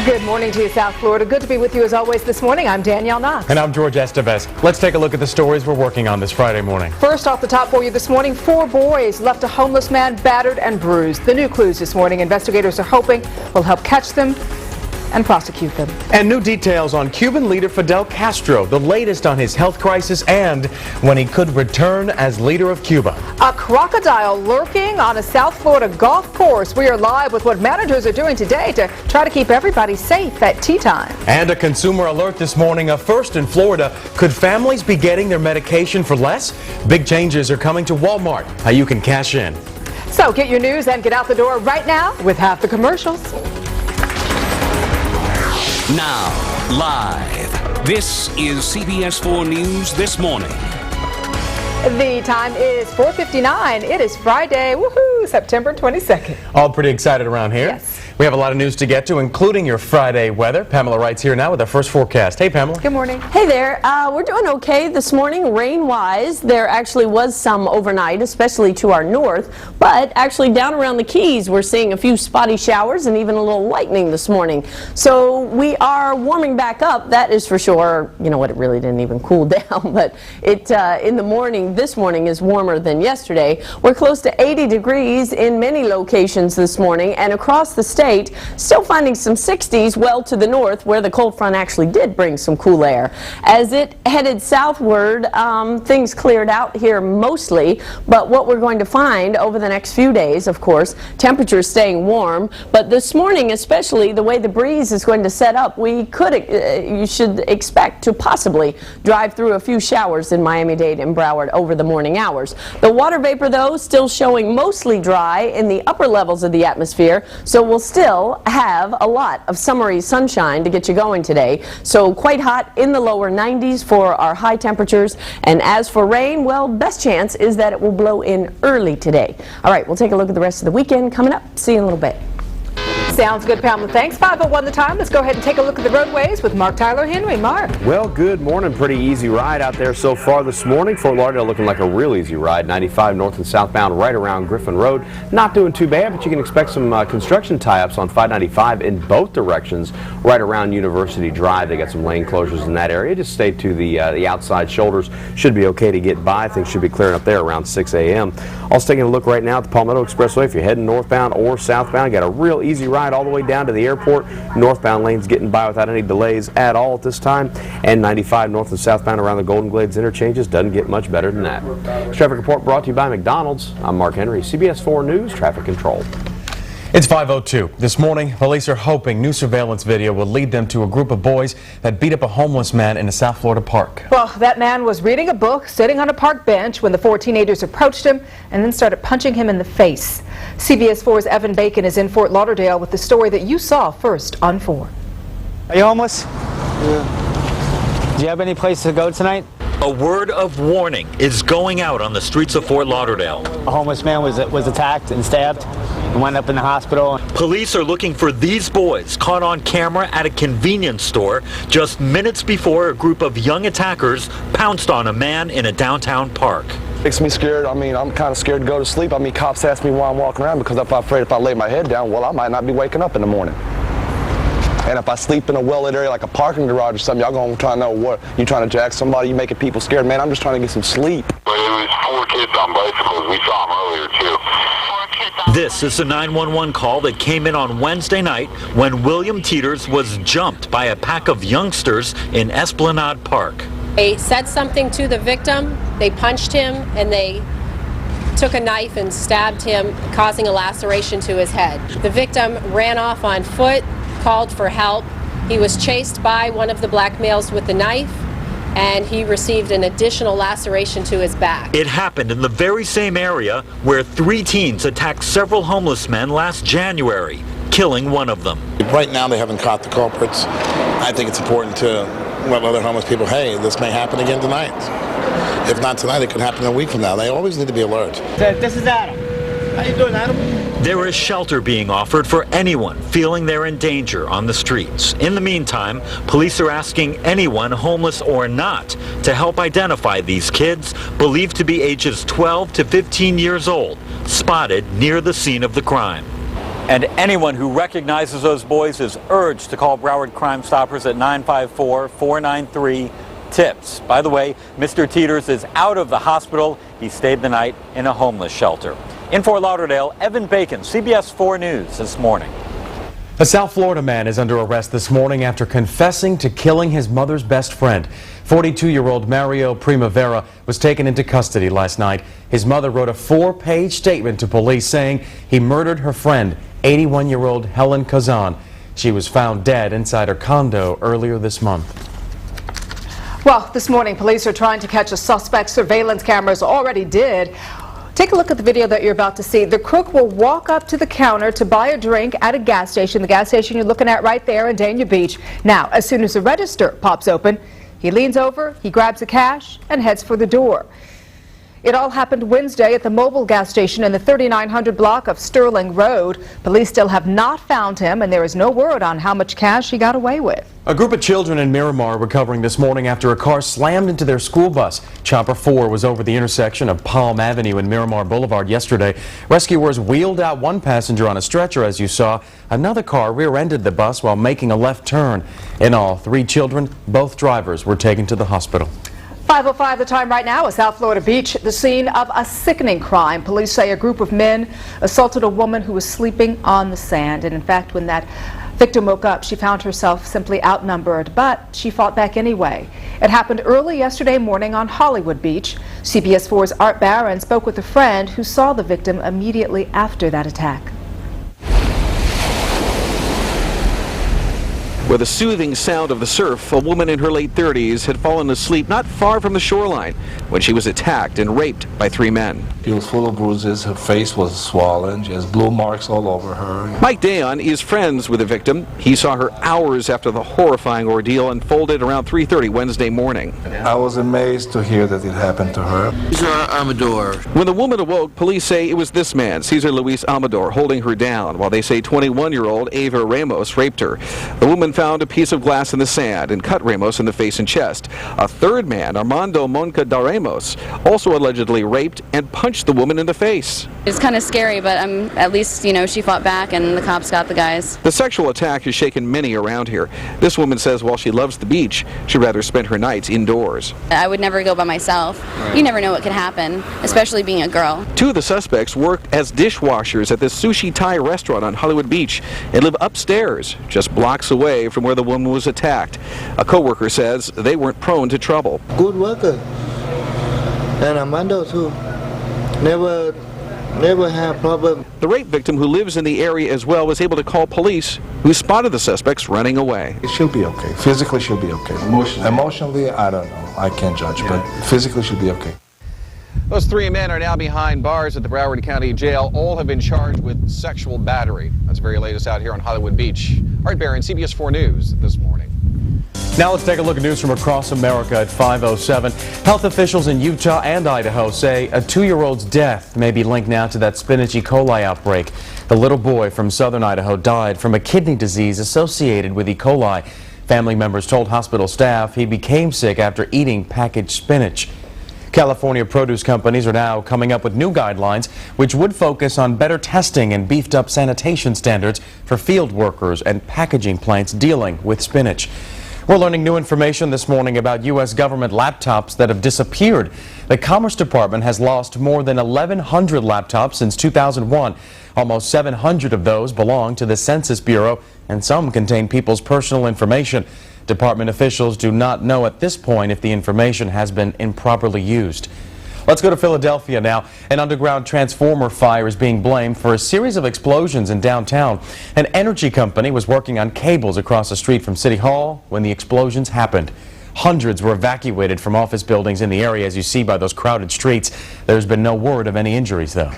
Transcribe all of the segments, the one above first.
Good morning to you, South Florida. Good to be with you as always this morning. I'm Danielle Knox. And I'm George Estevez. Let's take a look at the stories we're working on this Friday morning. First off the top for you this morning, 4 boys left a homeless man battered and bruised. The new clues this morning, investigators are hoping will help catch them and prosecute them. And new details on Cuban leader Fidel Castro, the latest on his health crisis and when he could return as leader of Cuba. A crocodile lurking on a South Florida golf course. We are live with what managers are doing today to try to keep everybody safe at tea time. And a consumer alert this morning, a first in Florida. Could families be getting their medication for less? Big changes are coming to Walmart. How you can cash in. So get your news and get out the door right now with half the commercials. Now, live, this is CBS 4 News This Morning. The time is 4:59. It is Friday. Woohoo! September 22nd. All pretty excited around here. Yes. We have a lot of news to get to, including your Friday weather. Pamela Wright's here now with our first forecast. Hey, Pamela. Good morning. Hey there. We're doing okay this morning, rain-wise. There actually was some overnight, especially to our north, but actually down around the Keys, we're seeing a few spotty showers and even a little lightning this morning. So we are warming back up, that is for sure. You know what, it really didn't even cool down, but it in the morning, this morning is warmer than yesterday. We're close to 80 degrees in many locations this morning, and across the state, still finding some 60s well to the north, where the cold front actually did bring some cool air. As it headed southward, things cleared out here mostly, but what we're going to find over the next few days, of course, temperatures staying warm, but this morning especially, the way the breeze is going to set up, you should expect to possibly drive through a few showers in Miami-Dade and Broward over the morning hours. The water vapor, though, still showing mostly dry in the upper levels of the atmosphere, so we'll still have a lot of summery sunshine to get you going today. So quite hot in the lower 90s for our high temperatures. And as for rain, well, best chance is that it will blow in early today. All right, we'll take a look at the rest of the weekend coming up. See you in a little bit. Sounds good, Pamela. Thanks. 5:01 the time. Let's go ahead and take a look at the roadways with Mark Tyler Henry. Mark. Well, good morning. Pretty easy ride out there so far this morning. Fort Lauderdale looking like a real easy ride. 95 north and southbound right around Griffin Road. Not doing too bad, but you can expect some construction tie-ups on 595 in both directions right around University Drive. They got some lane closures in that area. Just stay to the outside shoulders. Should be okay to get by. Things should be clearing up there around 6 a.m. Also taking a look right now at the Palmetto Expressway. If you're heading northbound or southbound, got a real easy ride all the way down to the airport. Northbound lanes getting by without any delays at all at this time. And 95 north and southbound around the Golden Glades interchanges doesn't get much better than that. This traffic report brought to you by McDonald's. I'm Mark Henry, CBS 4 News Traffic Control. It's 5:02. This morning, police are hoping new surveillance video will lead them to a group of boys that beat up a homeless man in a South Florida park. Well, that man was reading a book, sitting on a park bench when the 4 teenagers approached him and then started punching him in the face. CBS 4's Evan Bacon is in Fort Lauderdale with the story that you saw first on 4. Are you homeless? Yeah. Do you have any place to go tonight? A word of warning is going out on the streets of Fort Lauderdale. A homeless man was attacked and stabbed and wound up in the hospital. Police are looking for these boys caught on camera at a convenience store just minutes before a group of young attackers pounced on a man in a downtown park. Makes me scared. I mean, I'm kind of scared to go to sleep. I mean, cops ask me why I'm walking around because I'm afraid if I lay my head down, well, I might not be waking up in the morning. And if I sleep in a well-lit area like a parking garage or something, y'all gonna try to know what you trying to jack somebody, you making people scared. Man, I'm just trying to get some sleep. But it was 4 kids on bicycles. We saw them earlier too. This is the 911 call that came in on Wednesday night when William Teeters was jumped by a pack of youngsters in Esplanade Park. They said something to the victim, they punched him, and they took a knife and stabbed him, causing a laceration to his head. The victim ran off on foot, called for help. He was chased by one of the black males with the knife, and he received an additional laceration to his back. It happened in the very same area where 3 teens attacked several homeless men last January, killing one of them. Right now they haven't caught the culprits. I think it's important to let other homeless people, hey, this may happen again tonight. If not tonight, it could happen a week from now. They always need to be alert. This is Adam. How you doing, Adam? There is shelter being offered for anyone feeling they're in danger on the streets. In the meantime, police are asking anyone, homeless or not, to help identify these kids, believed to be ages 12 to 15 years old, spotted near the scene of the crime. And anyone who recognizes those boys is urged to call Broward Crime Stoppers at 954-493-TIPS. By the way, Mr. Teeters is out of the hospital. He stayed the night in a homeless shelter. In Fort Lauderdale, Evan Bacon, CBS 4 News this morning. A South Florida man is under arrest this morning after confessing to killing his mother's best friend. 42-year-old Mario Primavera was taken into custody last night. His mother wrote a 4-page statement to police saying he murdered her friend, 81-year-old Helen Kazan. She was found dead inside her condo earlier this month. Well, this morning police are trying to catch a suspect. Surveillance cameras already did. Take a look at the video that you're about to see. The crook will walk up to the counter to buy a drink at a gas station, the gas station you're looking at right there in Dania Beach. Now, as soon as the register pops open, he leans over, he grabs the cash, and heads for the door. It all happened Wednesday at the Mobile gas station in the 3900 block of Sterling Road. Police still have not found him, and there is no word on how much cash he got away with. A group of children in Miramar recovering this morning after a car slammed into their school bus. Chopper 4 was over the intersection of Palm Avenue and Miramar Boulevard yesterday. Rescuers wheeled out one passenger on a stretcher, as you saw. Another car rear-ended the bus while making a left turn. In all, 3 children, both drivers, were taken to the hospital. 5:05 the time right now at South Florida Beach, the scene of a sickening crime. Police say a group of men assaulted a woman who was sleeping on the sand. And in fact, when that victim woke up, she found herself simply outnumbered, but she fought back anyway. It happened early yesterday morning on Hollywood Beach. CBS 4's Art Barron spoke with a friend who saw the victim immediately after that attack. With the soothing sound of the surf, a woman in her late 30s had fallen asleep not far from the shoreline when she was attacked and raped by 3 men. She was full of bruises, her face was swollen, she has blue marks all over her. Mike Dayon is friends with the victim. He saw her hours after the horrifying ordeal unfolded around 3:30 Wednesday morning. I was amazed to hear that it happened to her. Cesar Amador. When the woman awoke, police say it was this man, Cesar Luis Amador, holding her down, while they say 21-year-old Ava Ramos raped her. The woman found a piece of glass in the sand and cut Ramos in the face and chest. A third man, Armando Monca da Ramos, also allegedly raped and punched the woman in the face. It's kind of scary, but at least, she fought back and the cops got the guys. The sexual attack has shaken many around here. This woman says while she loves the beach, she'd rather spend her nights indoors. I would never go by myself. You never know what could happen, especially being a girl. 2 of the suspects worked as dishwashers at this sushi Thai restaurant on Hollywood Beach and live upstairs, just blocks away from where the woman was attacked. A co-worker says they weren't prone to trouble. Good worker. And Armando too. Never have problem. The rape victim, who lives in the area as well, was able to call police, who spotted the suspects running away. She'll be okay. Physically, she'll be okay. Emotionally, I don't know. I can't judge, but physically, she'll be okay. Those 3 men are now behind bars at the Broward County Jail. All have been charged with sexual battery. That's the very latest out here on Hollywood Beach. Art Barron, CBS 4 News this morning. Now let's take a look at news from across America at 5:07. Health officials in Utah and Idaho say a 2-year-old's death may be linked now to that spinach E. coli outbreak. The little boy from southern Idaho died from a kidney disease associated with E. coli. Family members told hospital staff he became sick after eating packaged spinach. California produce companies are now coming up with new guidelines which would focus on better testing and beefed up sanitation standards for field workers and packaging plants dealing with spinach. We're learning new information this morning about U.S. government laptops that have disappeared. The Commerce Department has lost more than 1,100 laptops since 2001. Almost 700 of those belong to the Census Bureau, and some contain people's personal information. Department officials do not know at this point if the information has been improperly used. Let's go to Philadelphia now. An underground transformer fire is being blamed for a series of explosions in downtown. An energy company was working on cables across the street from City Hall when the explosions happened. Hundreds were evacuated from office buildings in the area, as you see by those crowded streets. There's been no word of any injuries, though.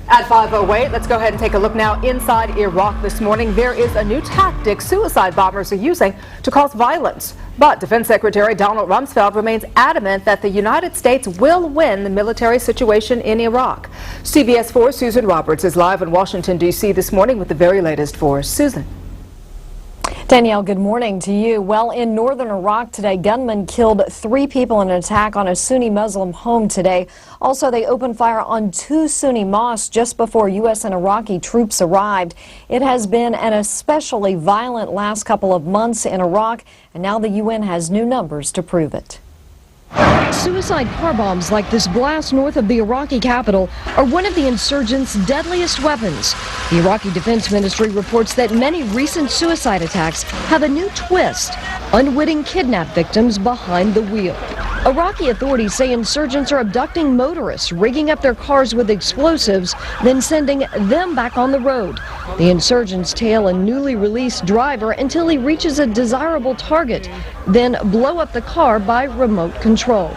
At 5:08, let's go ahead and take a look now inside Iraq this morning. There is a new tactic suicide bombers are using to cause violence. But Defense Secretary Donald Rumsfeld remains adamant that the United States will win the military situation in Iraq. CBS 4's Susan Roberts is live in Washington, D.C. this morning with the very latest for us. Susan. Danielle, good morning to you. Well, in northern Iraq today, gunmen killed 3 people in an attack on a Sunni Muslim home today. Also, they opened fire on 2 Sunni mosques just before U.S. and Iraqi troops arrived. It has been an especially violent last couple of months in Iraq, and now the UN has new numbers to prove it. Suicide car bombs like this blast north of the Iraqi capital are one of the insurgents' deadliest weapons. The Iraqi Defense Ministry reports that many recent suicide attacks have a new twist: unwitting kidnap victims behind the wheel. Iraqi authorities say insurgents are abducting motorists, rigging up their cars with explosives, then sending them back on the road. The insurgents tail a newly released driver until he reaches a desirable target, then blow up the car by remote control.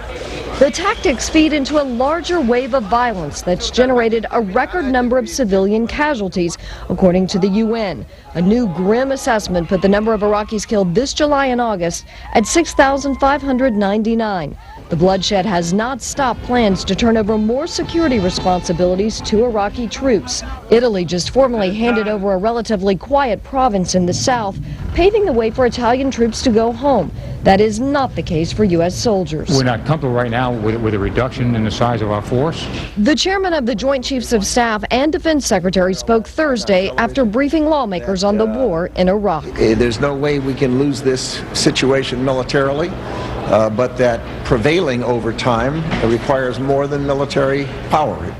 The tactics feed into a larger wave of violence that's generated a record number of civilian casualties, according to the UN. A new grim assessment put the number of Iraqis killed this July and August at 6,599. The bloodshed has not stopped plans to turn over more security responsibilities to Iraqi troops. Italy just formally handed over a relatively quiet province in the south, paving the way for Italian troops to go home. That is not the case for U.S. soldiers. We're not comfortable right now with a reduction in the size of our force. The chairman of the Joint Chiefs of Staff and Defense Secretary spoke Thursday after briefing lawmakers on the war in Iraq. There's no way we can lose this situation militarily, but that prevailing over time requires more than military power.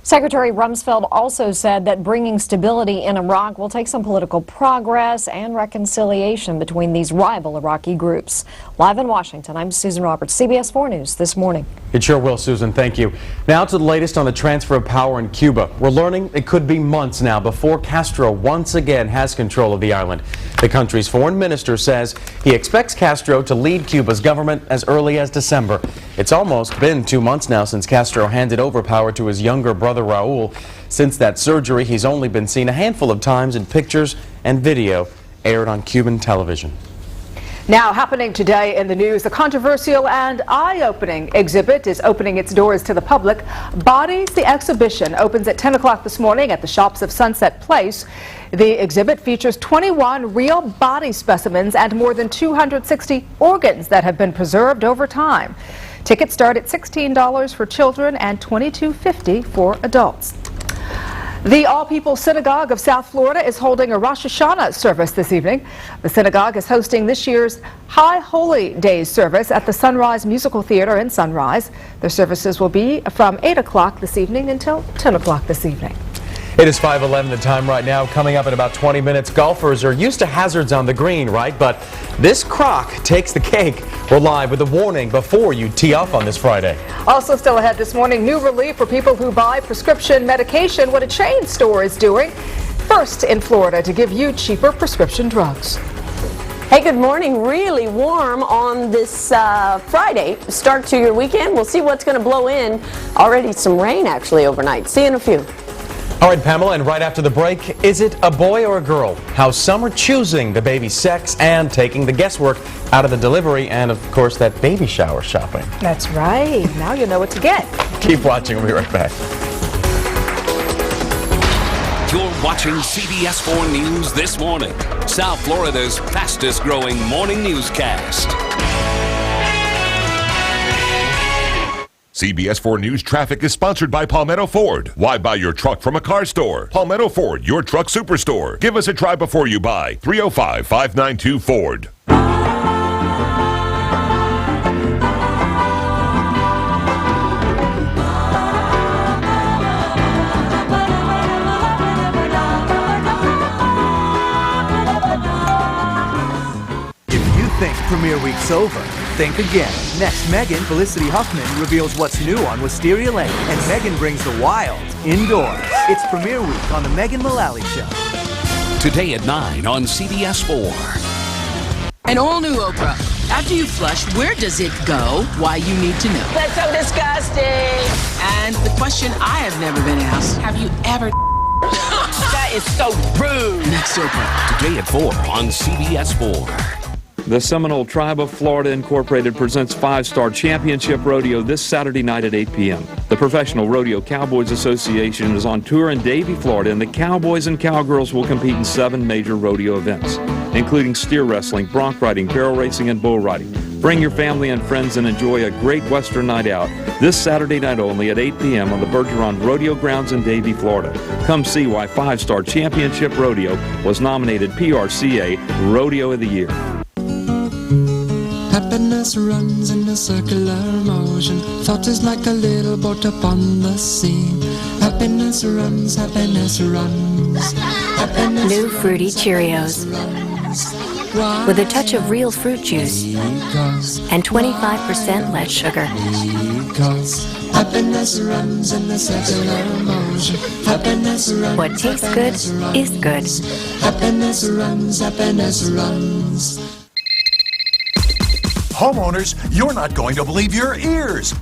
Secretary Rumsfeld also said that bringing stability in Iraq will take some political progress and reconciliation between these rival Iraqi groups. Live in Washington, I'm Susan Roberts, CBS 4 News this morning. It sure will, Susan. Thank you. Now to the latest on the transfer of power in Cuba. We're learning it could be months now before Castro once again has control of the island. The country's foreign minister says he expects Castro to lead Cuba's government as early as December. It's almost been 2 months now since Castro handed over power to his younger brother Raul. Since that surgery, he's only been seen a handful of times in pictures and video aired on Cuban television. Now happening today in the news, the controversial and eye-opening exhibit is opening its doors to the public. Bodies, the exhibition, opens at 10 o'clock this morning at the shops of Sunset Place. The exhibit features 21 real body specimens and more than 260 organs that have been preserved over time. Tickets start at $16 for children and $22.50 for adults. The All People Synagogue of South Florida is holding a Rosh Hashanah service this evening. The synagogue is hosting this year's High Holy Days service at the Sunrise Musical Theater in Sunrise. Their services will be from 8 o'clock this evening until 10 o'clock this evening. It is 5:11 the time right now. Coming up in about 20 minutes, golfers are used to hazards on the green, right? But this croc takes the cake. We're live with a warning before you tee off on this Friday. Also still ahead this morning, new relief for people who buy prescription medication, what a chain store is doing. First in Florida to give you cheaper prescription drugs. Hey, good morning. Really warm on this Friday. Start to your weekend. We'll see what's going to blow in. Already some rain actually overnight. See you in a few. All right, Pamela, and right after the break, is it a boy or a girl? How some are choosing the baby sex and taking the guesswork out of the delivery and, of course, that baby shower shopping. That's right. Now you know what to get. Keep watching. We'll be right back. You're watching CBS 4 News This Morning, South Florida's fastest growing morning newscast. CBS 4 News traffic is sponsored by Palmetto Ford. Why buy your truck from a car store? Palmetto Ford, your truck superstore. Give us a try before you buy. 305-592-FORD. Think Premiere Week's over. Think again. Next, Megan Felicity Huffman reveals what's new on Wisteria Lane, and Megan brings the wild indoors. It's Premiere Week on The Megan Mullally Show. Today at 9 on CBS 4. An all-new Oprah. After you flush, where does it go? Why you need to know. That's so disgusting. And the question I have never been asked, have you ever That is so rude. Next Oprah. Today at 4 on CBS 4. The Seminole Tribe of Florida Incorporated presents 5-Star Championship Rodeo this Saturday night at 8 p.m. The Professional Rodeo Cowboys Association is on tour in Davie, Florida, and the Cowboys and Cowgirls will compete in 7 major rodeo events, including steer wrestling, bronc riding, barrel racing, and bull riding. Bring your family and friends and enjoy a great Western night out this Saturday night only at 8 p.m. on the Bergeron Rodeo Grounds in Davie, Florida. Come see why 5-Star Championship Rodeo was nominated PRCA Rodeo of the Year. Happiness runs in a circular motion. Thought is like a little boat upon the sea. Happiness runs, happiness runs. Happiness New Fruity Cheerios. With a touch of real fruit juice and 25% less sugar. Happiness runs in a circular motion. Happiness runs. What tastes good is good. Happiness runs, happiness runs. Homeowners, you're not going to believe your ears.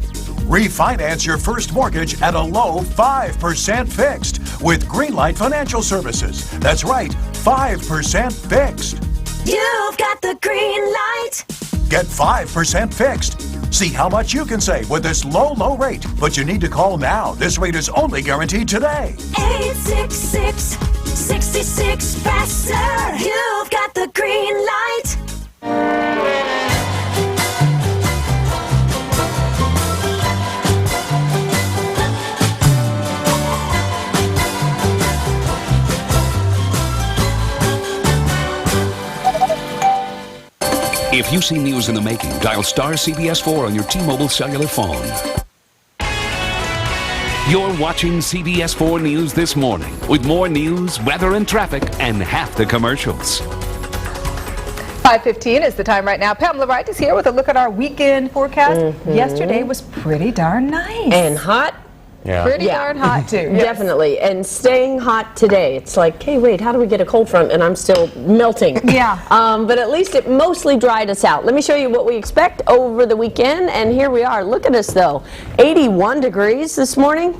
Refinance your first mortgage at a low 5% fixed with Greenlight Financial Services. That's right, 5% fixed. You've got the green light. Get 5% fixed. See how much you can save with this low rate. But you need to call now. This rate is only guaranteed today. 866-66 faster. You've got the green light. If you see news in the making, dial star CBS 4 on your T-Mobile cellular phone. You're watching CBS 4 News this morning with more news, weather, and traffic, and half the commercials. 5:15 is the time right now. Pamela Wright is here with a look at our weekend forecast. Yesterday was pretty darn nice. And hot. Yeah. Pretty darn hot, too. Yes. Definitely. And staying hot today. It's like, hey, wait, how do we get a cold front? And I'm still melting. Yeah. But at least it mostly dried us out. Let me show you what we expect over the weekend. And here we are. Look at us, though. 81 degrees this morning.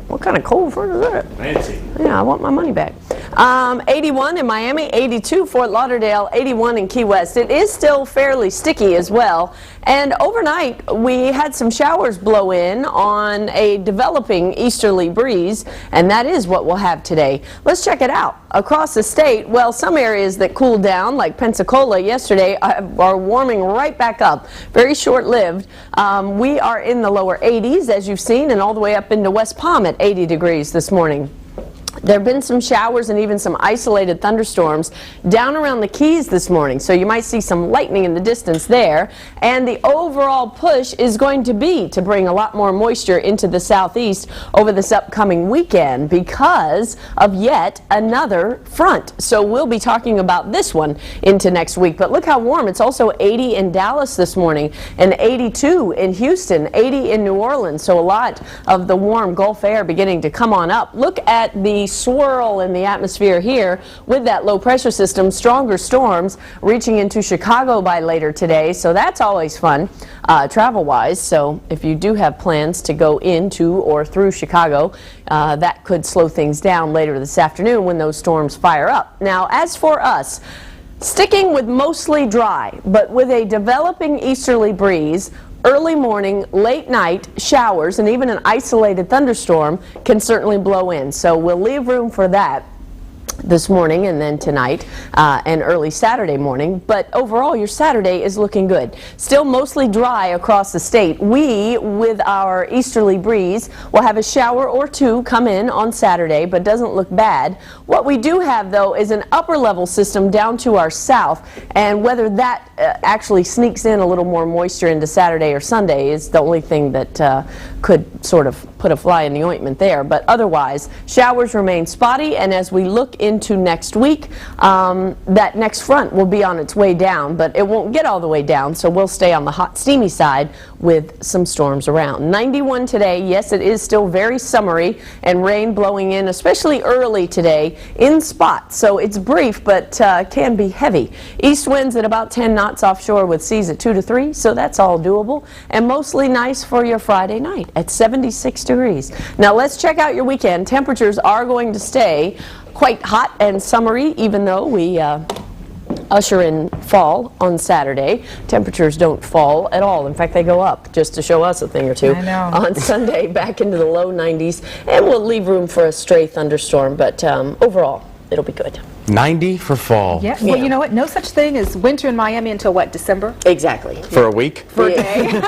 What kind of cold front is that? Fancy. Yeah, I want my money back. 81 in Miami, 82 Fort Lauderdale, 81 in Key West. It is still fairly sticky as well. And overnight, we had some showers blow in on a developing easterly breeze, and that is what we'll have today. Let's check it out. Across the state, well, some areas that cooled down, like Pensacola yesterday, are warming right back up. Very short-lived. We are in the lower 80s, as you've seen, and all the way up into West Palm at 80 degrees this morning. There have been some showers and even some isolated thunderstorms down around the Keys this morning, so you might see some lightning in the distance there. And the overall push is going to be to bring a lot more moisture into the southeast over this upcoming weekend because of yet another front. So we'll be talking about this one into next week. But look how warm. It's also 80 in Dallas this morning and 82 in Houston, 80 in New Orleans. So a lot of the warm Gulf air beginning to come on up. Look at the swirl in the atmosphere here with that low pressure system, stronger storms reaching into Chicago by later today, so that's always fun travel wise. So if you do have plans to go into or through Chicago, that could slow things down later this afternoon when those storms fire up. Now as for us, sticking with mostly dry but with a developing easterly breeze, early morning, late night showers, and even an isolated thunderstorm can certainly blow in. So we'll leave room for that this morning and then tonight and early Saturday morning. But overall, your Saturday is looking good. Still mostly dry across the state. We, with our easterly breeze, will have a shower or two come in on Saturday, but doesn't look bad. What we do have, though, is an upper level system down to our south, and whether that actually sneaks in a little more moisture into Saturday or Sunday is the only thing that could sort of put a fly in the ointment there. But otherwise, showers remain spotty, and as we look into next week, that next front will be on its way down, but it won't get all the way down, so we'll stay on the hot, steamy side with some storms around. 91 today. Yes, it is still very summery, and rain blowing in, especially early today, in spots. So it's brief, but can be heavy. East winds at about 10 knots offshore with seas at 2 to 3, so that's all doable, and mostly nice for your Friday night at 76 degrees. Now let's check out your weekend. Temperatures are going to stay quite hot and summery, even though we usher in fall on Saturday. Temperatures don't fall at all. In fact, they go up just to show us a thing or two. I know. On Sunday, back into the low 90s, and we'll leave room for a stray thunderstorm, but overall, it'll be good. 90 for fall. Yeah. Well, you know what? No such thing as winter in Miami until what, December? Exactly. For a week? For a day.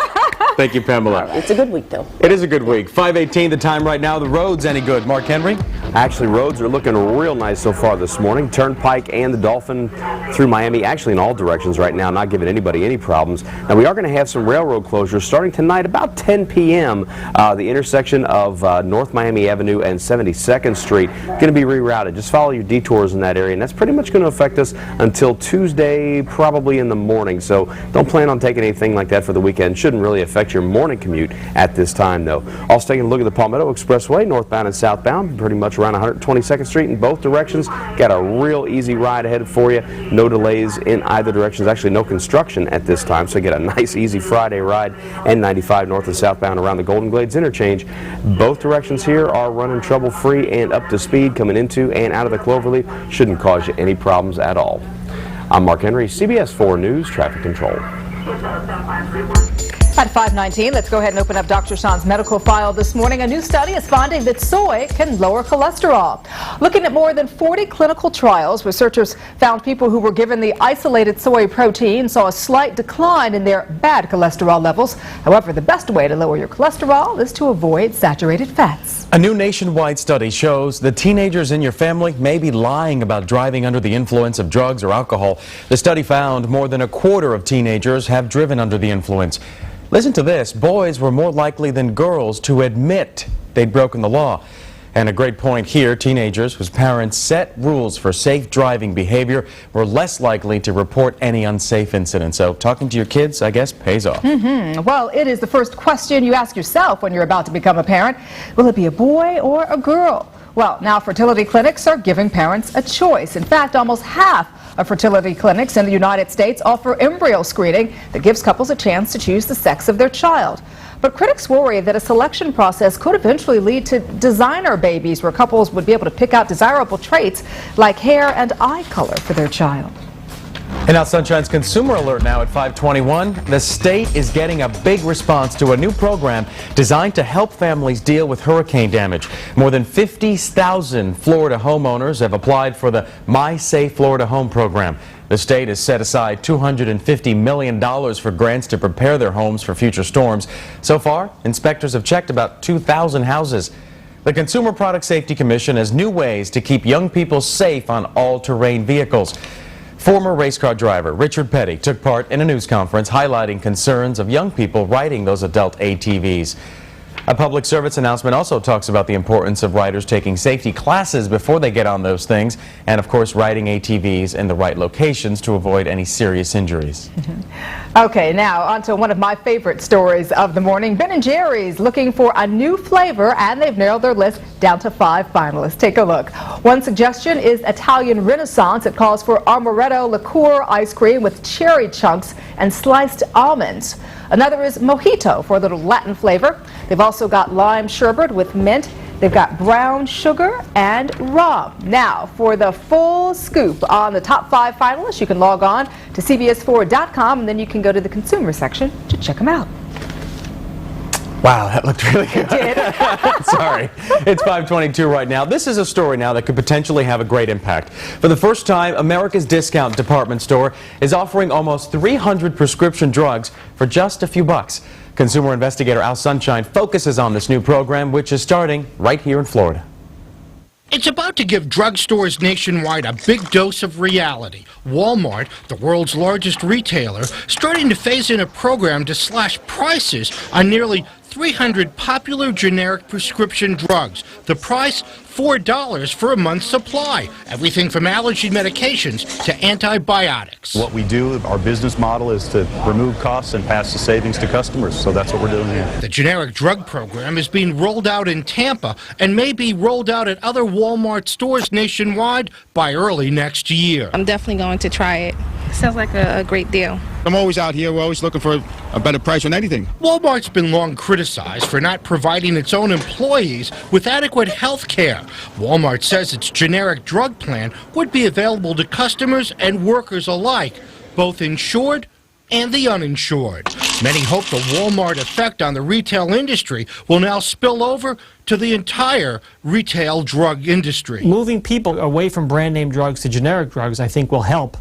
Thank you, Pamela. It's a good week, though. It is a good week. 5:18 the time right now. The roads any good? Mark Henry? Actually, roads are looking real nice so far this morning. Turnpike and the Dolphin through Miami, actually in all directions right now, not giving anybody any problems. Now, we are going to have some railroad closures starting tonight about 10 p.m. The intersection of North Miami Avenue and 72nd Street going to be rerouted. Just follow your detours in that area, and that's pretty much going to affect us until Tuesday, probably in the morning. So don't plan on taking anything like that for the weekend. Shouldn't really affect your morning commute at this time, though. Also taking a look at the Palmetto Expressway, northbound and southbound, pretty much around 122nd Street in both directions. Got a real easy ride ahead for you. No delays in either direction. There's actually no construction at this time, so get a nice, easy Friday ride. N95 north and southbound around the Golden Glades interchange. Both directions here are running trouble-free and up to speed coming into and out of the Cloverleaf. Shouldn't cause you any problems at all. I'm Mark Henry, CBS 4 News Traffic Control. At 5:19, let's go ahead and open up Dr. Sean's medical file this morning. A new study is finding that soy can lower cholesterol. Looking at more than 40 clinical trials, researchers found people who were given the isolated soy protein saw a slight decline in their bad cholesterol levels. However, the best way to lower your cholesterol is to avoid saturated fats. A new nationwide study shows that teenagers in your family may be lying about driving under the influence of drugs or alcohol. The study found more than a quarter of teenagers have driven under the influence. Listen to this. Boys were more likely than girls to admit they'd broken the law. And a great point here, teenagers whose parents set rules for safe driving behavior were less likely to report any unsafe incidents. So talking to your kids, I guess, pays off. Well, it is the first question you ask yourself when you're about to become a parent. Will it be a boy or a girl? Well, now fertility clinics are giving parents a choice. In fact, almost half of fertility clinics in the United States offer embryo screening that gives couples a chance to choose the sex of their child. But critics worry that a selection process could eventually lead to designer babies, where couples would be able to pick out desirable traits like hair and eye color for their child. And now Sunshine's Consumer Alert now at 5:21. The state is getting a big response to a new program designed to help families deal with hurricane damage. More than 50,000 Florida homeowners have applied for the My Safe Florida Home program. The state has set aside $250 million for grants to prepare their homes for future storms. So far, inspectors have checked about 2,000 houses. The Consumer Product Safety Commission has new ways to keep young people safe on all-terrain vehicles. Former race car driver Richard Petty took part in a news conference highlighting concerns of young people riding those adult ATVs. A public service announcement also talks about the importance of riders taking safety classes before they get on those things, and of course riding ATVs in the right locations to avoid any serious injuries. Okay, now on to one of my favorite stories of the morning. Ben & Jerry's looking for a new flavor, and they've narrowed their list down to 5 finalists. Take a look. One suggestion is Italian Renaissance. It calls for amaretto liqueur ice cream with cherry chunks and sliced almonds. Another is mojito for a little Latin flavor. They've also got lime sherbet with mint. They've got brown sugar and rum. Now, for the full scoop on the top 5 finalists, you can log on to CBS4.com, and then you can go to the consumer section to check them out. Wow, that looked really good. It did. Sorry. It's 5:22 right now. This is a story now that could potentially have a great impact. For the first time, America's Discount Department Store is offering almost 300 prescription drugs for just a few bucks. Consumer investigator Al Sunshine focuses on this new program, which is starting right here in Florida. It's about to give drugstores nationwide a big dose of reality. Walmart, the world's largest retailer, starting to phase in a program to slash prices on nearly 300 popular generic prescription drugs. The price, $4 for a month's supply. Everything from allergy medications to antibiotics. What we do, our business model is to remove costs and pass the savings to customers, so that's what we're doing here. The generic drug program is being rolled out in Tampa and may be rolled out at other Walmart stores nationwide by early next year. I'm definitely going to try it. Sounds like a great deal. I'm always out here. We're always looking for a better price on anything. Walmart's been long criticized for not providing its own employees with adequate health care. Walmart says its generic drug plan would be available to customers and workers alike, both insured and the uninsured. Many hope the Walmart effect on the retail industry will now spill over to the entire retail drug industry. Moving people away from brand name drugs to generic drugs, I think, will help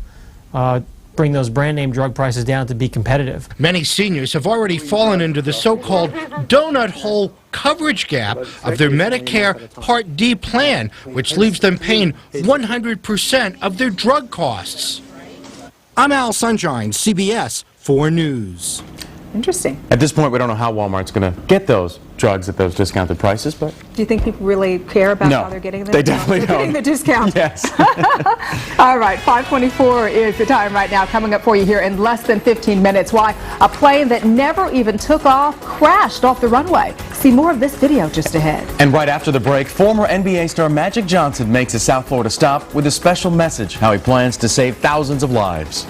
bring those brand name drug prices down to be competitive. Many seniors have already fallen into the so-called donut hole coverage gap of their Medicare Part D plan, which leaves them paying 100% of their drug costs. I'm Al Sunshine, CBS 4 News. Interesting. At this point, we don't know how Walmart's going to get those drugs at those discounted prices, but... Do you think people really care about No, how they're getting them? they definitely They're don't. getting the discount. Yes. All right, 5:24 is the time right now. Coming up for you here in less than 15 minutes. Why a plane that never even took off crashed off the runway. See more of this video just ahead. And right after the break, former NBA star Magic Johnson makes a South Florida stop with a special message, how he plans to save thousands of lives.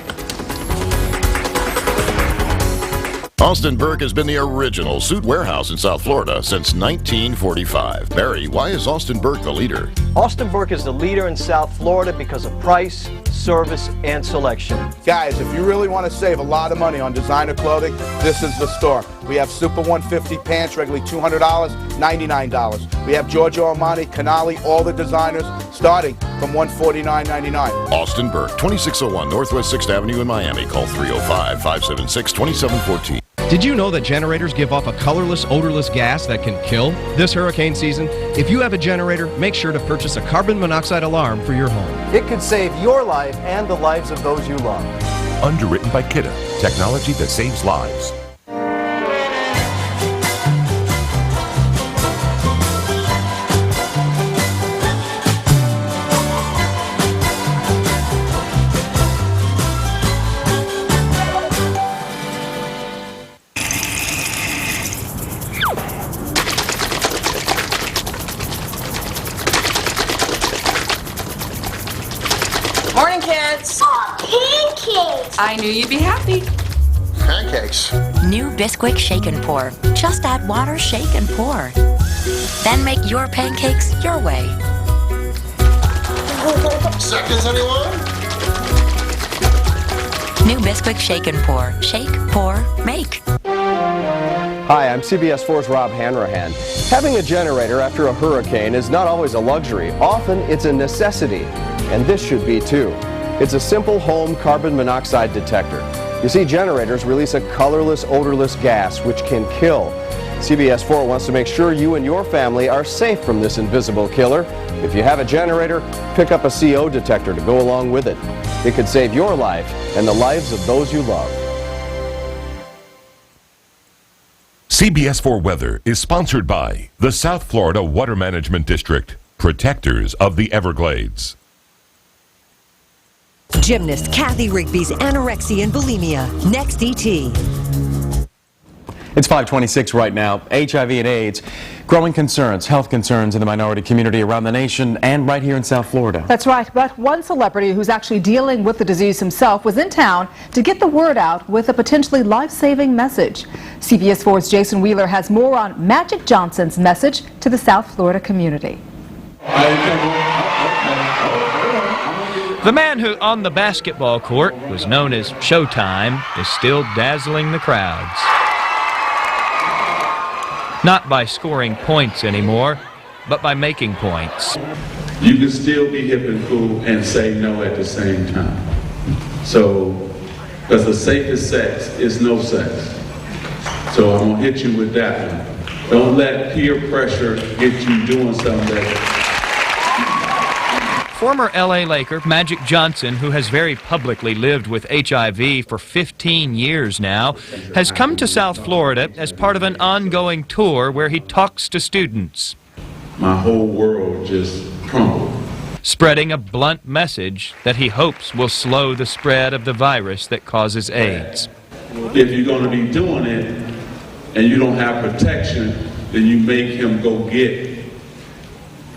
Austin Burke has been the original suit warehouse in South Florida since 1945. Barry, why is Austin Burke the leader? Austin Burke is the leader in South Florida because of price, service, and selection. Guys, if you really want to save a lot of money on designer clothing, this is the store. We have Super 150 pants, regularly $200, $99. We have Giorgio Armani, Canali, all the designers, starting from $149.99. Austin Burke, 2601 Northwest 6th Avenue in Miami. Call 305-576-2714. Did you know that generators give off a colorless, odorless gas that can kill? This hurricane season, if you have a generator, make sure to purchase a carbon monoxide alarm for your home. It could save your life and the lives of those you love. Underwritten by Kidda, technology that saves lives. Morning, kids. Oh, pancakes. I knew you'd be happy. Pancakes. New Bisquick Shake and Pour. Just add water, shake, and pour. Then make your pancakes your way. Seconds, anyone? New Bisquick Shake and Pour. Shake, pour, make. Hi, I'm CBS 4's Rob Hanrahan. Having a generator after a hurricane is not always a luxury. Often it's a necessity, and this should be too. It's a simple home carbon monoxide detector. You see, generators release a colorless, odorless gas which can kill. CBS 4 wants to make sure you and your family are safe from this invisible killer. If you have a generator, pick up a CO detector to go along with it. It could save your life and the lives of those you love. CBS 4 Weather is sponsored by the South Florida Water Management District, protectors of the Everglades. Gymnast Kathy Rigby's anorexia and bulimia. Next ET. It's 5:26 right now. HIV and AIDS, growing concerns, health concerns in the minority community around the nation and right here in South Florida. That's right, but one celebrity who's actually dealing with the disease himself was in town to get the word out with a potentially life-saving message. CBS 4's Jason Wheeler has more on Magic Johnson's message to the South Florida community. The man who on the basketball court was known as Showtime is still dazzling the crowds. Not by scoring points anymore, but by making points. You can still be hip and cool and say no at the same time. So, because the safest sex is no sex. So I'm gonna hit you with that one. Don't let peer pressure get you doing something that... Former LA Laker Magic Johnson, who has very publicly lived with HIV for 15 years now, has come to South Florida as part of an ongoing tour where he talks to students. My whole world just crumbled. Spreading a blunt message that he hopes will slow the spread of the virus that causes AIDS. If you're going to be doing it and you don't have protection, then you make him go get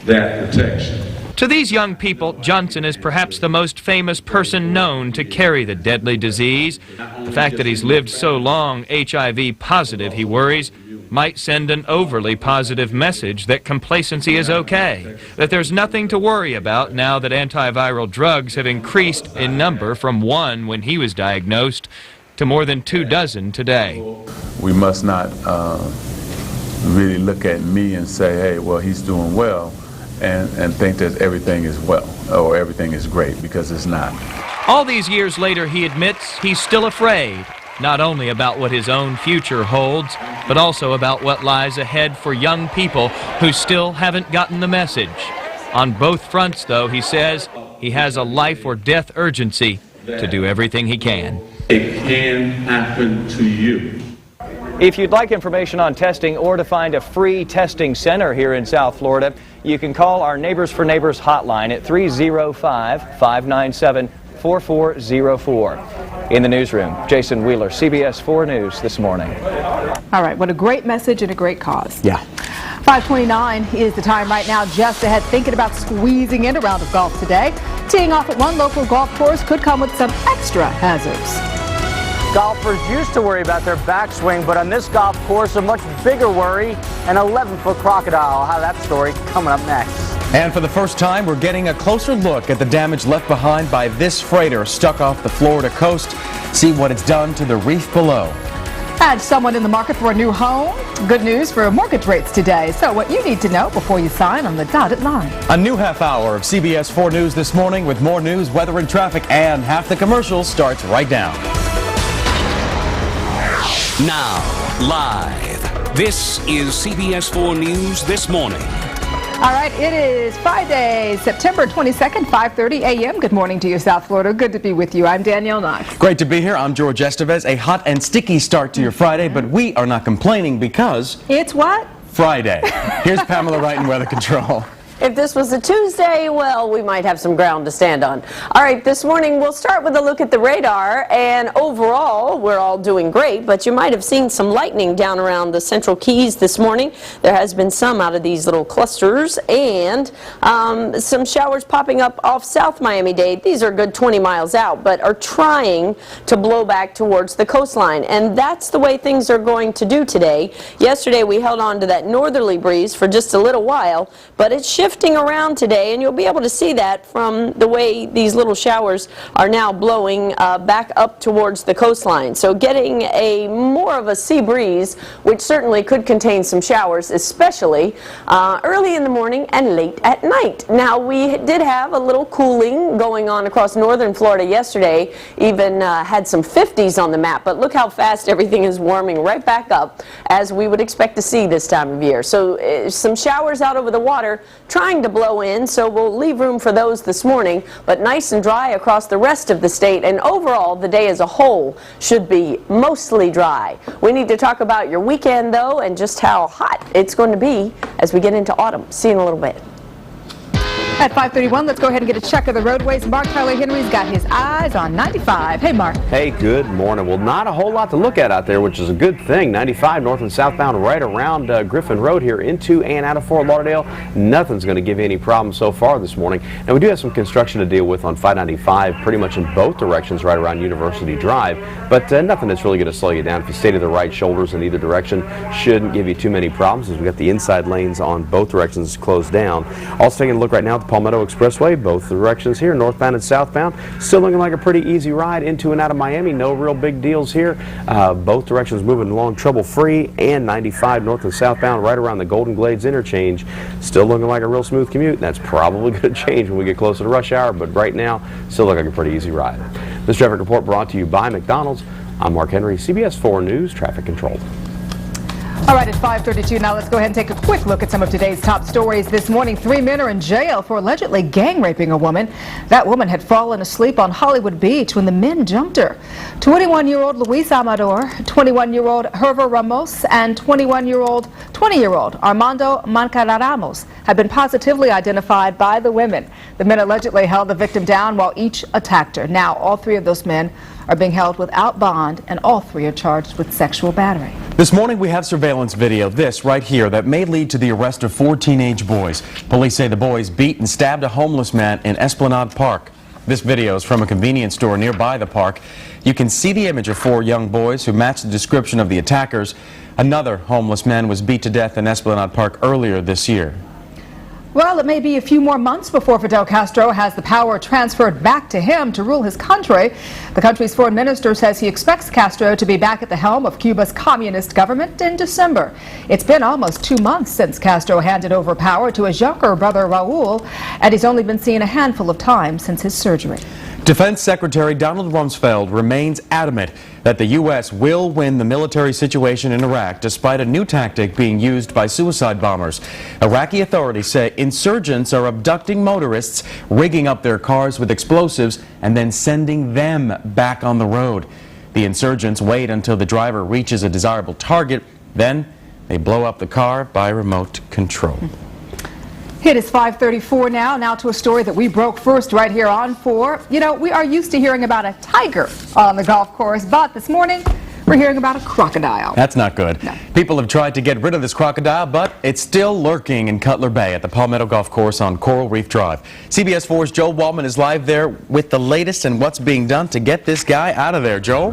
that protection. To these young people, Johnson is perhaps the most famous person known to carry the deadly disease. The fact that he's lived so long HIV positive, he worries, might send an overly positive message that complacency is okay, that there's nothing to worry about now that antiviral drugs have increased in number from 1 when he was diagnosed to more than 24 today. We must not really look at me and say, hey, well, he's doing well, and think that everything is well or everything is great, because it's not. All these years later, he admits he's still afraid, not only about what his own future holds, but also about what lies ahead for young people who still haven't gotten the message. On both fronts, though, he says he has a life or death urgency to do everything he can. It can happen to you. If you'd like information on testing or to find a free testing center here in South Florida, you can call our Neighbors for Neighbors hotline at 305-597-4404. In the newsroom, Jason Wheeler, CBS 4 News this morning. All right, what a great message and a great cause. Yeah. 5:29 is the time right now. Just ahead, thinking about squeezing in a round of golf today. Teeing off at one local golf course could come with some extra hazards. Golfers used to worry about their backswing, but on this golf course, a much bigger worry, an 11-foot crocodile. I'll have that story coming up next. And for the first time, we're getting a closer look at the damage left behind by this freighter stuck off the Florida coast. See what it's done to the reef below. And someone in the market for a new home? Good news for mortgage rates today. So what you need to know before you sign on the dotted line. A new half hour of CBS 4 News this morning with more news, weather, and traffic, and half the commercials starts right now. Now, live. This is CBS 4 News This Morning. All right, it is Friday, September 22nd, 5:30 a.m. Good morning to you, South Florida. Good to be with you. I'm Danielle Knox. Great to be here. I'm George Estevez. A hot and sticky start to your Friday, but we are not complaining because it's what? Friday. Here's Pamela Wright in Weather Control. If this was a Tuesday, well, we might have some ground to stand on. All right, this morning we'll start with a look at the radar, and overall we're all doing great, but you might have seen some lightning down around the Central Keys this morning. There has been some out of these little clusters, and some showers popping up off South Miami-Dade. These are a good 20 miles out, but are trying to blow back towards the coastline, and that's the way things are going to do today. Yesterday we held on to that northerly breeze for just a little while, but it's shifting around today, and you'll be able to see that from the way these little showers are now blowing back up towards the coastline. So getting a more of a sea breeze, which certainly could contain some showers, especially early in the morning and late at night. Now, we did have a little cooling going on across northern Florida yesterday, even had some 50s on the map, but look how fast everything is warming right back up, as we would expect to see this time of year. So some showers out over the water trying to blow in, so we'll leave room for those this morning, but nice and dry across the rest of the state, and overall the day as a whole should be mostly dry. We need to talk about your weekend though, and just how hot it's going to be as we get into autumn. See you in a little bit. At 5:31, let's go ahead and get a check of the roadways. Mark Tyler Henry's got his eyes on 95. Hey, Mark. Hey, good morning. Well, not a whole lot to look at out there, which is a good thing. 95 north and southbound right around Griffin Road here into and out of Fort Lauderdale. Nothing's going to give you any problems so far this morning. Now, we do have some construction to deal with on 595 pretty much in both directions right around University Drive, but nothing that's really going to slow you down. If you stay to the right, shoulders in either direction shouldn't give you too many problems, as we got the inside lanes on both directions closed down. Also taking a look right now at the Palmetto Expressway, both directions here, northbound and southbound. Still looking like a pretty easy ride into and out of Miami. No real big deals here. Both directions moving along trouble-free, and 95 north and southbound right around the Golden Glades interchange. Still looking like a real smooth commute. That's probably going to change when we get closer to rush hour, but right now, still looking like a pretty easy ride. This traffic report brought to you by McDonald's. I'm Mark Henry, CBS 4 News Traffic Control. All right, it's 5:32 now. Let's go ahead and take a quick look at some of today's top stories this morning. 3 men are in jail for allegedly gang raping a woman. That woman had fallen asleep on Hollywood Beach when the men jumped her. 21-year-old Luis Amador, 21-year-old Herver Ramos, and 20-year-old Armando Mancararamos have been positively identified by the women. The men allegedly held the victim down while each attacked her. Now, all three of those men are being held without bond, and all three are charged with sexual battery. This morning we have surveillance video, this right here, that may lead to the arrest of 4 teenage boys. Police say the boys beat and stabbed a homeless man in Esplanade Park. This video is from a convenience store nearby the park. You can see the image of 4 young boys who match the description of the attackers. Another homeless man was beat to death in Esplanade Park earlier this year. Well, it may be a few more months before Fidel Castro has the power transferred back to him to rule his country. The country's foreign minister says he expects Castro to be back at the helm of Cuba's communist government in December. It's been almost 2 months since Castro handed over power to his younger brother Raul, and he's only been seen a handful of times since his surgery. Defense Secretary Donald Rumsfeld remains adamant that the U.S. will win the military situation in Iraq despite a new tactic being used by suicide bombers. Iraqi authorities say insurgents are abducting motorists, rigging up their cars with explosives, and then sending them back on the road. The insurgents wait until the driver reaches a desirable target, then they blow up the car by remote control. It is 5:34 now. Now to a story that we broke first right here on 4. You know, we are used to hearing about a tiger on the golf course, but this morning we're hearing about a crocodile. That's not good. No. People have tried to get rid of this crocodile, but it's still lurking in Cutler Bay at the Palmetto Golf Course on Coral Reef Drive. CBS 4's Joel Waldman is live there with the latest and what's being done to get this guy out of there. Joel?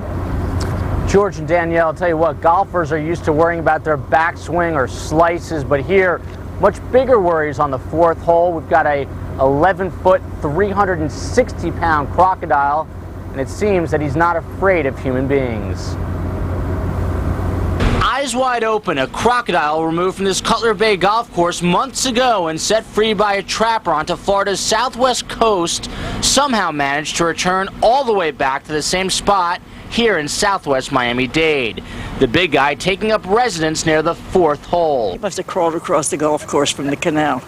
George and Danielle, I'll tell you what, golfers are used to worrying about their backswing or slices, but here, much bigger worries on the 4th hole. We've got a 11-foot, 360-pound crocodile, and it seems that he's not afraid of human beings. Eyes wide open, a crocodile removed from this Cutler Bay golf course months ago and set free by a trapper onto Florida's southwest coast somehow managed to return all the way back to the same spot here in southwest Miami-Dade. The big guy taking up residence near the 4th hole. He must have crawled across the golf course from the canal.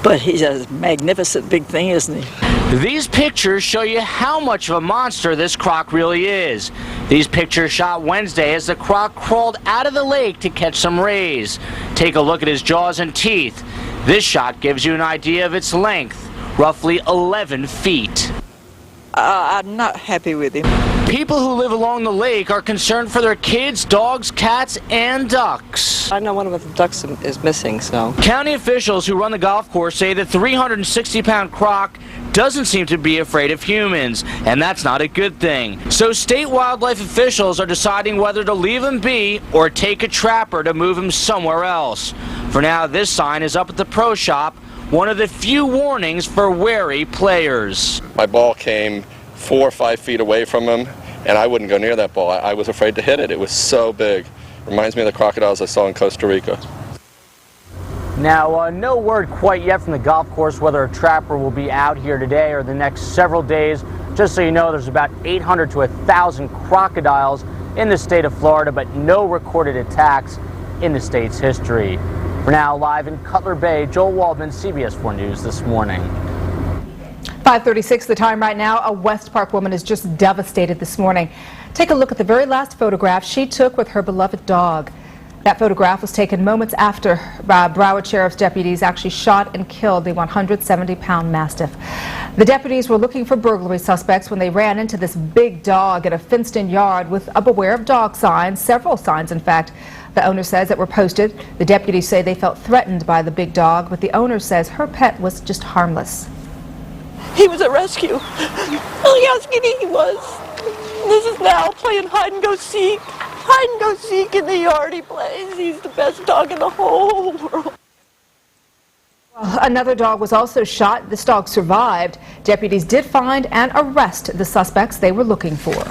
But he's a magnificent big thing, isn't he? These pictures show you how much of a monster this croc really is. These pictures shot Wednesday as the croc crawled out of the lake to catch some rays. Take a look at his jaws and teeth. This shot gives you an idea of its length, roughly 11 feet. I'm not happy with him. People who live along the lake are concerned for their kids, dogs, cats, and ducks. I know one of the ducks is missing, so. County officials who run the golf course say the 360-pound croc doesn't seem to be afraid of humans, and that's not a good thing. So state wildlife officials are deciding whether to leave him be or take a trapper to move him somewhere else. For now, this sign is up at the pro shop, one of the few warnings for wary players. My ball came 4 or 5 feet away from him, and I wouldn't go near that ball. I was afraid to hit it. It was so big. Reminds me of the crocodiles I saw in Costa Rica. Now, no word quite yet from the golf course whether a trapper will be out here today or the next several days. Just so you know, there's about 800 to 1,000 crocodiles in the state of Florida, but no recorded attacks in the state's history. For now, live in Cutler Bay, Joel Waldman, CBS 4 News this morning. 5:36 the time right now. A West Park woman is just devastated this morning. Take a look at the very last photograph she took with her beloved dog. That photograph was taken moments after Broward Sheriff's deputies actually shot and killed the 170-pound Mastiff. The deputies were looking for burglary suspects when they ran into this big dog in a fenced-in yard with a beware of dog signs, several signs in fact. The owner says that were posted. The deputies say they felt threatened by the big dog, but the owner says her pet was just harmless. He was a rescue. Oh, how skinny he was. This is now playing hide and go seek. Hide and go seek in the yard he plays. He's the best dog in the whole world. Another dog was also shot. This dog survived. Deputies did find and arrest the suspects they were looking for.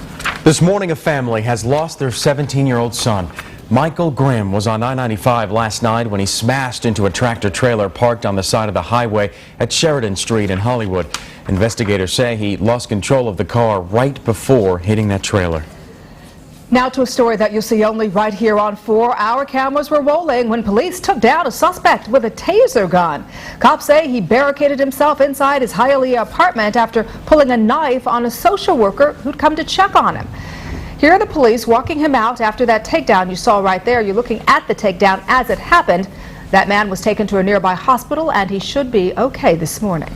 This morning, a family has lost their 17-year-old son. Michael Grimm was on I-95 last night when he smashed into a tractor-trailer parked on the side of the highway at Sheridan Street in Hollywood. Investigators say he lost control of the car right before hitting that trailer. Now to a story that you'll see only right here on 4. Our cameras were rolling when police took down a suspect with a taser gun. Cops say he barricaded himself inside his Hialeah apartment after pulling a knife on a social worker who'd come to check on him. Here are the police walking him out after that takedown you saw right there. You're looking at the takedown as it happened. That man was taken to a nearby hospital and he should be okay this morning.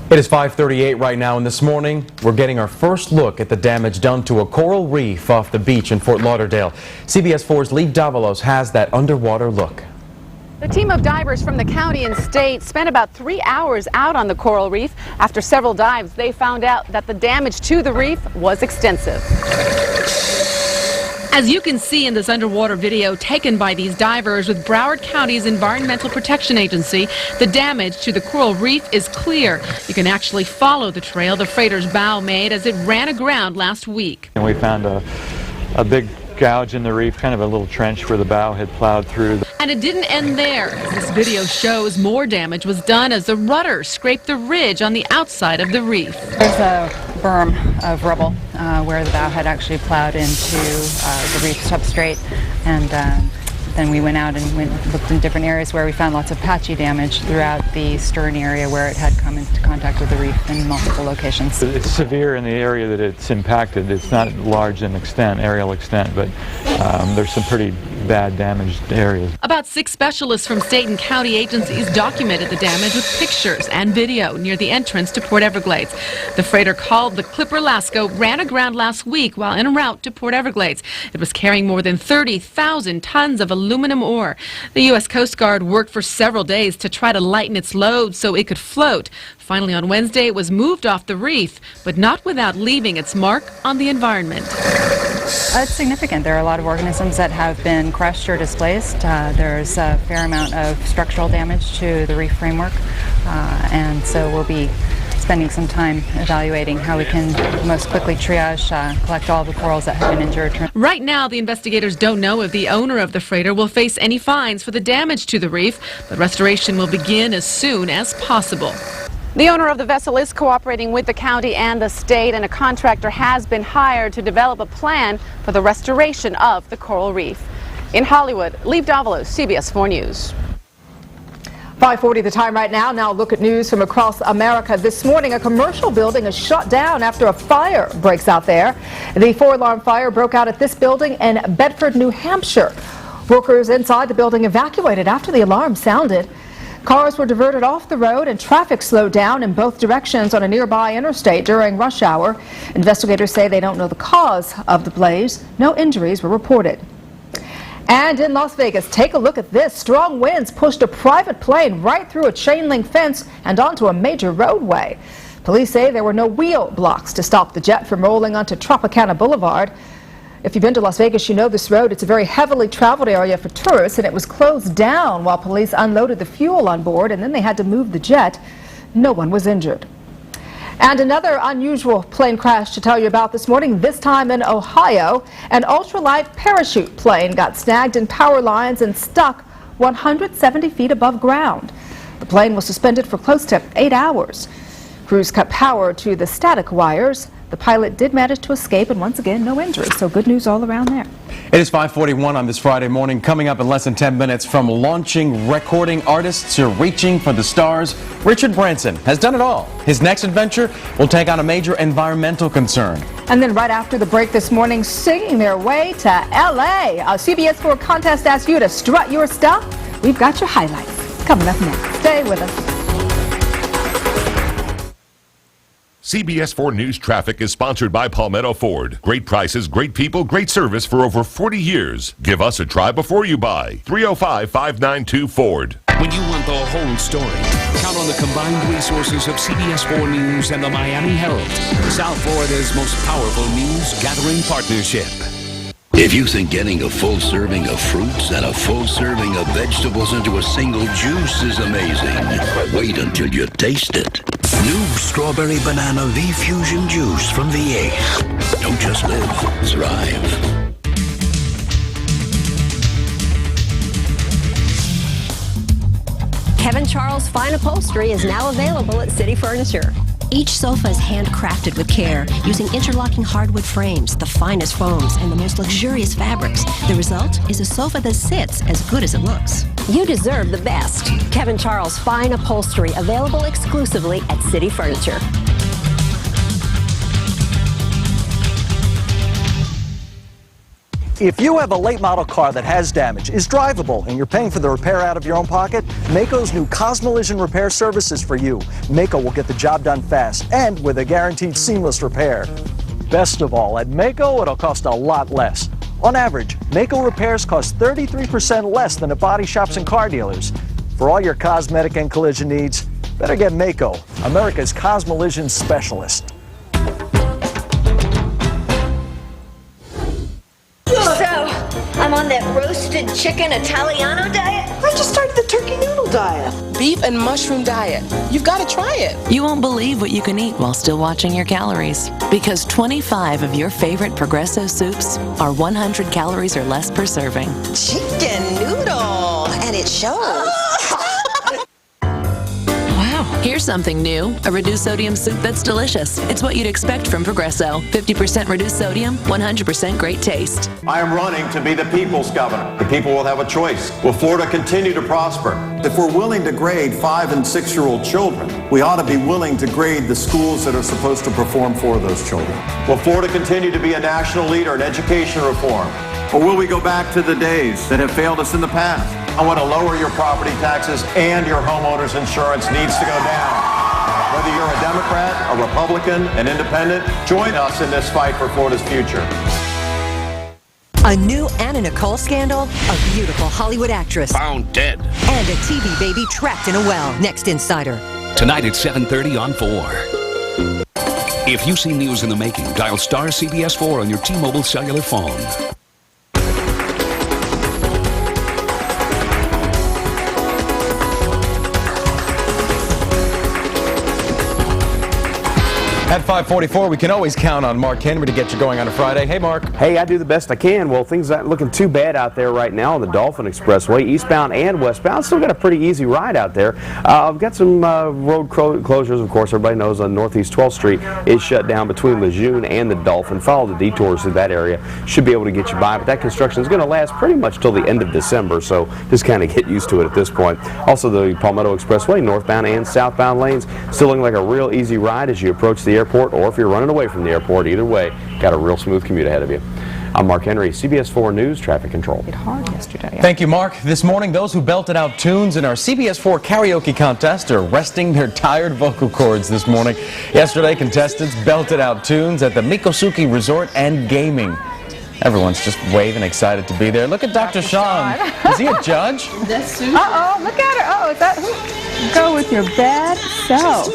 It is 5:38 right now, and this morning we're getting our first look at the damage done to a coral reef off the beach in Fort Lauderdale. CBS 4's Lee Davalos has that underwater look. The team of divers from the county and state spent about 3 hours out on the coral reef. After several dives, they found out that the damage to the reef was extensive. As you can see in this underwater video taken by these divers with Broward County's Environmental Protection Agency, the damage to the coral reef is clear. You can actually follow the trail the freighter's bow made as it ran aground last week. And we found a big gouge in the reef, kind of a little trench where the bow had plowed through. And it didn't end there. As this video shows, more damage was done as the rudder scraped the ridge on the outside of the reef. There's a berm of rubble where the bow had actually plowed into the reef substrate, and then we went out and looked in different areas where we found lots of patchy damage throughout the stern area where it had come into contact with the reef in multiple locations. It's severe in the area that it's impacted. It's not large in extent, aerial extent, but there's some pretty bad damaged areas. About 6 specialists from state and county agencies documented the damage with pictures and video near the entrance to Port Everglades. The freighter called the Clipper Lasco ran aground last week while en route to Port Everglades. It was carrying more than 30,000 tons of aluminum ore. The U.S. Coast Guard worked for several days to try to lighten its load so it could float. Finally, on Wednesday, it was moved off the reef, but not without leaving its mark on the environment. It's significant. There are a lot of organisms that have been crushed or displaced. There's a fair amount of structural damage to the reef framework, and so we'll be spending some time evaluating how we can most quickly triage, collect all the corals that have been injured. Right now, the investigators don't know if the owner of the freighter will face any fines for the damage to the reef, but restoration will begin as soon as possible. The owner of the vessel is cooperating with the county and the state, and a contractor has been hired to develop a plan for the restoration of the coral reef. In Hollywood, Lee Davalos, CBS 4 News. 5:40 the time right now. Now look at news from across America. This morning, a commercial building is shut down after a fire breaks out there. The 4-alarm fire broke out at this building in Bedford, New Hampshire. Workers inside the building evacuated after the alarm sounded. Cars were diverted off the road and traffic slowed down in both directions on a nearby interstate during rush hour. Investigators say they don't know the cause of the blaze. No injuries were reported. And in Las Vegas, take a look at this. Strong winds pushed a private plane right through a chain link fence and onto a major roadway. Police say there were no wheel blocks to stop the jet from rolling onto Tropicana Boulevard. If you've been to Las Vegas, you know this road. It's a very heavily traveled area for tourists, and it was closed down while police unloaded the fuel on board, and then they had to move the jet. No one was injured. And another unusual plane crash to tell you about this morning, this time in Ohio. An ultralight parachute plane got snagged in power lines and stuck 170 feet above ground. The plane was suspended for close to 8 hours. Crews cut power to the static wires. The pilot did manage to escape, and once again, no injuries, so good news all around there. It is 5:41 on this Friday morning. Coming up in less than 10 minutes, from launching recording artists to reaching for the stars, Richard Branson has done it all. His next adventure will take on a major environmental concern. And then right after the break this morning, singing their way to L.A. A CBS 4 contest asks you to strut your stuff. We've got your highlights coming up next. Stay with us. CBS 4 News Traffic is sponsored by Palmetto Ford. Great prices, great people, great service for over 40 years. Give us a try before you buy. 305-592-FORD. When you want the whole story, count on the combined resources of CBS 4 News and the Miami Herald, South Florida's most powerful news gathering partnership. If you think getting a full serving of fruits and a full serving of vegetables into a single juice is amazing, wait until you taste it. New Strawberry Banana V-Fusion Juice from V8. Don't just live, thrive. Kevin Charles Fine Upholstery is now available at City Furniture. Each sofa is handcrafted with care, using interlocking hardwood frames, the finest foams, and the most luxurious fabrics. The result is a sofa that sits as good as it looks. You deserve the best. Kevin Charles Fine Upholstery, available exclusively at City Furniture. If you have a late model car that has damage, is drivable, and you're paying for the repair out of your own pocket, Maaco's new Cosmolision repair service is for you. Maaco will get the job done fast and with a guaranteed seamless repair. Best of all, at Maaco, it'll cost a lot less. On average, Maaco repairs cost 33% less than at body shops and car dealers. For all your cosmetic and collision needs, better get Maaco, America's Cosmolision specialist. I'm on that roasted chicken Italiano diet. I just started the turkey noodle diet. Beef and mushroom diet. You've got to try it. You won't believe what you can eat while still watching your calories. Because 25 of your favorite Progresso soups are 100 calories or less per serving. Chicken noodle. And it shows. Here's something new, a reduced sodium soup that's delicious. It's what you'd expect from Progresso. 50% reduced sodium, 100% great taste. I am running to be the people's governor. The people will have a choice. Will Florida continue to prosper? If we're willing to grade 5- and 6-year-old children, we ought to be willing to grade the schools that are supposed to perform for those children. Will Florida continue to be a national leader in education reform? Or will we go back to the days that have failed us in the past? I want to lower your property taxes, and your homeowner's insurance needs to go down. Whether you're a Democrat, a Republican, an independent, join us in this fight for Florida's future. A new Anna Nicole scandal, a beautiful Hollywood actress Found dead. and a TV baby trapped in a well. Next Insider. Tonight at 7:30 on 4. If you see news in the making, dial star CBS 4 on your T-Mobile cellular phone. At 5:44, we can always count on Mark Henry to get you going on a Friday. Hey, Mark. Hey, I do the best I can. Well, things aren't looking too bad out there right now on the Dolphin Expressway, eastbound and westbound. Still got a pretty easy ride out there. I've got some road closures, of course. Everybody knows on Northeast 12th Street is shut down between Lejeune and the Dolphin. Follow the detours through that area. Should be able to get you by, but that construction is going to last pretty much till the end of December, so just kind of get used to it at this point. Also, the Palmetto Expressway, northbound and southbound lanes, still looking like a real easy ride as you approach the airport, or if you're running away from the airport. Either way, got a real smooth commute ahead of you. I'm Mark Henry, CBS 4 News Traffic Control. Hard yesterday. Thank you, Mark. This morning, those who belted out tunes in our CBS 4 karaoke contest are resting their tired vocal cords this morning. Yesterday, contestants belted out tunes at the Mikosuke Resort and Gaming. Everyone's just waving, excited to be there. Look at Dr. Sean. Is he a judge? Uh-oh, look at her. Oh, is that who? Go with your bad self.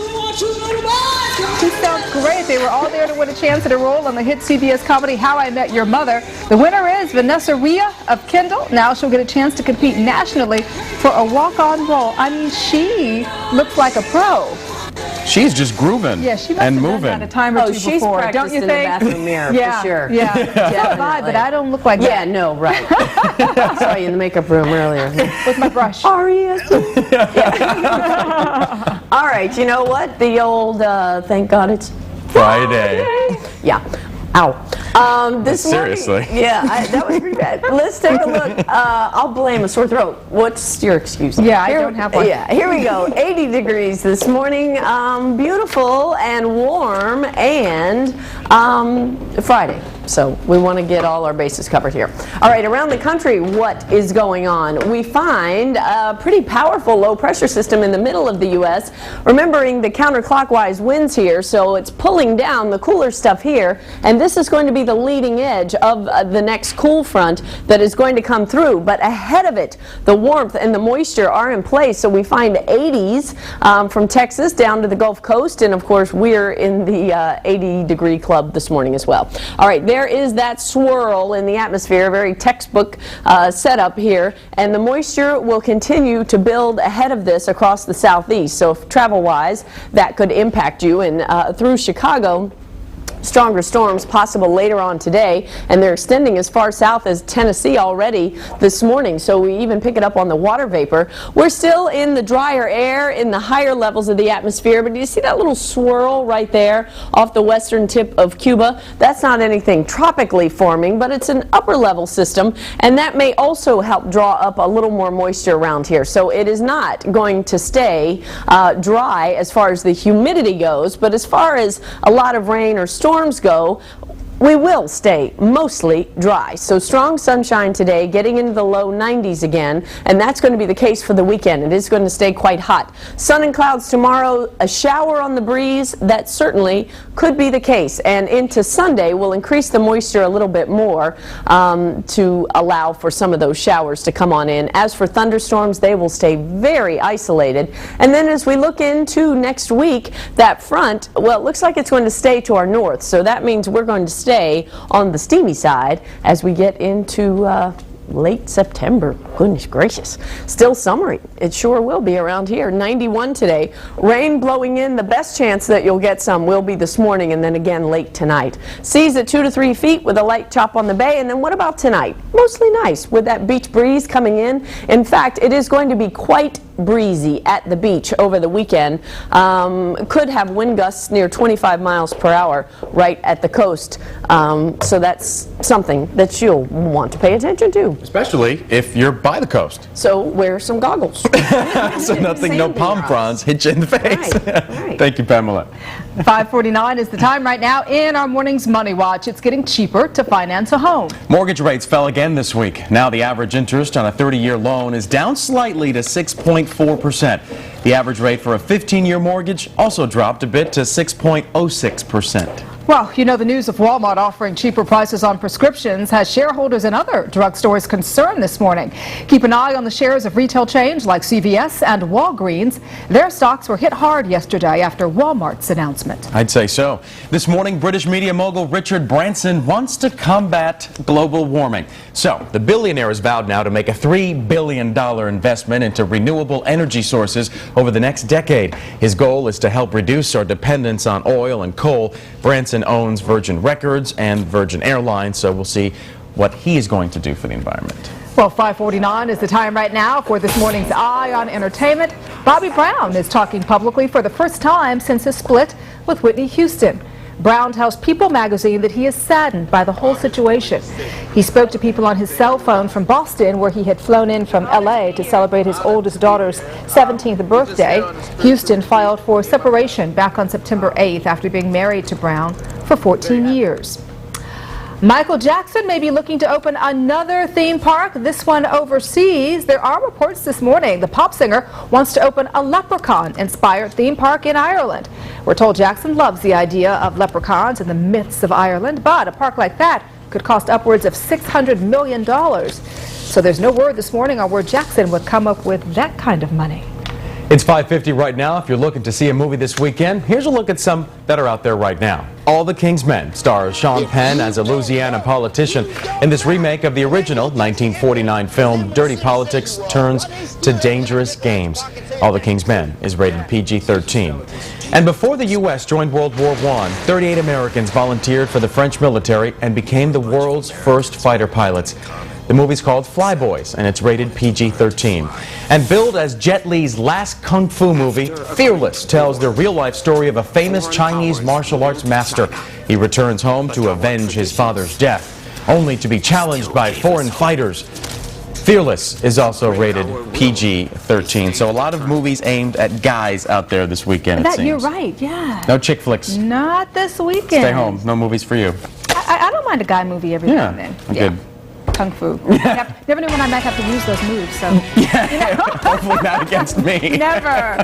She sounds great. They were all there to win a chance at a role on the hit CBS comedy How I Met Your Mother. The winner is Vanessa Rhea of Kendall. Now she'll get a chance to compete nationally for a walk-on role. I mean, she looks like a pro. She's just grooving Yeah, she must and have moving. done that a time or two she's before, practiced don't you in think? the bathroom mirror, yeah, for sure. Yeah, so have I, but I don't look like that. Yeah, no, right. I saw you in the makeup room earlier. With my brush. Aria. All right, you know what? The old, thank God it's Friday. Yeah. Ow. This morning, Seriously. yeah, that was pretty bad. Let's take a look. I'll blame a sore throat. What's your excuse? Yeah, I don't have one. Yeah, here we go. 80 degrees this morning. Beautiful and warm, and Friday. So we want to get all our bases covered here. All right, around the country, what is going on? We find a pretty powerful low pressure system in the middle of the U.S. Remembering the counterclockwise winds here, so it's pulling down the cooler stuff here, and this is going to be the leading edge of the next cool front that is going to come through. But ahead of it, the warmth and the moisture are in place, so we find 80s from Texas down to the Gulf Coast, and of course we're in the 80-degree club this morning as well. All right, there is that swirl in the atmosphere, very textbook setup here, and the moisture will continue to build ahead of this across the southeast. So travel-wise, that could impact you, and through Chicago. Stronger storms possible later on today, and they're extending as far south as Tennessee already this morning, so we even pick it up on the water vapor. We're still in the drier air in the higher levels of the atmosphere, but do you see that little swirl right there off the western tip of Cuba? That's not anything tropically forming, but it's an upper level system, and that may also help draw up a little more moisture around here. So it is not going to stay dry as far as the humidity goes, but as far as a lot of rain or storms go, we will stay mostly dry. So strong sunshine today, getting into the low 90s again, and that's going to be the case for the weekend. It is going to stay quite hot. Sun and clouds tomorrow, a shower on the breeze, that certainly could be the case. And into Sunday, we'll increase the moisture a little bit more to allow for some of those showers to come on in. As for thunderstorms, they will stay very isolated. And then as we look into next week, that front, well, it looks like it's going to stay to our north. So that means we're going to stay on the steamy side as we get into late September. Goodness gracious. Still summery. It sure will be around here. 91 today. Rain blowing in. The best chance that you'll get some will be this morning and then again late tonight. Seas at 2 to 3 feet with a light chop on the bay. And then what about tonight? Mostly nice with that beach breeze coming in. In fact, it is going to be quite breezy at the beach over the weekend. Could have wind gusts near 25 miles per hour right at the coast. So that's something that you'll want to pay attention to. Especially if you're by the coast. So wear some goggles. So nothing, no palm fronds hit you in the face. Right. Thank you, Pamela. 5:49 is the time right now in our morning's Money Watch. It's getting cheaper to finance a home. Mortgage rates fell again this week. Now the average interest on a 30-year loan is down slightly to 6.4%. The average rate for a 15-year mortgage also dropped a bit to 6.06%. Well, you know, the news of Walmart offering cheaper prices on prescriptions has shareholders and other drugstores concerned this morning. Keep an eye on the shares of retail chains like CVS and Walgreens. Their stocks were hit hard yesterday after Walmart's announcement. I'd say so. This morning, British media mogul Richard Branson wants to combat global warming. So, the billionaire has vowed now to make a $3 billion investment into renewable energy sources over the next decade. His goal is to help reduce our dependence on oil and coal. Branson owns Virgin Records and Virgin Airlines, so we'll see what he is going to do for the environment. Well, 5:49 is the time right now for this morning's Eye on Entertainment. Bobby Brown is talking publicly for the first time since his split with Whitney Houston. Brown tells People magazine that he is saddened by the whole situation. He spoke to people on his cell phone from Boston, where he had flown in from LA to celebrate his oldest daughter's 17th birthday. Houston filed for separation back on September 8th after being married to Brown for 14 years. Michael Jackson may be looking to open another theme park, this one overseas. There are reports this morning the pop singer wants to open a leprechaun-inspired theme park in Ireland. We're told Jackson loves the idea of leprechauns and the myths of Ireland, but a park like that could cost upwards of $600 million. So there's no word this morning on where Jackson would come up with that kind of money. It's 5:50 right now. If you're looking to see a movie this weekend, here's a look at some that are out there right now. All the King's Men stars Sean Penn as a Louisiana politician in this remake of the original 1949 film Dirty Politics turns to Dangerous Games. All the King's Men is rated PG-13. And before the U.S. joined World War I, 38 Americans volunteered for the French military and became the world's first fighter pilots. The movie's called Flyboys, and it's rated PG-13. And billed as Jet Li's last kung fu movie, Fearless tells the real-life story of a famous Chinese martial arts master. He returns home to avenge his father's death, only to be challenged by foreign fighters. Fearless is also rated PG-13. So a lot of movies aimed at guys out there this weekend, it seems. You're right, yeah. No chick flicks. Not this weekend. Stay home. No movies for you. I don't mind a guy movie every now and then. Good. Kung fu. Never knew when I might have to use those moves, so. Hopefully not against me. Never.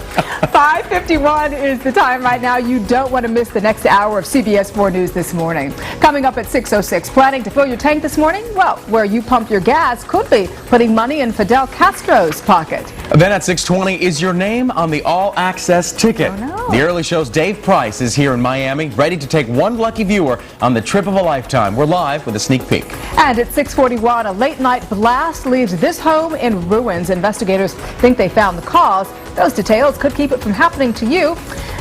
5:51 is the time right now. You don't want to miss the next hour of CBS 4 News this morning. Coming up at 6:06, planning to fill your tank this morning? Well, where you pump your gas could be putting money in Fidel Castro's pocket. Then at 6:20, is your name on the all-access ticket? Oh, no. The early show's Dave Price is here in Miami, ready to take one lucky viewer on the trip of a lifetime. We're live with a sneak peek. And at 6:41, a late-night blast leaves this home in ruins. Investigators think they found the cause. Those details could keep it from happening to you.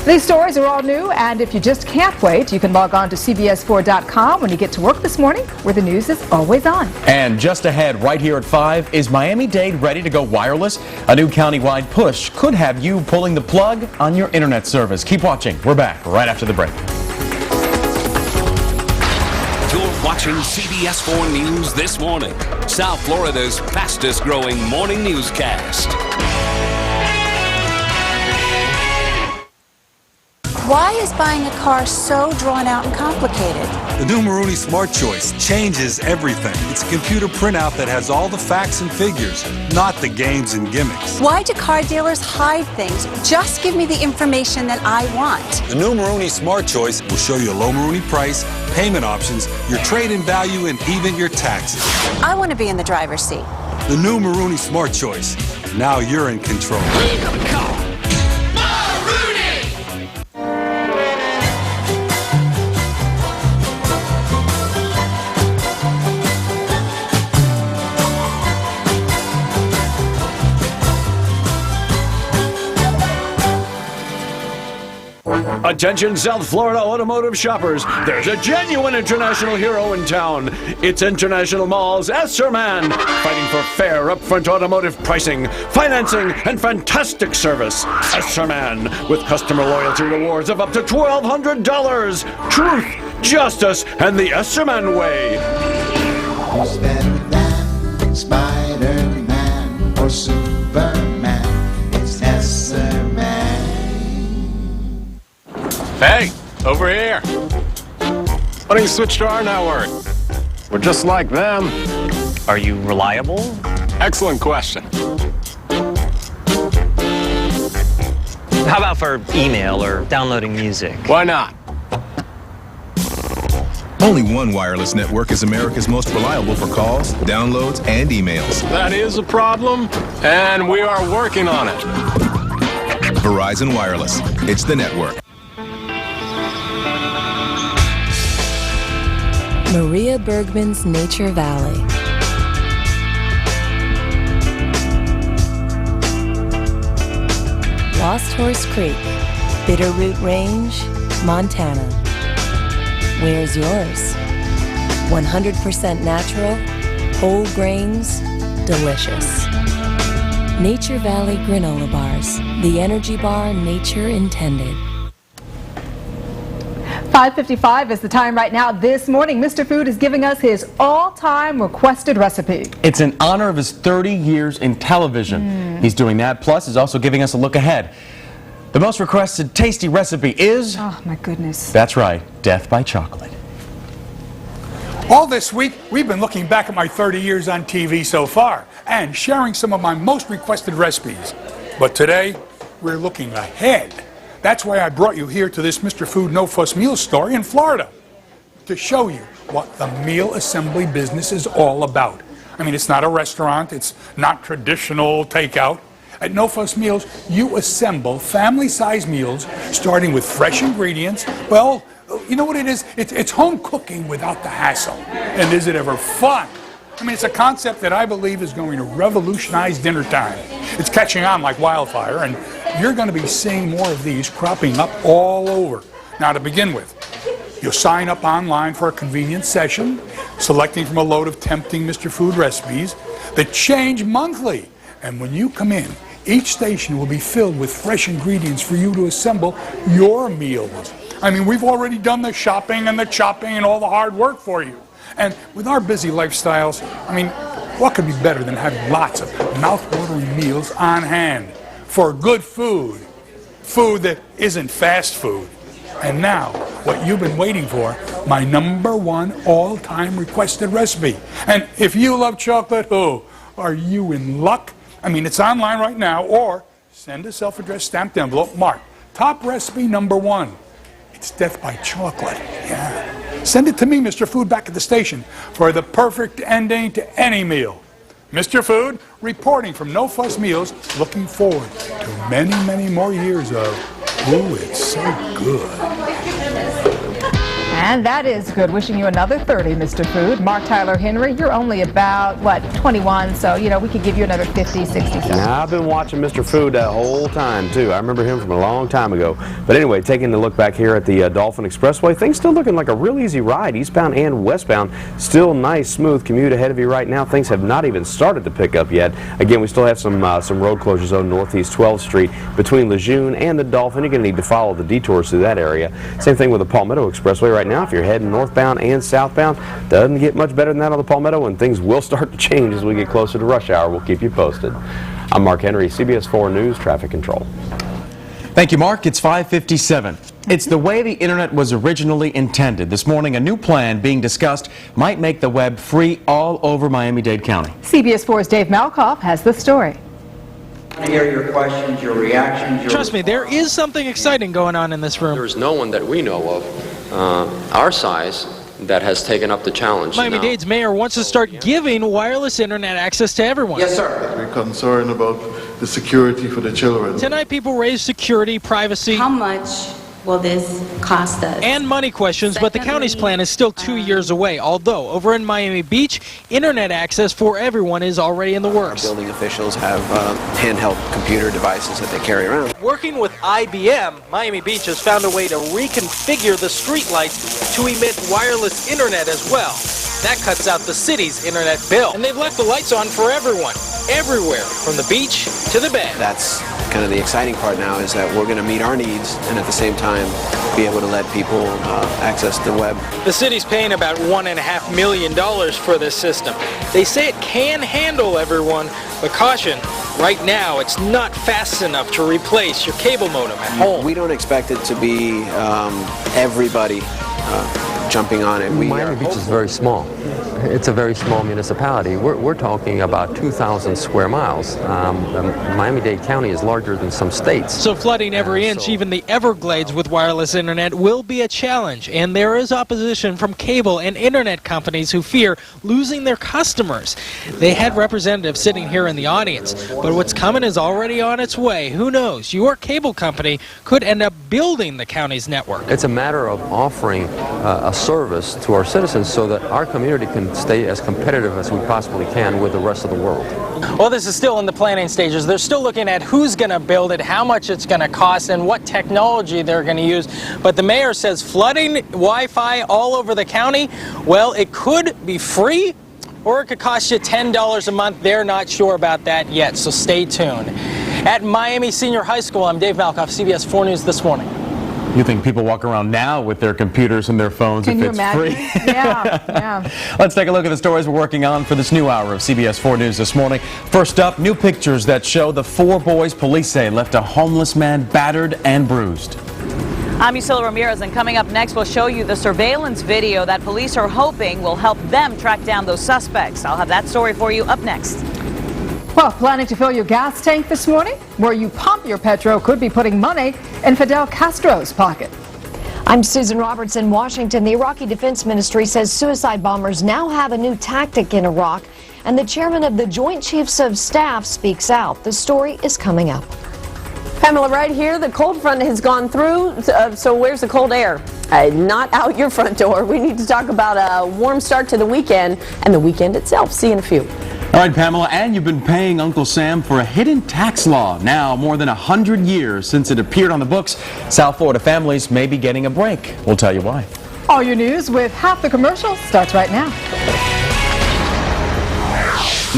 These stories are all new, and if you just can't wait, you can log on to CBS4.com when you get to work this morning, where the news is always on. And just ahead, right here at 5, is Miami-Dade ready to go wireless? A new county-wide push could have you pulling the plug on your internet service. Keep watching. We're back right after the break. You're watching CBS 4 News This Morning, South Florida's fastest-growing morning newscast. Why is buying a car so drawn out and complicated? The new Maruni Smart Choice changes everything. It's a computer printout that has all the facts and figures, not the games and gimmicks. Why do car dealers hide things? Just give me the information that I want. The new Maruni Smart Choice will show you a low Maruni price, payment options, your trade-in value, and even your taxes. I want to be in the driver's seat. The new Maruni Smart Choice. Now you're in control. Attention South Florida automotive shoppers, there's a genuine international hero in town. It's International Mall's Esserman, fighting for fair upfront automotive pricing, financing, and fantastic service. Esserman, with customer loyalty rewards of up to $1,200. Truth, justice, and the Esserman way. Who's better than Spider-Man or Superman? It's Esserman. Hey, over here. Why don't you switch to our network? We're just like them. Are you reliable? Excellent question. How about for email or downloading music? Why not? Only one wireless network is America's most reliable for calls, downloads, and emails. That is a problem, and we are working on it. Verizon Wireless. It's the network. Maria Bergman's Nature Valley. Lost Horse Creek, Bitterroot Range, Montana. Where's yours? 100% natural, whole grains, delicious. Nature Valley granola bars, the energy bar nature intended. 5:55 is the time right now. This morning, Mr. Food is giving us his all-time requested recipe. It's in honor of his 30 years in television. He's doing that, plus he's also giving us a look ahead. The most requested tasty recipe is... Oh, my goodness. That's right, death by chocolate. All this week, we've been looking back at my 30 years on TV so far and sharing some of my most requested recipes. But today, we're looking ahead. That's why I brought you here to this Mr. Food No Fuss Meal store in Florida, to show you what the meal assembly business is all about. I mean, it's not a restaurant, it's not traditional takeout. At No Fuss Meals, you assemble family-sized meals starting with fresh ingredients. Well, you know what it is? It's home cooking without the hassle. And is it ever fun? I mean, it's a concept that I believe is going to revolutionize dinner time. It's catching on like wildfire, and you're going to be seeing more of these cropping up all over. Now, to begin with, you'll sign up online for a convenient session, selecting from a load of tempting Mr. Food recipes that change monthly. And when you come in, each station will be filled with fresh ingredients for you to assemble your meals. I mean, we've already done the shopping and the chopping and all the hard work for you. And with our busy lifestyles, I mean, what could be better than having lots of mouth-watering meals on hand for good food? Food that isn't fast food. And now, what you've been waiting for, my #1 all-time requested recipe. And if you love chocolate, oh, are you in luck? I mean, it's online right now, or send a self-addressed stamped envelope marked top recipe #1. It's death by chocolate. Yeah. Send it to me, Mr. Food, back at the station for the perfect ending to any meal. Mr. Food, reporting from No Fuss Meals, looking forward to many, many more years of, ooh, it's so good. And that is good. Wishing you another 30, Mr. Food. Mark Tyler Henry, you're only about, what, 21, so, you know, we could give you another 50, 60. Now, I've been watching Mr. Food that whole time, too. I remember him from a long time ago. But anyway, taking a look back here at the Dolphin Expressway, things still looking like a real easy ride, eastbound and westbound. Still nice, smooth commute ahead of you right now. Things have not even started to pick up yet. Again, we still have some road closures on Northeast 12th Street between Lejeune and the Dolphin. You're going to need to follow the detours through that area. Same thing with the Palmetto Expressway right now. If you're heading northbound and southbound, doesn't get much better than that on the Palmetto, and things will start to change as we get closer to rush hour. We'll keep you posted. I'm Mark Henry, CBS 4 News Traffic Control. Thank you, Mark. It's 5:57. It's the way the internet was originally intended. This morning, a new plan being discussed might make the web free all over Miami-Dade County. CBS 4's Dave Malkoff has the story. I hear your questions, your reactions. Trust me, there is something exciting going on in this room. There's no one that we know of our size that has taken up the challenge. Miami-Dade's mayor wants to start giving wireless internet access to everyone. Yes, sir. We're concerned about the security for the children. Tonight, people raise security, privacy. How much will this cost us? And money questions, but the county's plan is still 2 years away, although over in Miami Beach, internet access for everyone is already in the works. Building officials have handheld computer devices that they carry around. Working with IBM, Miami Beach has found a way to reconfigure the streetlights to emit wireless internet as well. That cuts out the city's internet bill. And they've left the lights on for everyone, everywhere, from the beach to the bed. That's kind of the exciting part now, is that we're going to meet our needs and at the same time be able to let people access the web. The city's paying about $1.5 million for this system. They say it can handle everyone, but caution, right now it's not fast enough to replace your cable modem at home. We don't expect it to be everybody jumping on it. Miami Beach is very small. It's a very small municipality. We're talking about 2,000 square miles. Miami-Dade County is larger than some states. So flooding every inch, even the Everglades with wireless internet, will be a challenge. And there is opposition from cable and internet companies who fear losing their customers. They had representatives sitting here in the audience. But what's coming is already on its way. Who knows? Your cable company could end up building the county's network. It's a matter of offering a service to our citizens so that our community can stay as competitive as we possibly can with the rest of the world. Well, this is still in the planning stages. They're still looking at who's going to build it, how much it's going to cost, and what technology they're going to use. But the mayor says flooding Wi-Fi all over the county, well, it could be free or it could cost you $10 a month. They're not sure about that yet, so stay tuned. At Miami Senior High School, I'm Dave Malkoff, CBS 4 News This Morning. You think people walk around now with their computers and their phones if it's free? Yeah. Let's take a look at the stories we're working on for this new hour of CBS 4 News this morning. First up, new pictures that show the 4 boys police say left a homeless man battered and bruised. I'm Yusila Ramirez, and coming up next, we'll show you the surveillance video that police are hoping will help them track down those suspects. I'll have that story for you up next. Well, planning to fill your gas tank this morning? Where you pump your petrol could be putting money in Fidel Castro's pocket. I'm Susan Roberts in Washington. The Iraqi Defense Ministry says suicide bombers now have a new tactic in Iraq, and the chairman of the Joint Chiefs of Staff speaks out. The story is coming up. Pamela, right here, the cold front has gone through, so where's the cold air? Not out your front door. We need to talk about a warm start to the weekend and the weekend itself. See you in a few. All right, Pamela, and you've been paying Uncle Sam for a hidden tax law. Now, more than 100 years since it appeared on the books, South Florida families may be getting a break. We'll tell you why. All your news with half the commercial starts right now.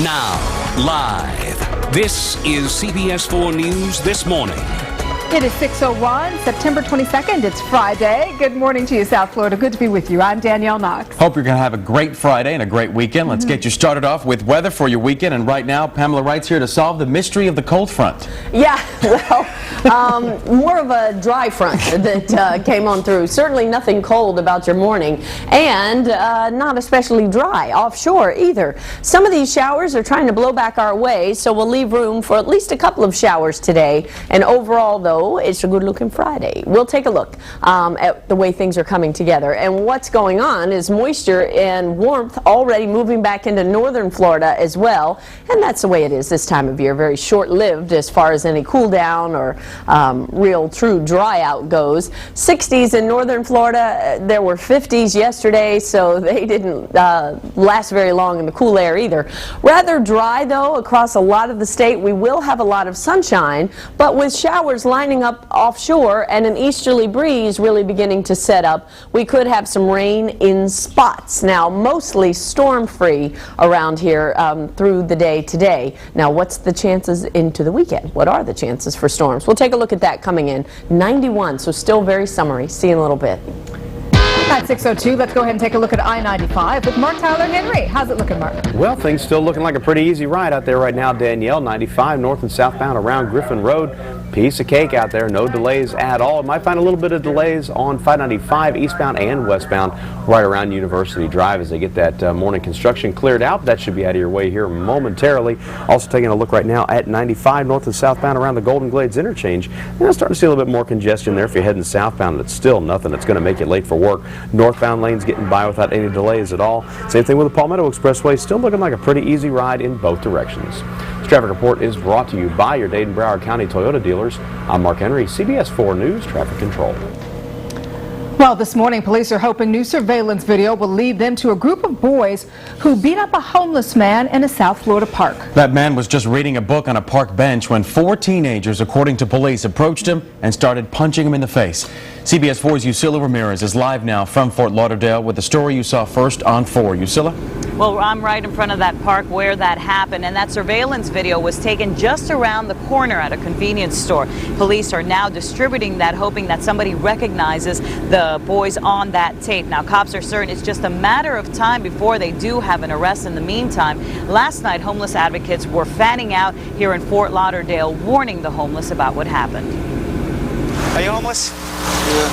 Now, live, this is CBS 4 News This Morning. It is 6:01, September 22nd. It's Friday. Good morning to you, South Florida. Good to be with you. I'm Danielle Knox. Hope you're going to have a great Friday and a great weekend. Let's get you started off with weather for your weekend. And right now, Pamela Wright's here to solve the mystery of the cold front. Yeah, well, more of a dry front that came on through. Certainly nothing cold about your morning, and not especially dry offshore either. Some of these showers are trying to blow back our way, so we'll leave room for at least a couple of showers today. And overall, though, it's a good-looking Friday. We'll take a look at the way things are coming together. And what's going on is moisture and warmth already moving back into northern Florida as well. And that's the way it is this time of year. Very short-lived as far as any cool down or real true dry out goes. 60s in northern Florida. There were 50s yesterday, so they didn't last very long in the cool air either. Rather dry, though, across a lot of the state. We will have a lot of sunshine, but with showers lining up offshore and an easterly breeze really beginning to set up, we could have some rain in spots. Now, mostly storm-free around here through the day today. Now, what's the chances into the weekend? What are the chances for storms? We'll take a look at that coming in. 91, so still very summery. See you in a little bit. At 6:02, let's go ahead and take a look at I-95 with Mark Tyler Henry. How's it looking, Mark? Well, things still looking like a pretty easy ride out there right now, Danielle. 95 north and southbound around Griffin Road. piece of cake out there. No delays at all. Might find a little bit of delays on 595 eastbound and westbound right around University Drive as they get that morning construction cleared out. That should be out of your way here momentarily. Also taking a look right now at 95 north and southbound around the Golden Glades interchange. And starting to see a little bit more congestion there if you're heading southbound. It's still nothing that's going to make you late for work. Northbound lanes getting by without any delays at all. Same thing with the Palmetto Expressway. Still looking like a pretty easy ride in both directions. This traffic report is brought to you by your Dayton-Broward County Toyota dealers. I'm Mark Henry, CBS 4 News Traffic Control. Well, this morning, police are hoping new surveillance video will lead them to a group of boys who beat up a homeless man in a South Florida park. That man was just reading a book on a park bench when 4 teenagers, according to police, approached him and started punching him in the face. CBS 4's Yusila Ramirez is live now from Fort Lauderdale with the story you saw first on 4. Yusila? Well, I'm right in front of that park where that happened, and that surveillance video was taken just around the corner at a convenience store. Police are now distributing that, hoping that somebody recognizes the boys on that tape. Now, cops are certain it's just a matter of time before they do have an arrest. In the meantime, last night, homeless advocates were fanning out here in Fort Lauderdale, warning the homeless about what happened. Are you homeless? Yeah.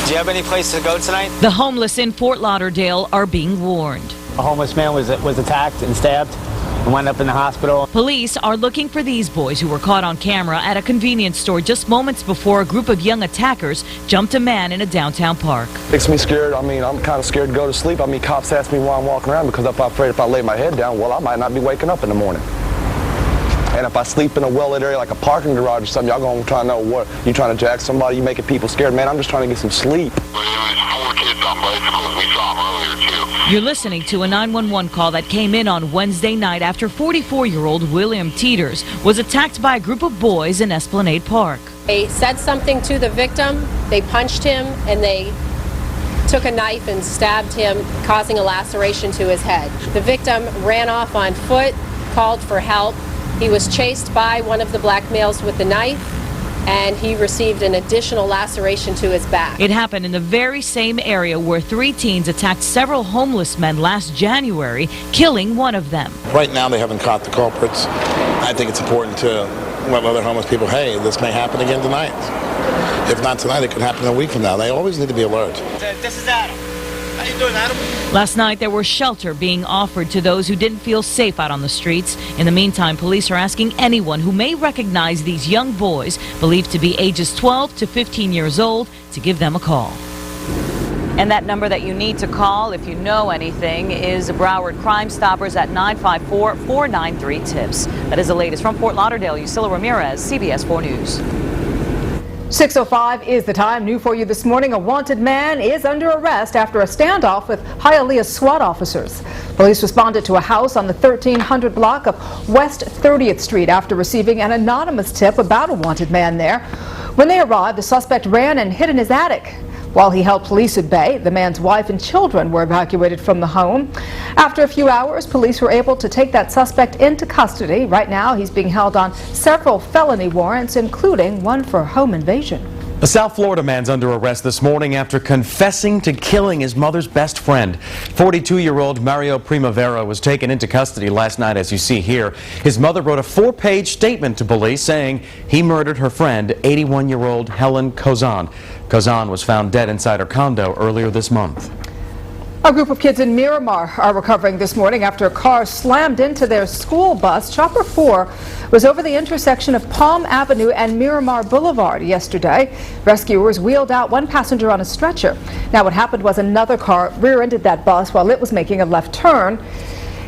Do you have any place to go tonight? The homeless in Fort Lauderdale are being warned. A homeless man was attacked and stabbed and wound up in the hospital. Police are looking for these boys who were caught on camera at a convenience store just moments before a group of young attackers jumped a man in a downtown park. Makes me scared. I mean, I'm kind of scared to go to sleep. I mean, cops ask me why I'm walking around because I'm afraid if I lay my head down, well, I might not be waking up in the morning. And if I sleep in a well-lit area like a parking garage or something, y'all gonna try to know what, you trying to jack somebody, you making people scared. Man, I'm just trying to get some sleep. You're listening to a 911 call that came in on Wednesday night after 44-year-old William Teeters was attacked by a group of boys in Esplanade Park. They said something to the victim, they punched him, and they took a knife and stabbed him, causing a laceration to his head. The victim ran off on foot, called for help. He was chased by one of the black males with the knife, and he received an additional laceration to his back. It happened in the very same area where 3 teens attacked several homeless men last January, killing one of them. Right now they haven't caught the culprits. I think it's important to let other homeless people, hey, this may happen again tonight. If not tonight, it could happen a week from now. They always need to be alert. This is Adam. How you doing, Adam? Last night, there was shelter being offered to those who didn't feel safe out on the streets. In the meantime, police are asking anyone who may recognize these young boys, believed to be ages 12 to 15 years old, to give them a call. And that number that you need to call if you know anything is Broward Crime Stoppers at 954-493-TIPS. That is the latest from Fort Lauderdale. Yusila Ramirez, CBS 4 News. 6:05 is the time. New for you this morning. A wanted man is under arrest after a standoff with Hialeah SWAT officers. Police responded to a house on the 1300 block of West 30th Street after receiving an anonymous tip about a wanted man there. When they arrived, the suspect ran and hid in his attic. While he held police at bay, the man's wife and children were evacuated from the home. After a few hours, police were able to take that suspect into custody. Right now, he's being held on several felony warrants, including one for home invasion. A South Florida man's under arrest this morning after confessing to killing his mother's best friend. 42-year-old Mario Primavera was taken into custody last night, as you see here. His mother wrote a 4-page statement to police saying he murdered her friend, 81-year-old Helen Cozan. Cozan was found dead inside her condo earlier this month. A group of kids in Miramar are recovering this morning after a car slammed into their school bus. Chopper 4 was over the intersection of Palm Avenue and Miramar Boulevard yesterday. Rescuers wheeled out one passenger on a stretcher. Now, what happened was another car rear-ended that bus while it was making a left turn.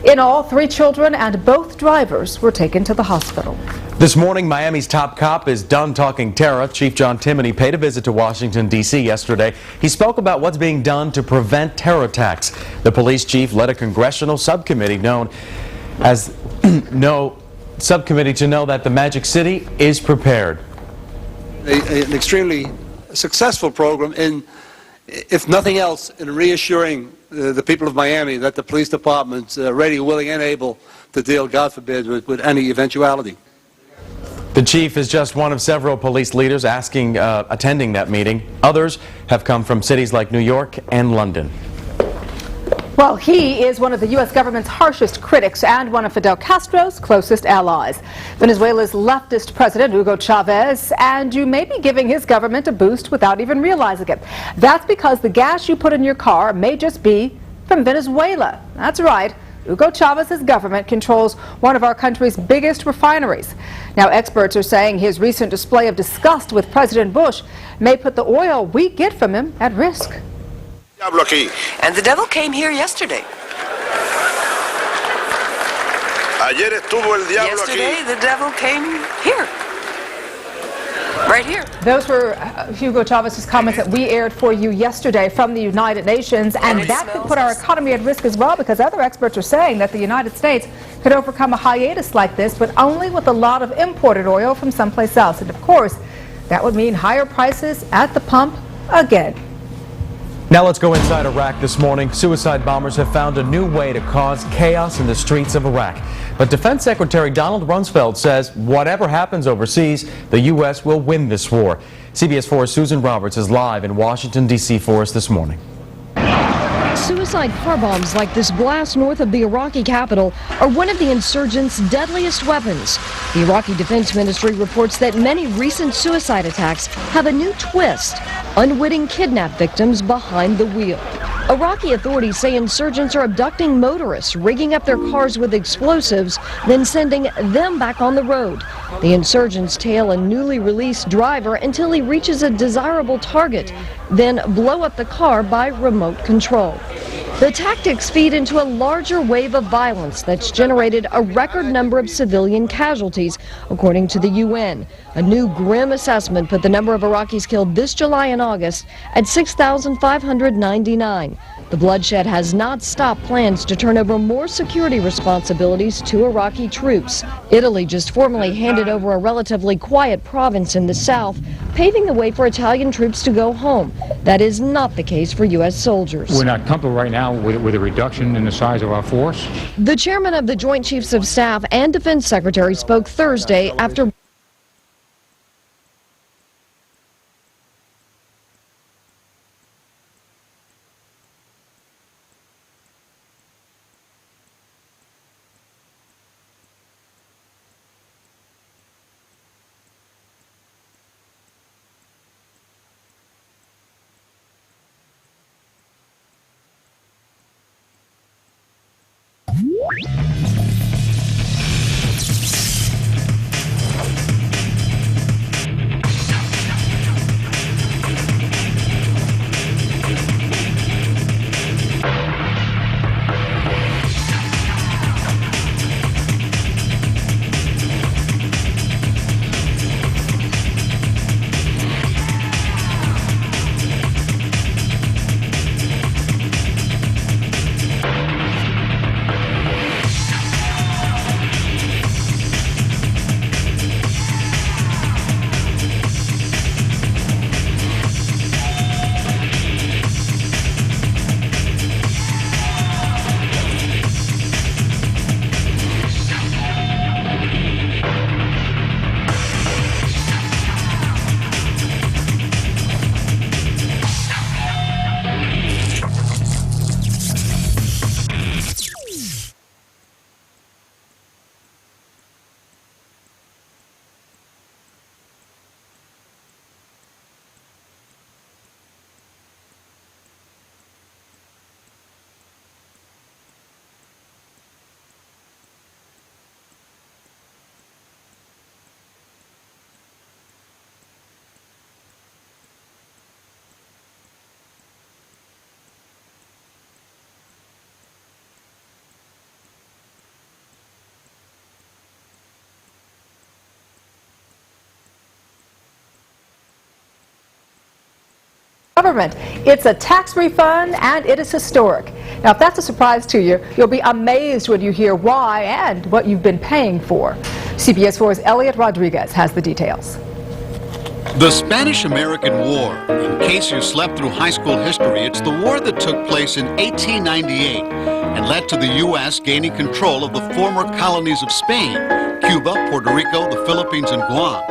In all, 3 children and both drivers were taken to the hospital. This morning, Miami's top cop is done talking terror. Chief John Timoney paid a visit to Washington, D.C. yesterday. He spoke about what's being done to prevent terror attacks. The police chief led a congressional subcommittee known as subcommittee to know that the Magic City is prepared. An extremely successful program in, if nothing else, in reassuring the people of Miami that the police department's ready, willing, and able to deal, God forbid, with any eventuality. The chief is just one of several police leaders attending that meeting. Others have come from cities like New York and London. Well, he is one of the U.S. government's harshest critics and one of Fidel Castro's closest allies. Venezuela's leftist president, Hugo Chavez, and you may be giving his government a boost without even realizing it. That's because the gas you put in your car may just be from Venezuela. That's right. Hugo Chavez's government controls one of our country's biggest refineries. Now, experts are saying his recent display of disgust with President Bush may put the oil we get from him at risk. And the devil came here yesterday. Yesterday, the devil came here. Right here. Those were Hugo Chavez's comments that we aired for you yesterday from the United Nations, and that could put our economy at risk as well, because other experts are saying that the United States could overcome a hiatus like this, but only with a lot of imported oil from someplace else. And of course, that would mean higher prices at the pump again. Now let's go inside Iraq this morning. Suicide bombers have found a new way to cause chaos in the streets of Iraq. But Defense Secretary Donald Rumsfeld says whatever happens overseas, the U.S. will win this war. CBS 4's Susan Roberts is live in Washington, D.C. for us this morning. Suicide car bombs like this blast north of the Iraqi capital are one of the insurgents' deadliest weapons. The Iraqi Defense Ministry reports that many recent suicide attacks have a new twist: unwitting kidnap victims behind the wheel. Iraqi authorities say insurgents are abducting motorists, rigging up their cars with explosives, then sending them back on the road. The insurgents tail a newly released driver until he reaches a desirable target, then blow up the car by remote control. The tactics feed into a larger wave of violence that's generated a record number of civilian casualties, according to the UN. A new grim assessment put the number of Iraqis killed this July and August at 6,599. The bloodshed has not stopped plans to turn over more security responsibilities to Iraqi troops. Italy just formally handed over a relatively quiet province in the south, paving the way for Italian troops to go home. That is not the case for U.S. soldiers. We're not comfortable right now with a reduction in the size of our force. The chairman of the Joint Chiefs of Staff and Defense Secretary spoke Thursday after government. It's a tax refund, and it is historic. Now, if that's a surprise to you, you'll be amazed when you hear why and what you've been paying for. CBS 4's Elliot Rodriguez has the details. The Spanish-American War. In case you slept through high school history, it's the war that took place in 1898 and led to the U.S. gaining control of the former colonies of Spain, Cuba, Puerto Rico, the Philippines, and Guam.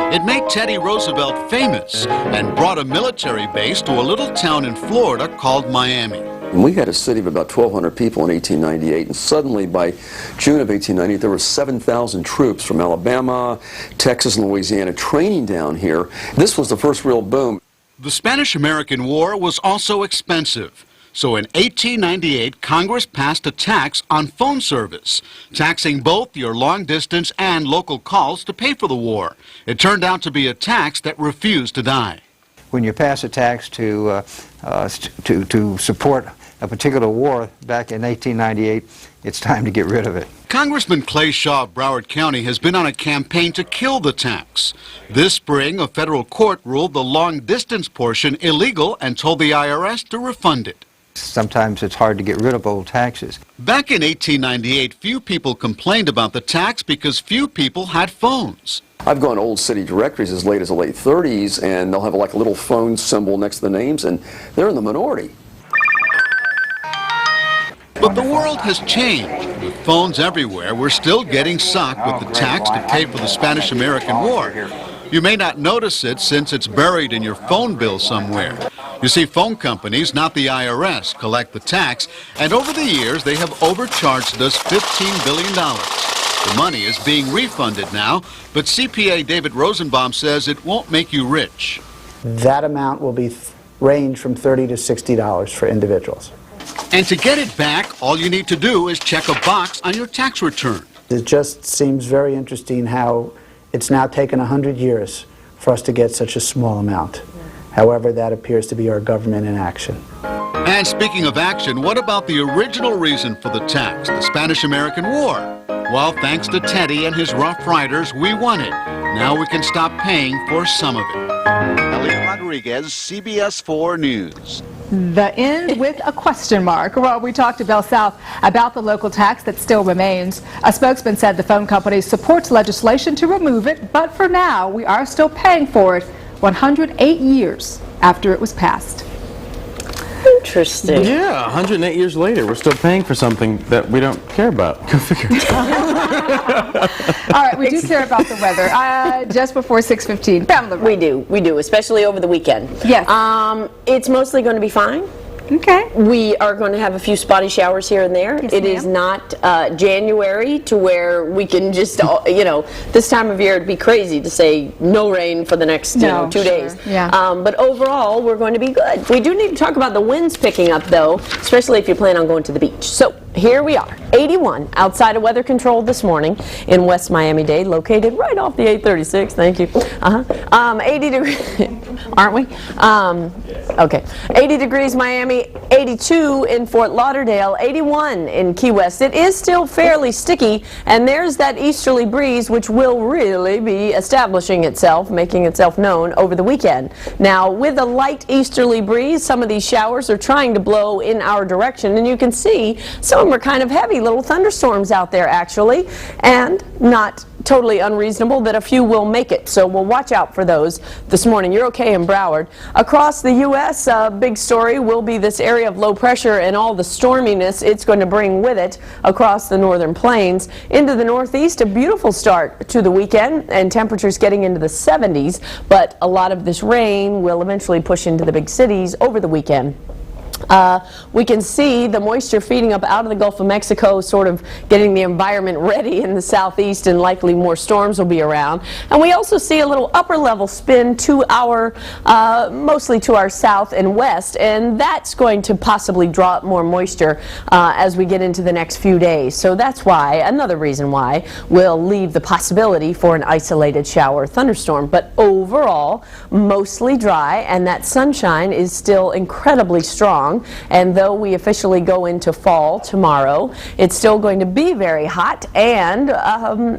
It made Teddy Roosevelt famous and brought a military base to a little town in Florida called Miami. And we had a city of about 1,200 people in 1898, and suddenly by June of 1898 there were 7,000 troops from Alabama, Texas, and Louisiana training down here. This was the first real boom. The Spanish-American War was also expensive. So in 1898, Congress passed a tax on phone service, taxing both your long-distance and local calls to pay for the war. It turned out to be a tax that refused to die. When you pass a tax to support a particular war back in 1898, it's time to get rid of it. Congressman Clay Shaw of Broward County has been on a campaign to kill the tax. This spring, a federal court ruled the long-distance portion illegal and told the IRS to refund it. Sometimes it's hard to get rid of old taxes. Back in 1898, few people complained about the tax because few people had phones. I've gone to old city directories as late as the late 30s, and they'll have like a little phone symbol next to the names, and they're in the minority. But the world has changed. With phones everywhere, we're still getting socked with the tax to pay for the Spanish-American War. You may not notice it since it's buried in your phone bill somewhere. You see, phone companies, not the IRS, collect the tax, and over the years they have overcharged us $15 billion. The money is being refunded now, but CPA David Rosenbaum says it won't make you rich. That amount will be range from $30 to $60 for individuals. And to get it back, all you need to do is check a box on your tax return. It just seems very interesting how it's now taken 100 years for us to get such a small amount. However, that appears to be our government in action. And speaking of action, what about the original reason for the tax, the Spanish-American War? Well, thanks to Teddy and his Rough Riders, we won it. Now we can stop paying for some of it. Elliot Rodriguez, CBS 4 News. The end with a question mark. Well, we talked to Bell South about the local tax that still remains. A spokesman said the phone company supports legislation to remove it, but for now, we are still paying for it 108 years after it was passed. Interesting. Yeah, 108 years later, we're still paying for something that we don't care about. Go figure. All right, we do care about the weather. Just before 6:15, Pamela. We do, especially over the weekend. Yes. It's mostly going to be fine. Okay. We are going to have a few spotty showers here and there. Yes, it is not January to where we can just, you know, this time of year it'd be crazy to say no rain for the next 2 days. Yeah. But overall, we're going to be good. We do need to talk about the winds picking up, though, especially if you plan on going to the beach. So here we are, 81 outside of weather control this morning in West Miami-Dade, located right off the 836. Thank you. 80 degrees, aren't we? Okay. 80 degrees Miami. 82 in Fort Lauderdale, 81 in Key West. It is still fairly sticky, and there's that easterly breeze which will really be establishing itself, making itself known over the weekend. Now, with a light easterly breeze, some of these showers are trying to blow in our direction, and you can see some of them are kind of heavy, little thunderstorms out there actually, and not totally unreasonable that a few will make it. So we'll watch out for those this morning. You're okay in Broward. Across the U.S., a big story will be this area of low pressure and all the storminess it's going to bring with it across the northern plains. Into the northeast, a beautiful start to the weekend and temperatures getting into the 70s, but a lot of this rain will eventually push into the big cities over the weekend. We can see the moisture feeding up out of the Gulf of Mexico, sort of getting the environment ready in the southeast, and likely more storms will be around. And we also see a little upper level spin to our, mostly to our south and west, and that's going to possibly draw up more moisture as we get into the next few days. So that's why, another reason why, we'll leave the possibility for an isolated shower or thunderstorm. But overall, mostly dry, and that sunshine is still incredibly strong. And though we officially go into fall tomorrow, it's still going to be very hot, and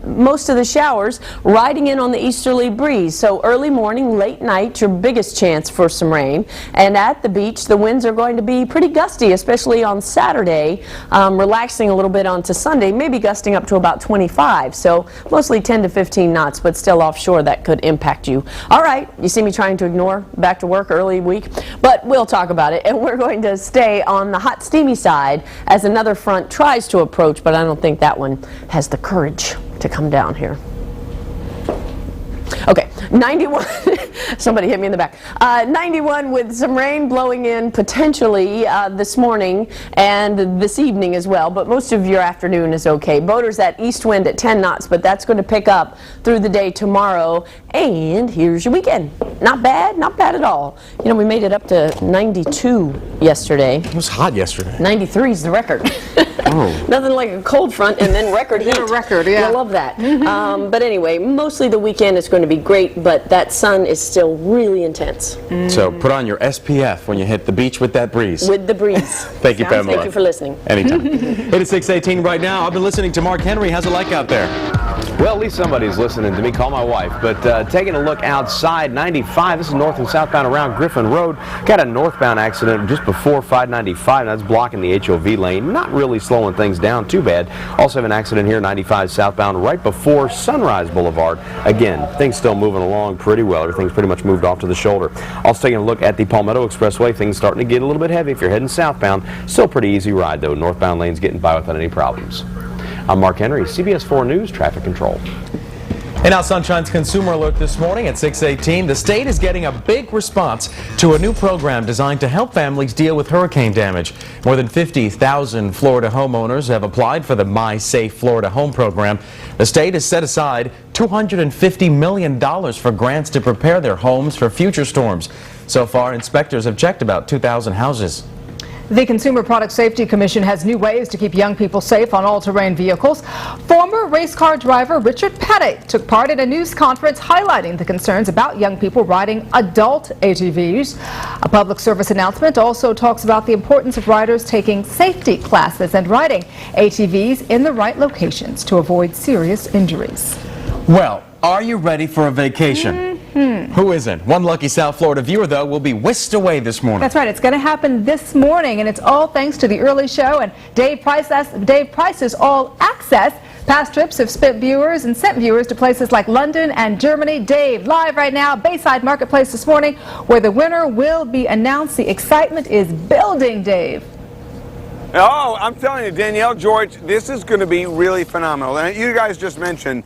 most of the showers riding in on the easterly breeze. So early morning, late night, your biggest chance for some rain. And at the beach, the winds are going to be pretty gusty, especially on Saturday, relaxing a little bit onto Sunday, maybe gusting up to about 25. So mostly 10 to 15 knots, but still offshore that could impact you. All right, you see me trying to ignore back to work early week, but we'll talk about it, and we're going to stay on the hot, steamy side as another front tries to approach, but I don't think that one has the courage to come down here. Okay, 91, somebody hit me in the back. 91 with some rain blowing in potentially this morning and this evening as well, but most of your afternoon is okay. Boaters, that east wind at 10 knots, but that's going to pick up through the day tomorrow. And here's your weekend. Not bad at all. You know, we made it up to 92 yesterday. It was hot yesterday. 93 is the record. Oh. Nothing like a cold front and then record heat. A record, yeah. I love that. But anyway, mostly the weekend is going to be great, but that sun is still really intense. So put on your SPF when you hit the beach with that breeze. With the breeze. Thank you, Pamela. Thank you for listening. Anytime. It is 6:18 right now. I've been listening to Mark Henry. How's it like out there? Well, at least somebody's listening to me. Call my wife. But taking a look outside 95, this is north and southbound around Griffin Road. Got a northbound accident just before 595. That's blocking the HOV lane. Not really slowing things down too bad. Also have an accident here 95 southbound right before Sunrise Boulevard. Again, things still moving along pretty well. Everything's pretty much moved off to the shoulder. Also taking a look at the Palmetto Expressway. Things starting to get a little bit heavy if you're heading southbound. Still pretty easy ride though. Northbound lanes getting by without any problems. I'm Mark Henry, CBS 4 News Traffic Control. And now Sunshine's Consumer Alert this morning at 6:18. The state is getting a big response to a new program designed to help families deal with hurricane damage. More than 50,000 Florida homeowners have applied for the My Safe Florida Home program. The state has set aside $250 million for grants to prepare their homes for future storms. So far, inspectors have checked about 2,000 houses. The Consumer Product Safety Commission has new ways to keep young people safe on all-terrain vehicles. Former race car driver Richard Petty took part in a news conference highlighting the concerns about young people riding adult ATVs. A public service announcement also talks about the importance of riders taking safety classes and riding ATVs in the right locations to avoid serious injuries. Well, are you ready for a vacation? Who isn't? One lucky South Florida viewer, though, will be whisked away this morning. That's right. It's going to happen this morning, and it's all thanks to the early show and Dave Price's All Access. Past trips have sent viewers to places like London and Germany. Dave, live right now, Bayside Marketplace this morning, where the winner will be announced. The excitement is building, Dave. Oh, I'm telling you, Danielle, George, this is going to be really phenomenal. And you guys just mentioned,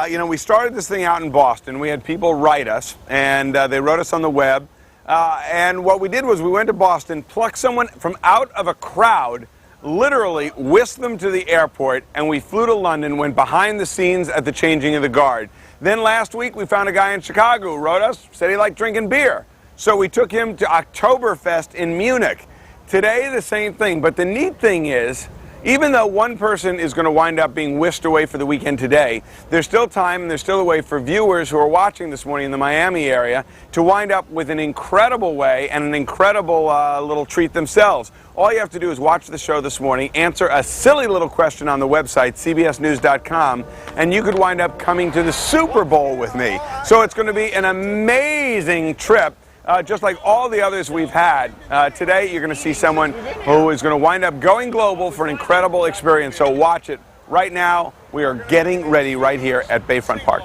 you know, we started this thing out in Boston. We had people write us, and they wrote us on the web. And what we did was we went to Boston, plucked someone from out of a crowd, literally whisked them to the airport, and we flew to London, went behind the scenes at the changing of the guard. Then last week we found a guy in Chicago who wrote us, said he liked drinking beer. So we took him to Oktoberfest in Munich. Today, the same thing, but the neat thing is, even though one person is going to wind up being whisked away for the weekend today, there's still time and there's still a way for viewers who are watching this morning in the Miami area to wind up with an incredible way and an incredible little treat themselves. All you have to do is watch the show this morning, answer a silly little question on the website, cbsnews.com, and you could wind up coming to the Super Bowl with me. So it's going to be an amazing trip. Just like all the others we've had. Today you're going to see someone who is going to wind up going global for an incredible experience, so watch it. Right now, we are getting ready right here at Bayfront Park.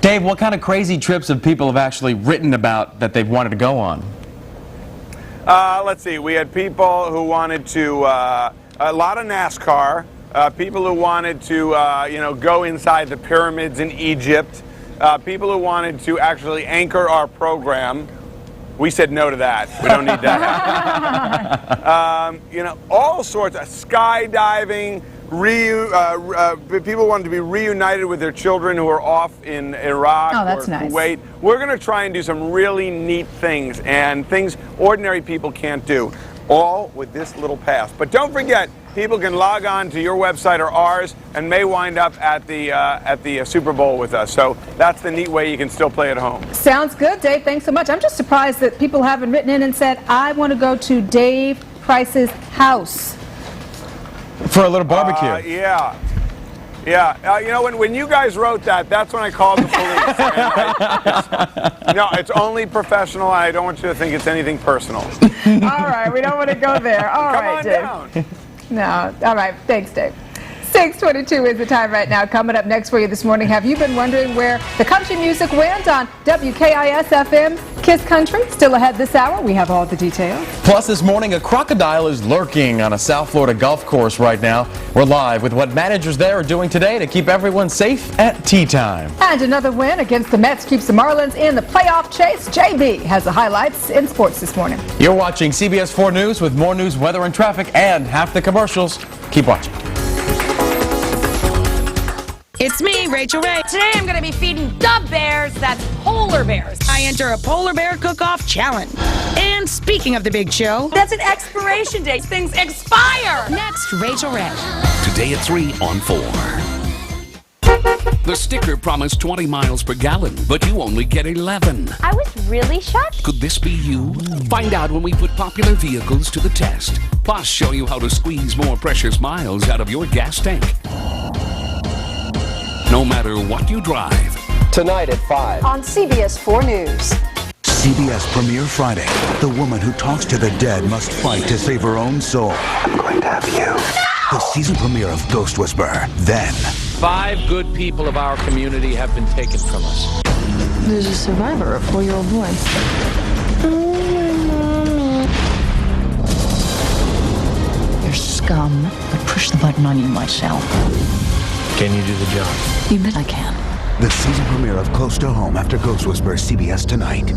Dave, what kind of crazy trips have people have actually written about that they've wanted to go on? Let's see, we had people who wanted to, a lot of NASCAR, people who wanted to, you know, go inside the pyramids in Egypt. People who wanted to actually anchor our program. We said no to that. We don't need that. You know, all sorts of skydiving. People wanted to be reunited with their children who are off in Iraq or Kuwait. We're going to try and do some really neat things and things ordinary people can't do, all with this little pass. But don't forget, people can log on to your website or ours and may wind up at the Super Bowl with us. So that's the neat way you can still play at home. Sounds good, Dave. Thanks so much. I'm just surprised that people haven't written in and said, I want to go to Dave Price's house. For a little barbecue. Yeah. You know, when you guys wrote that, that's when I called the police. No, it's only professional. I don't want you to think it's anything personal. All right, we don't want to go there. All right, Dave. Down. No. All right. Thanks, Dave. 6:22 is the time right now. Coming up next for you this morning, have you been wondering where the country music went on WKIS FM? Kiss Country still ahead this hour. We have all the details. Plus this morning, a crocodile is lurking on a South Florida golf course right now. We're live with what managers there are doing today to keep everyone safe at tea time. And another win against the Mets keeps the Marlins in the playoff chase. JB has the highlights in sports this morning. You're watching CBS 4 News with more news, weather, and traffic, and half the commercials. Keep watching. It's me, Rachel Ray. Today I'm going to be feeding the bears, that's polar bears. I enter a polar bear cook-off challenge. And speaking of the big show, that's an expiration date. Things expire. Next, Rachel Ray. Today at 3 on 4. The sticker promised 20 miles per gallon, but you only get 11. I was really shocked. Could this be you? Find out when we put popular vehicles to the test. Plus, show you how to squeeze more precious miles out of your gas tank. No matter what you drive. Tonight at 5. On CBS 4 News. CBS Premiere Friday. The woman who talks to the dead must fight to save her own soul. I'm going to have you. The season premiere of Ghost Whisperer. Then. 5 good people of our community have been taken from us. There's a survivor, a 4-year-old boy. You're scum, but push the button on you myself. Can you do the job? You bet I can. The season premiere of Close to Home after Ghost Whisperer, CBS tonight.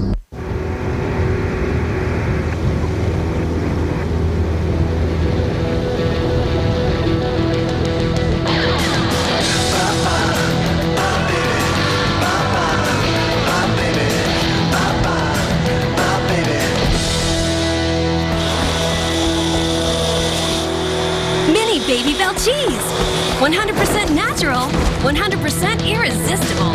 Mini Baby Bell cheese. 100% natural, 100% irresistible.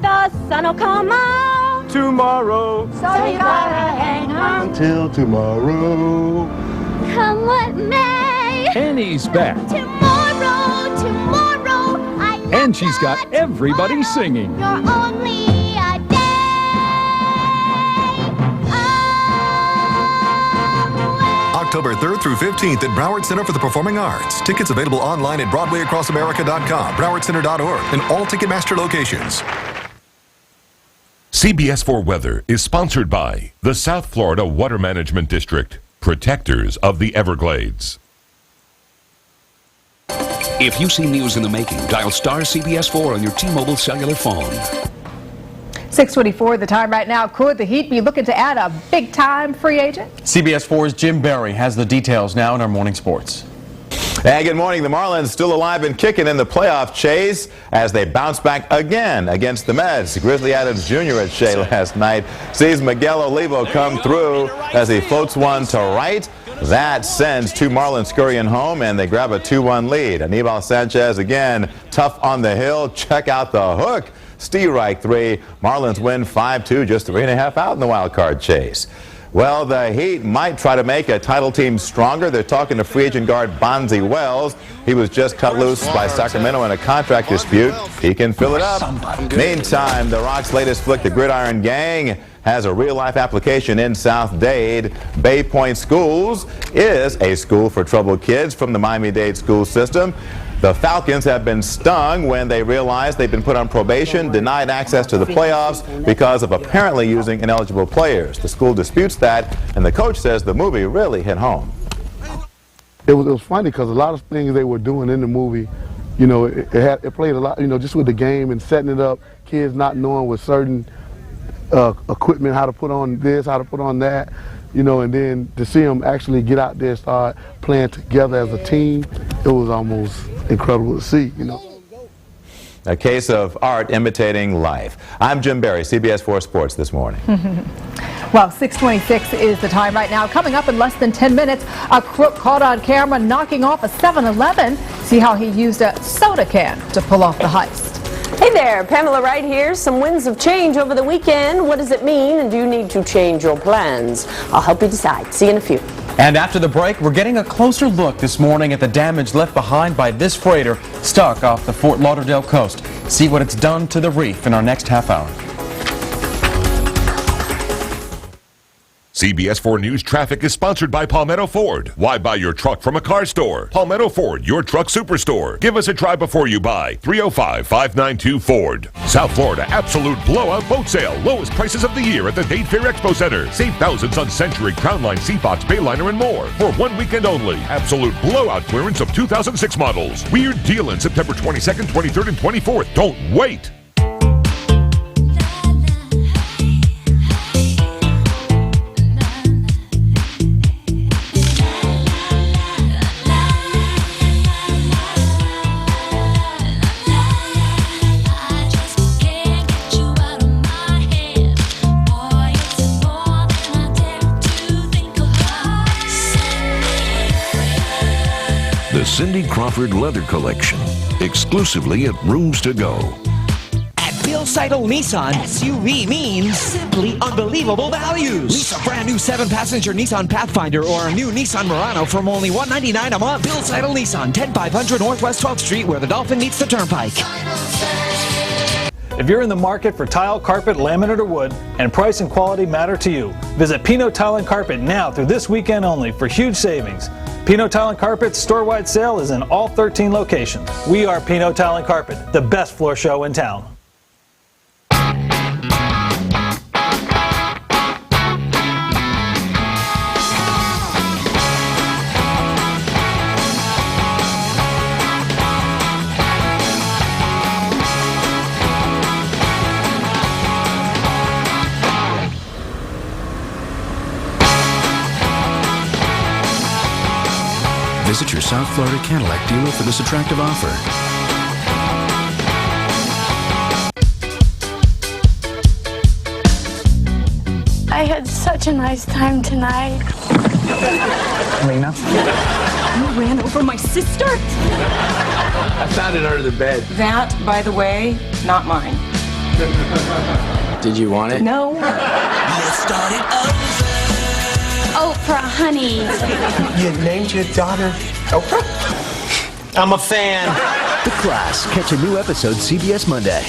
The sun will come out tomorrow, so you gotta hang on until tomorrow. Come what may. Annie's back, Tomorrow, tomorrow, I love and she's got everybody singing. You're only a day October 3rd through 15th at Broward Center for the Performing Arts. Tickets available online at BroadwayAcrossAmerica.com, BrowardCenter.org, and all Ticketmaster locations. CBS 4 Weather is sponsored by the South Florida Water Management District, protectors of the Everglades. If you see news in the making, dial star CBS 4 on your T-Mobile cellular phone. 6:24 the time right now. Could the Heat be looking to add a big-time free agent? CBS 4's Jim Berry has the details now in our morning sports. And good morning. The Marlins still alive and kicking in the playoff chase as they bounce back again against the Mets. Grizzly Adams Jr. at Shea last night sees Miguel Olivo come through as he floats one to right. That sends 2 Marlins scurrying home, and they grab a 2-1 lead. Anibal Sanchez again tough on the hill. Check out the hook. Steerike 3. Marlins win 5-2, just 3.5 out in the wild card chase. Well, the Heat might try to make a title team stronger. They're talking to free agent guard Bonzi Wells. He was just cut loose by Sacramento in a contract dispute. He can fill it up. Meantime, the Rock's latest flick, The Gridiron Gang, has a real-life application in South Dade. Bay Point Schools is a school for troubled kids from the Miami-Dade school system. The Falcons have been stung when they realized they've been put on probation, denied access to the playoffs because of apparently using ineligible players. The school disputes that, and the coach says the movie really hit home. It was funny because a lot of things they were doing in the movie, you know, it played a lot, you know, just with the game and setting it up, kids not knowing with certain equipment how to put on this, how to put on that, you know, and then to see them actually get out there and start playing together as a team, it was almost incredible to see, you know. A case of art imitating life. I'm Jim Berry, CBS 4 Sports this morning. Well, 6:26 is the time right now. Coming up in less than 10 minutes, a crook caught on camera knocking off a 7-Eleven. See how he used a soda can to pull off the heist. Hey there, Pamela Wright here. Some winds of change over the weekend. What does it mean, and do you need to change your plans? I'll help you decide. See you in a few. And after the break, we're getting a closer look this morning at the damage left behind by this freighter stuck off the Fort Lauderdale coast. See what it's done to the reef in our next half hour. CBS 4 News traffic is sponsored by Palmetto Ford. Why buy your truck from a car store? Palmetto Ford, your truck superstore. Give us a try before you buy. 305-592-FORD. South Florida absolute blowout boat sale. Lowest prices of the year at the Dade Fair Expo Center. Save thousands on Century, Crownline, Seafox, Bayliner, and more. For one weekend only. Absolute blowout clearance of 2006 models. Weird deal in September 22nd, 23rd, and 24th. Don't wait. The Cindy Crawford Leather Collection, exclusively at Rooms to Go. At Bill Seidel Nissan, SUV means simply unbelievable values. Lease a brand new 7-passenger Nissan Pathfinder or a new Nissan Murano from only $199 a month. Bill Seidel Nissan, 10500 Northwest 12th Street, where the Dolphin meets the Turnpike. If you're in the market for tile, carpet, laminate, or wood, and price and quality matter to you, visit Pinot Tile and Carpet now through this weekend only for huge savings. Pinot Tile and Carpet's store-wide sale is in all 13 locations. We are Pinot Tile and Carpet, the best floor show in town. Visit your South Florida Cadillac dealer for this attractive offer. I had such a nice time tonight. Lena? You ran over my sister? I found it under the bed. That, by the way, not mine. Did you want it? No. Let's start it over. Oprah, honey. You named your daughter Oprah? I'm a fan. The Class. Catch a new episode CBS Monday.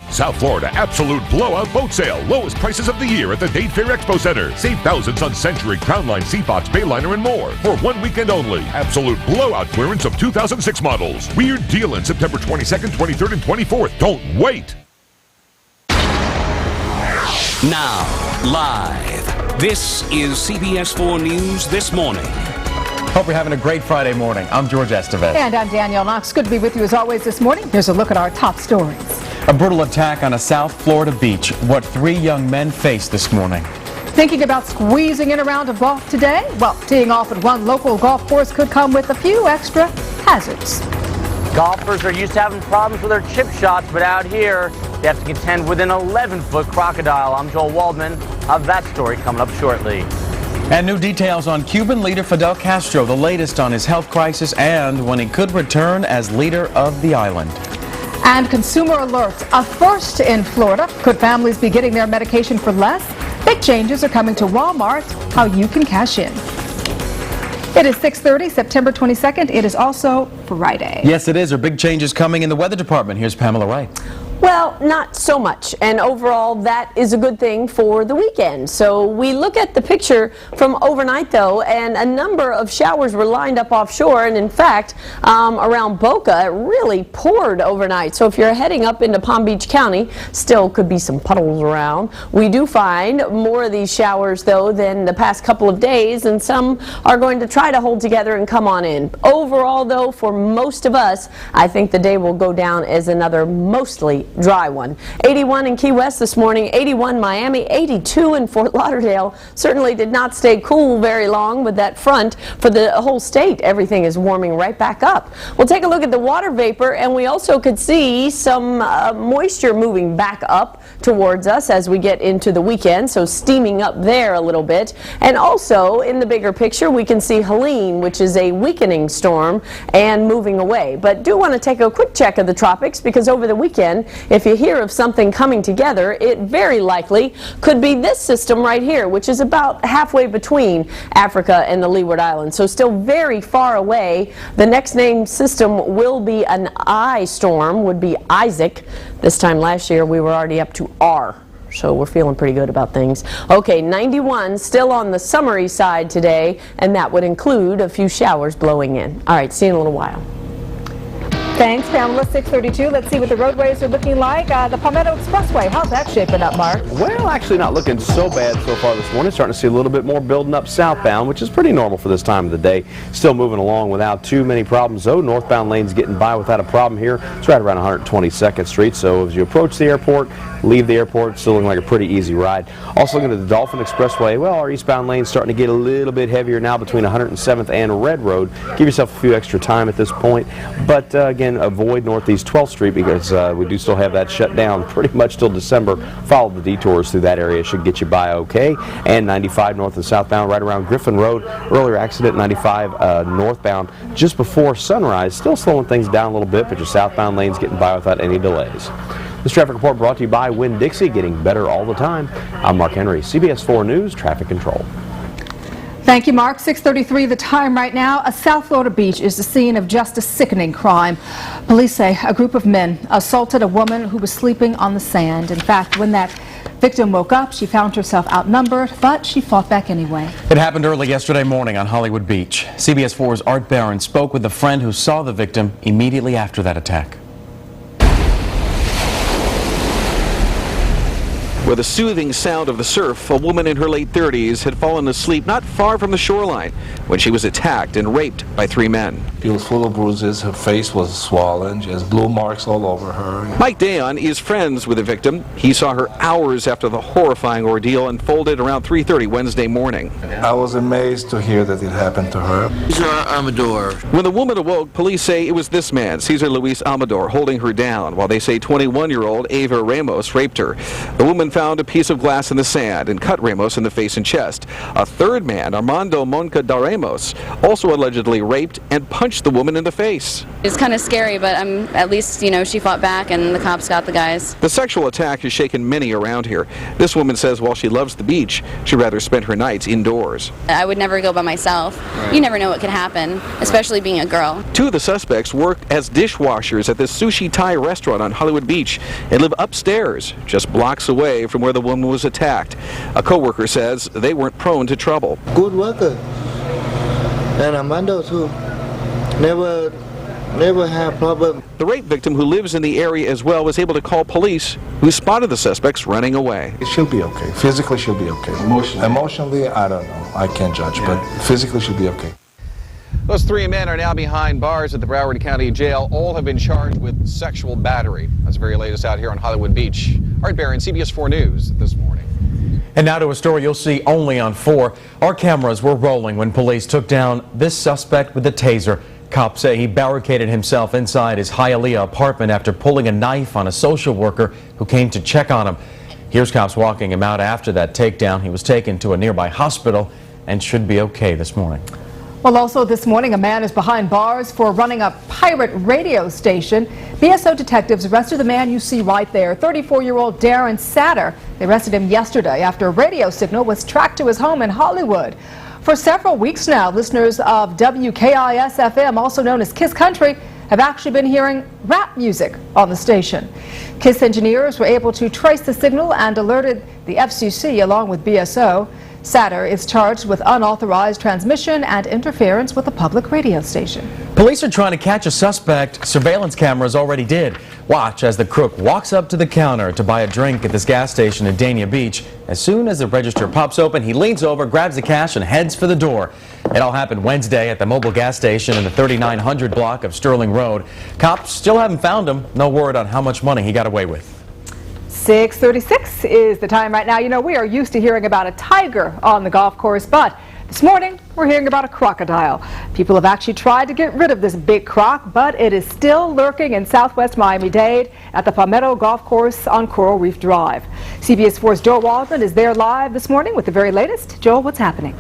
South Florida absolute blowout boat sale. Lowest prices of the year at the Dade Fair Expo Center. Save thousands on Century, Crownline, Seafox, Bayliner, and more. For one weekend only. Absolute blowout clearance of 2006 models. Weird deal in September 22nd, 23rd, and 24th. Don't wait. Now, live. This is CBS 4 News This Morning. Hope you're having a great Friday morning. I'm George Estevez. And I'm Danielle Knox. Good to be with you as always this morning. Here's a look at our top stories. A brutal attack on a South Florida beach. What 3 young men faced this morning. Thinking about squeezing in a round of golf today? Well, teeing off at one local golf course could come with a few extra hazards. Golfers are used to having problems with their chip shots, but out here, they have to contend with an 11-foot crocodile. I'm Joel Waldman. I'll have that story coming up shortly. And new details on Cuban leader Fidel Castro, the latest on his health crisis and when he could return as leader of the island. And consumer alert, a first in Florida. Could families be getting their medication for less? Big changes are coming to Walmart. How you can cash in. It is 6:30, September 22nd. It is also Friday. Yes, it is. There are big changes coming in the weather department. Here's Pamela Wright. Well, not so much, and overall that is a good thing for the weekend. So we look at the picture from overnight though, and a number of showers were lined up offshore, and in fact around Boca it really poured overnight. So if you're heading up into Palm Beach County, still could be some puddles around. We do find more of these showers though than the past couple of days, and some are going to try to hold together and come on in. Overall though, for most of us, I think the day will go down as another mostly dry one. 81 in Key West this morning, 81 Miami, 82 in Fort Lauderdale. Certainly did not stay cool very long with that front. For the whole state, everything is warming right back up. We'll take a look at the water vapor, and we also could see some moisture moving back up towards us as we get into the weekend, so steaming up there a little bit. And also in the bigger picture, we can see Helene, which is a weakening storm and moving away. But do want to take a quick check of the tropics, because over the weekend, if you hear of something coming together, it very likely could be this system right here, which is about halfway between Africa and the Leeward Islands. So still very far away. The next named system will be an I storm, would be Isaac. This time last year we were already up to R. So we're feeling pretty good about things. Okay, 91 still on the summery side today, and that would include a few showers blowing in. All right, see you in a little while. Thanks, Pamela. 6:32. Let's see what the roadways are looking like. The Palmetto Expressway, how's that shaping up, Mark? Well, actually not looking so bad so far this morning. Starting to see a little bit more building up southbound, which is pretty normal for this time of the day. Still moving along without too many problems, though. Northbound lanes getting by without a problem here. It's right around 122nd Street, so as you approach the airport, leave the airport, still looking like a pretty easy ride. Also looking at the Dolphin Expressway, well, our eastbound lane's starting to get a little bit heavier now between 107th and Red Road. Give yourself a few extra time at this point, but again, avoid Northeast 12th Street because we do still have that shut down pretty much till December. Follow the detours through that area, should get you by okay. And 95 north and southbound right around Griffin Road. Earlier accident 95 northbound just before sunrise, still slowing things down a little bit, but your southbound lane's getting by without any delays. This traffic report brought to you by Winn-Dixie, getting better all the time. I'm Mark Henry, CBS 4 News Traffic Control. Thank you, Mark. 6:33 the time right now. A South Florida beach is the scene of just a sickening crime. Police say a group of men assaulted a woman who was sleeping on the sand. In fact, when that victim woke up, she found herself outnumbered, but she fought back anyway. It happened early yesterday morning on Hollywood Beach. CBS 4's Art Barron spoke with a friend who saw the victim immediately after that attack. With the soothing sound of the surf, a woman in her late 30s had fallen asleep not far from the shoreline when she was attacked and raped by 3 men. She was full of bruises, her face was swollen, she has blue marks all over her. Mike Dayon is friends with the victim. He saw her hours after the horrifying ordeal unfolded around 3:30 Wednesday morning. I was amazed to hear that it happened to her. Cesar Amador. When the woman awoke, police say it was this man, Cesar Luis Amador, holding her down, while they say 21-year-old Ava Ramos raped her. The woman found a piece of glass in the sand and cut Ramos in the face and chest. A third man, Armando Monca da Ramos, also allegedly raped and punched the woman in the face. It's kind of scary, but at least, you know, she fought back and the cops got the guys. The sexual attack has shaken many around here. This woman says while she loves the beach, she'd rather spend her nights indoors. I would never go by myself. You never know what could happen, especially being a girl. 2 of the suspects work as dishwashers at this sushi Thai restaurant on Hollywood Beach and live upstairs, just blocks away from where the woman was attacked. A co-worker says they weren't prone to trouble. Good worker. And Armando too. Never had problem. The rape victim, who lives in the area as well, was able to call police, who spotted the suspects running away. She'll be okay. Physically, she'll be okay. Emotionally, I don't know. I can't judge, but physically, she'll be okay. Those 3 men are now behind bars at the Broward County Jail. All have been charged with sexual battery. That's the very latest out here on Hollywood Beach. Art Barron, CBS 4 News this morning. And now to a story you'll see only on 4. Our cameras were rolling when police took down this suspect with a taser. Cops say he barricaded himself inside his Hialeah apartment after pulling a knife on a social worker who came to check on him. Here's cops walking him out after that takedown. He was taken to a nearby hospital and should be okay this morning. Well, also this morning, a man is behind bars for running a pirate radio station. BSO detectives arrested the man you see right there, 34-year-old Darren Satter. They arrested him yesterday after a radio signal was tracked to his home in Hollywood. For several weeks now, listeners of WKIS-FM, also known as KISS Country, have actually been hearing rap music on the station. KISS engineers were able to trace the signal and alerted the FCC along with BSO. Satter is charged with unauthorized transmission and interference with a public radio station. Police are trying to catch a suspect. Surveillance cameras already did. Watch as the crook walks up to the counter to buy a drink at this gas station in Dania Beach. As soon as the register pops open, he leans over, grabs the cash, and heads for the door. It all happened Wednesday at the mobile gas station in the 3900 block of Sterling Road. Cops still haven't found him. No word on how much money he got away with. 6:36 is the time right now. You know, we are used to hearing about a tiger on the golf course, but this morning we're hearing about a crocodile. People have actually tried to get rid of this big croc, but it is still lurking in southwest Miami-Dade at the Palmetto Golf Course on Coral Reef Drive. CBS 4's Joel Waldman is there live this morning with the very latest. Joel, what's happening?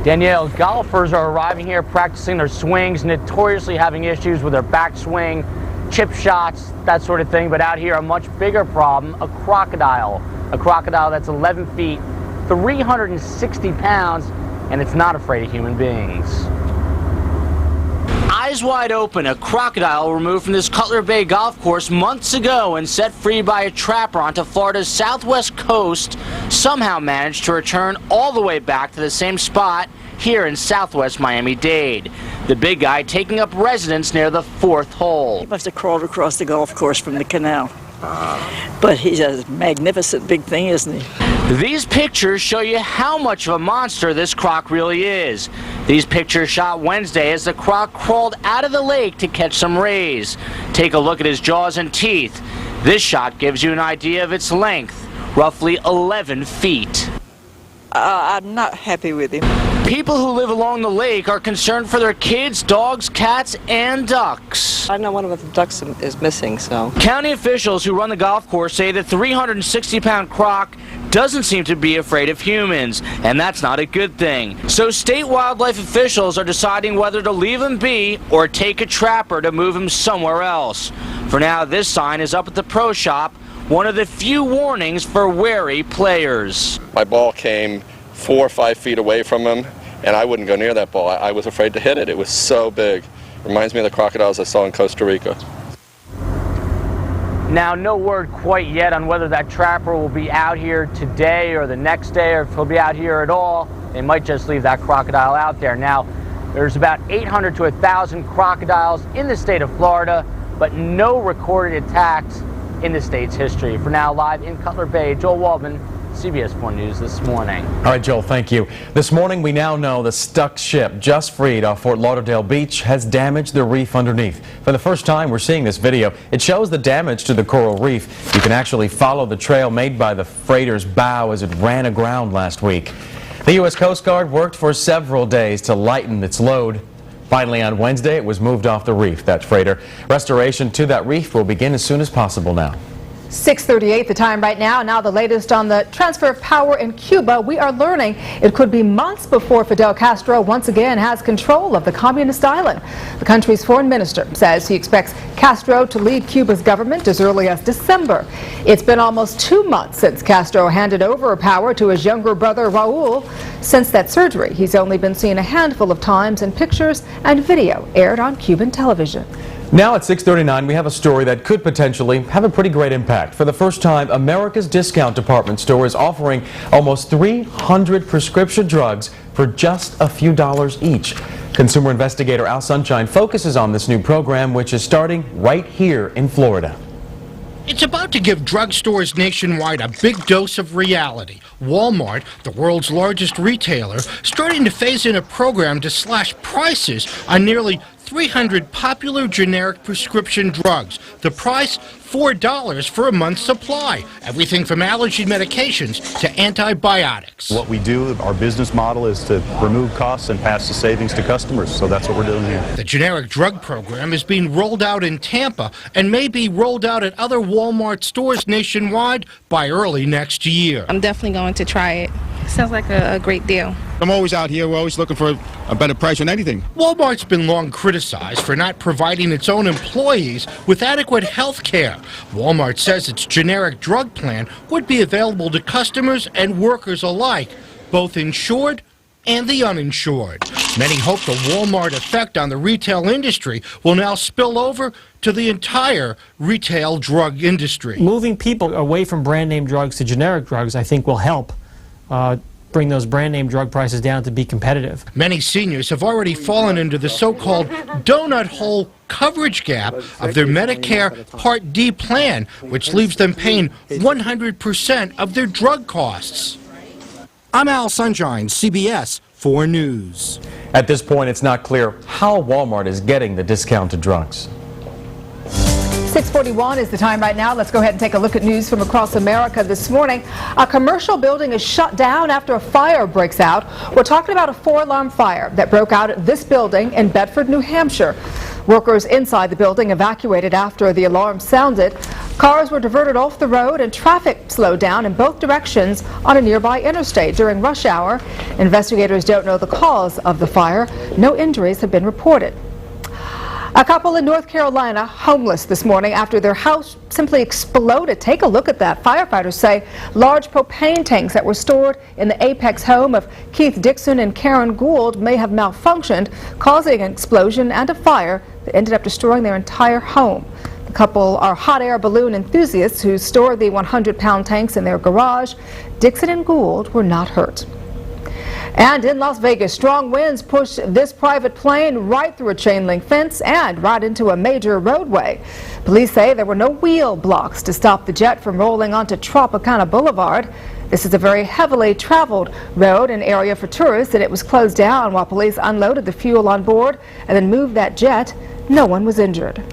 Danielle, golfers are arriving here practicing their swings, notoriously having issues with their backswing, chip shots, that sort of thing. But out here, a much bigger problem, a crocodile. A crocodile that's 11 feet, 360 pounds, and it's not afraid of human beings. I eyes wide open, a crocodile removed from this Cutler Bay golf course months ago and set free by a trapper onto Florida's southwest coast somehow managed to return all the way back to the same spot here in southwest Miami-Dade. The big guy taking up residence near the 4th hole. He must have crawled across the golf course from the canal. But he's a magnificent big thing, isn't he? These pictures show you how much of a monster this croc really is. These pictures shot Wednesday as the croc crawled out of the lake to catch some rays. Take a look at his jaws and teeth. This shot gives you an idea of its length, roughly 11 feet. I'm not happy with him. People who live along the lake are concerned for their kids, dogs, cats, and ducks. I know one of the ducks is missing, so. County officials who run the golf course say the 360-pound croc doesn't seem to be afraid of humans, and that's not a good thing. So state wildlife officials are deciding whether to leave him be or take a trapper to move him somewhere else. For now, this sign is up at the pro shop, one of the few warnings for wary players. My ball came 4 or 5 feet away from him, and I wouldn't go near that ball. I was afraid to hit it. It was so big. Reminds me of the crocodiles I saw in Costa Rica. Now, no word quite yet on whether that trapper will be out here today or the next day, or if he'll be out here at all. They might just leave that crocodile out there. Now, there's about 800 to 1,000 crocodiles in the state of Florida, but no recorded attacks in the state's history. For now, live in Cutler Bay, Joel Waldman, CBS 4 News this morning. All right, Joel, thank you. This morning, we now know the stuck ship just freed off Fort Lauderdale Beach has damaged the reef underneath. For the first time, we're seeing this video. It shows the damage to the coral reef. You can actually follow the trail made by the freighter's bow as it ran aground last week. The U.S. Coast Guard worked for several days to lighten its load. Finally, on Wednesday, it was moved off the reef, that freighter. Restoration to that reef will begin as soon as possible now. 6:38 the time right now. Now the latest on the transfer of power in Cuba. We are learning it could be months before Fidel Castro once again has control of the communist island. The country's foreign minister says he expects Castro to lead Cuba's government as early as December. It's been almost 2 months since Castro handed over power to his younger brother Raul. Since that surgery, he's only been seen a handful of times in pictures and video aired on Cuban television. Now at 6:39, we have a story that could potentially have a pretty great impact. For the first time, America's discount department store is offering almost 300 prescription drugs for just a few dollars each. Consumer investigator Al Sunshine focuses on this new program, which is starting right here in Florida. It's about to give drugstores nationwide a big dose of reality. Walmart, the world's largest retailer, starting to phase in a program to slash prices on nearly 300 popular generic prescription drugs. The price, $4 for a month's supply. Everything from allergy medications to antibiotics. What we do, our business model is to remove costs and pass the savings to customers, so that's what we're doing here. The generic drug program is being rolled out in Tampa and may be rolled out at other Walmart stores nationwide by early next year. I'm definitely going to try it. Sounds like a great deal. I'm always out here. We're always looking for a better price on anything. Walmart's been long criticized for not providing its own employees with adequate health care. Walmart says its generic drug plan would be available to customers and workers alike, both insured and the uninsured. Many hope the Walmart effect on the retail industry will now spill over to the entire retail drug industry. Moving people away from brand name drugs to generic drugs, I think, will help bring those brand name drug prices down to be competitive. Many seniors have already fallen into the so-called donut hole coverage gap of their Medicare Part D plan, which leaves them paying 100% of their drug costs. I'm Al Sunshine, CBS 4 News. At this point, it's not clear how Walmart is getting the discounted drugs. 6:41 is the time right now. Let's go ahead and take a look at news from across America this morning. A commercial building is shut down after a fire breaks out. We're talking about a 4-alarm fire that broke out at this building in Bedford, New Hampshire. Workers inside the building evacuated after the alarm sounded. Cars were diverted off the road and traffic slowed down in both directions on a nearby interstate during rush hour. Investigators don't know the cause of the fire. No injuries have been reported. A couple in North Carolina homeless this morning after their house simply exploded. Take a look at that. Firefighters say large propane tanks that were stored in the Apex home of Keith Dixon and Karen Gould may have malfunctioned, causing an explosion and a fire that ended up destroying their entire home. The couple are hot air balloon enthusiasts who stored the 100-pound tanks in their garage. Dixon and Gould were not hurt. And in Las Vegas, strong winds pushed this private plane right through a chain-link fence and right into a major roadway. Police say there were no wheel blocks to stop the jet from rolling onto Tropicana Boulevard. This is a very heavily traveled road, an area for tourists, and it was closed down while police unloaded the fuel on board and then moved that jet. No one was injured.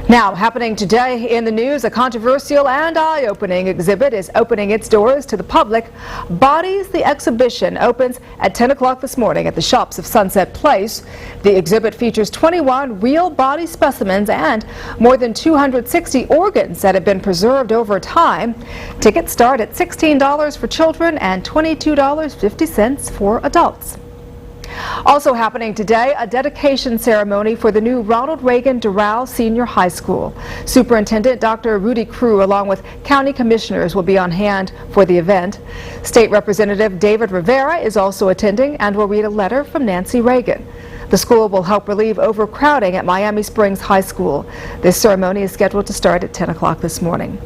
Now, happening today in the news, a controversial and eye-opening exhibit is opening its doors to the public. Bodies, the exhibition, opens at 10 o'clock this morning at the shops of Sunset Place. The exhibit features 21 real body specimens and more than 260 organs that have been preserved over time. Tickets start at $16 for children and $22.50 for adults. Also happening today, a dedication ceremony for the new Ronald Reagan Doral Senior High School. Superintendent Dr. Rudy Crew along with county commissioners will be on hand for the event. State Representative David Rivera is also attending and will read a letter from Nancy Reagan. The school will help relieve overcrowding at Miami Springs High School. This ceremony is scheduled to start at 10 o'clock this morning.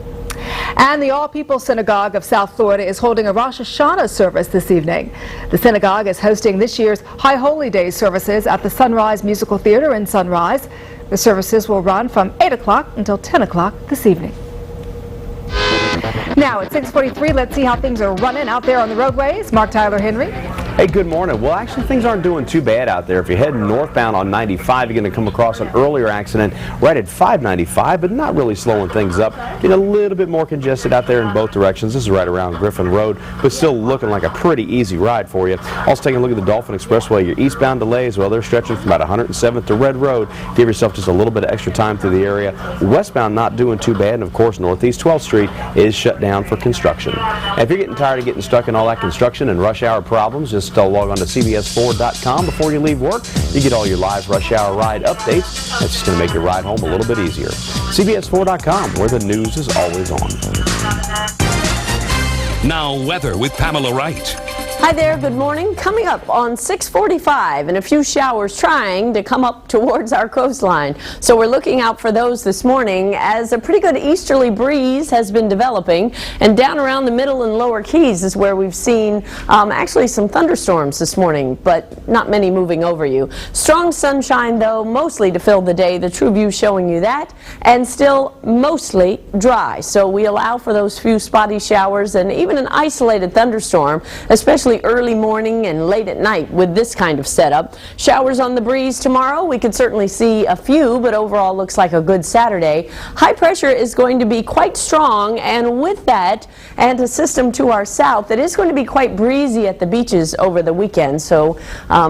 And the All People Synagogue of South Florida is holding a Rosh Hashanah service this evening. The synagogue is hosting this year's High Holy Days services at the Sunrise Musical Theater in Sunrise. The services will run from 8 o'clock until 10 o'clock this evening. Now at 6:43, let's see how things are running out there on the roadways. Mark Tyler Henry. Hey, good morning. Well, actually, things aren't doing too bad out there. If you're heading northbound on 95, you're going to come across an earlier accident right at 595, but not really slowing things up. Getting a little bit more congested out there in both directions. This is right around Griffin Road, but still looking like a pretty easy ride for you. Also taking a look at the Dolphin Expressway. Your eastbound delays, well, they're stretching from about 107th to Red Road. Give yourself just a little bit of extra time through the area. Westbound not doing too bad, and of course, Northeast 12th Street is shut down for construction. Now, if you're getting tired of getting stuck in all that construction and rush hour problems, just log on to CBS4.com before you leave work. You get all your live rush hour ride updates. That's just going to make your ride home a little bit easier. CBS4.com, where the news is always on. Now weather with Pamela Wright. Hi there, good morning. Coming up on 6:45 and a few showers trying to come up towards our coastline. So we're looking out for those this morning as a pretty good easterly breeze has been developing, and down around the middle and lower Keys is where we've seen actually some thunderstorms this morning, but not many moving over you. Strong sunshine though, mostly to fill the day. The True View showing you that, and still mostly dry. So we allow for those few spotty showers and even an isolated thunderstorm, especially early morning and late at night with this kind of setup. Showers on the breeze tomorrow. We could certainly see a few, but overall looks like a good Saturday. High pressure is going to be quite strong, and with that and a system to our south, it is going to be quite breezy at the beaches over the weekend, so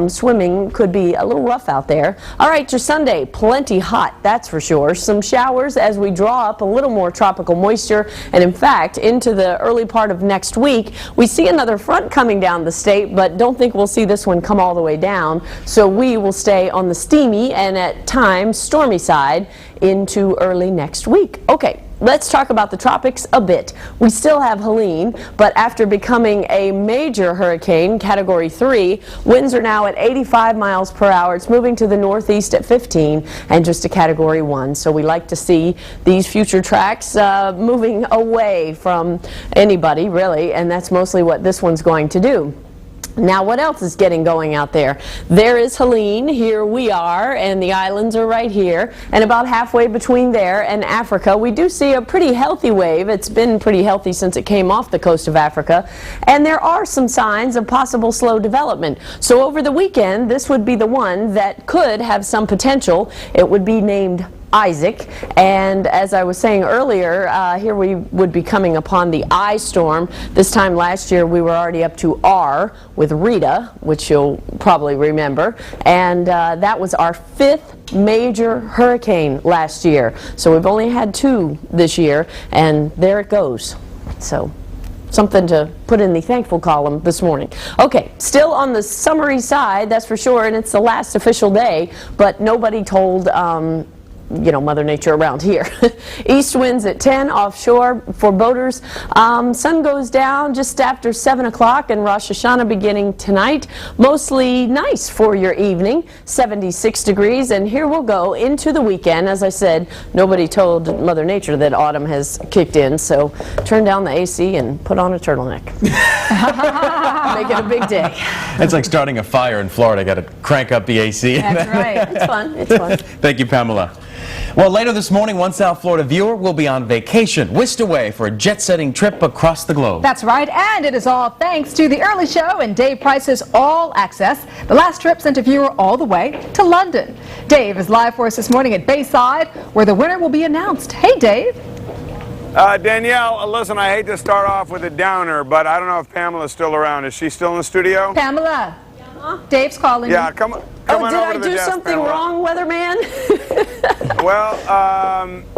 swimming could be a little rough out there. All right, your Sunday, plenty hot, that's for sure. Some showers as we draw up a little more tropical moisture, and in fact into the early part of next week we see another front coming down the state, but don't think we'll see this one come all the way down. So we will stay on the steamy and at times stormy side into early next week. Okay, let's talk about the tropics a bit. We still have Helene, but after becoming a major hurricane, Category 3, winds are now at 85 miles per hour. It's moving to the northeast at 15 and just a Category 1. So we like to see these future tracks moving away from anybody, really, and that's mostly what this one's going to do. Now, what else is getting going out there? There is Helene, here we are, and the islands are right here, and about halfway between there and Africa, we do see a pretty healthy wave. It's been pretty healthy since it came off the coast of Africa, and there are some signs of possible slow development. So over the weekend, this would be the one that could have some potential. It would be named Isaac, and as I was saying earlier, here we would be coming upon the I storm. This time last year we were already up to R with Rita, which you'll probably remember, and that was our 5th major hurricane last year. So we've only had 2 this year, and there it goes. So something to put in the thankful column this morning. Okay, still on the summery side, that's for sure, and it's the last official day, but nobody told Mother Nature around here. East winds at 10 offshore for boaters. Sun goes down just after 7 o'clock and Rosh Hashanah beginning tonight. Mostly nice for your evening, 76 degrees, and here we'll go into the weekend. As I said, nobody told Mother Nature that autumn has kicked in, so turn down the AC and put on a turtleneck. Make it a big day. It's like starting a fire in Florida. Got to crank up the AC. That's right. It's fun. It's fun. Thank you, Pamela. Well, later this morning, one South Florida viewer will be on vacation, whisked away for a jet-setting trip across the globe. That's right, and it is all thanks to the early show and Dave Price's All Access. The last trip sent a viewer all the way to London. Dave is live for us this morning at Bayside, where the winner will be announced. Hey, Dave. Danielle, listen, I hate to start off with a downer, but I don't know if Pamela's still around. Is she still in the studio? Pamela. Dave's calling Yeah, you. come on Did over I to the do desk, something Pamela. wrong, weatherman? Well,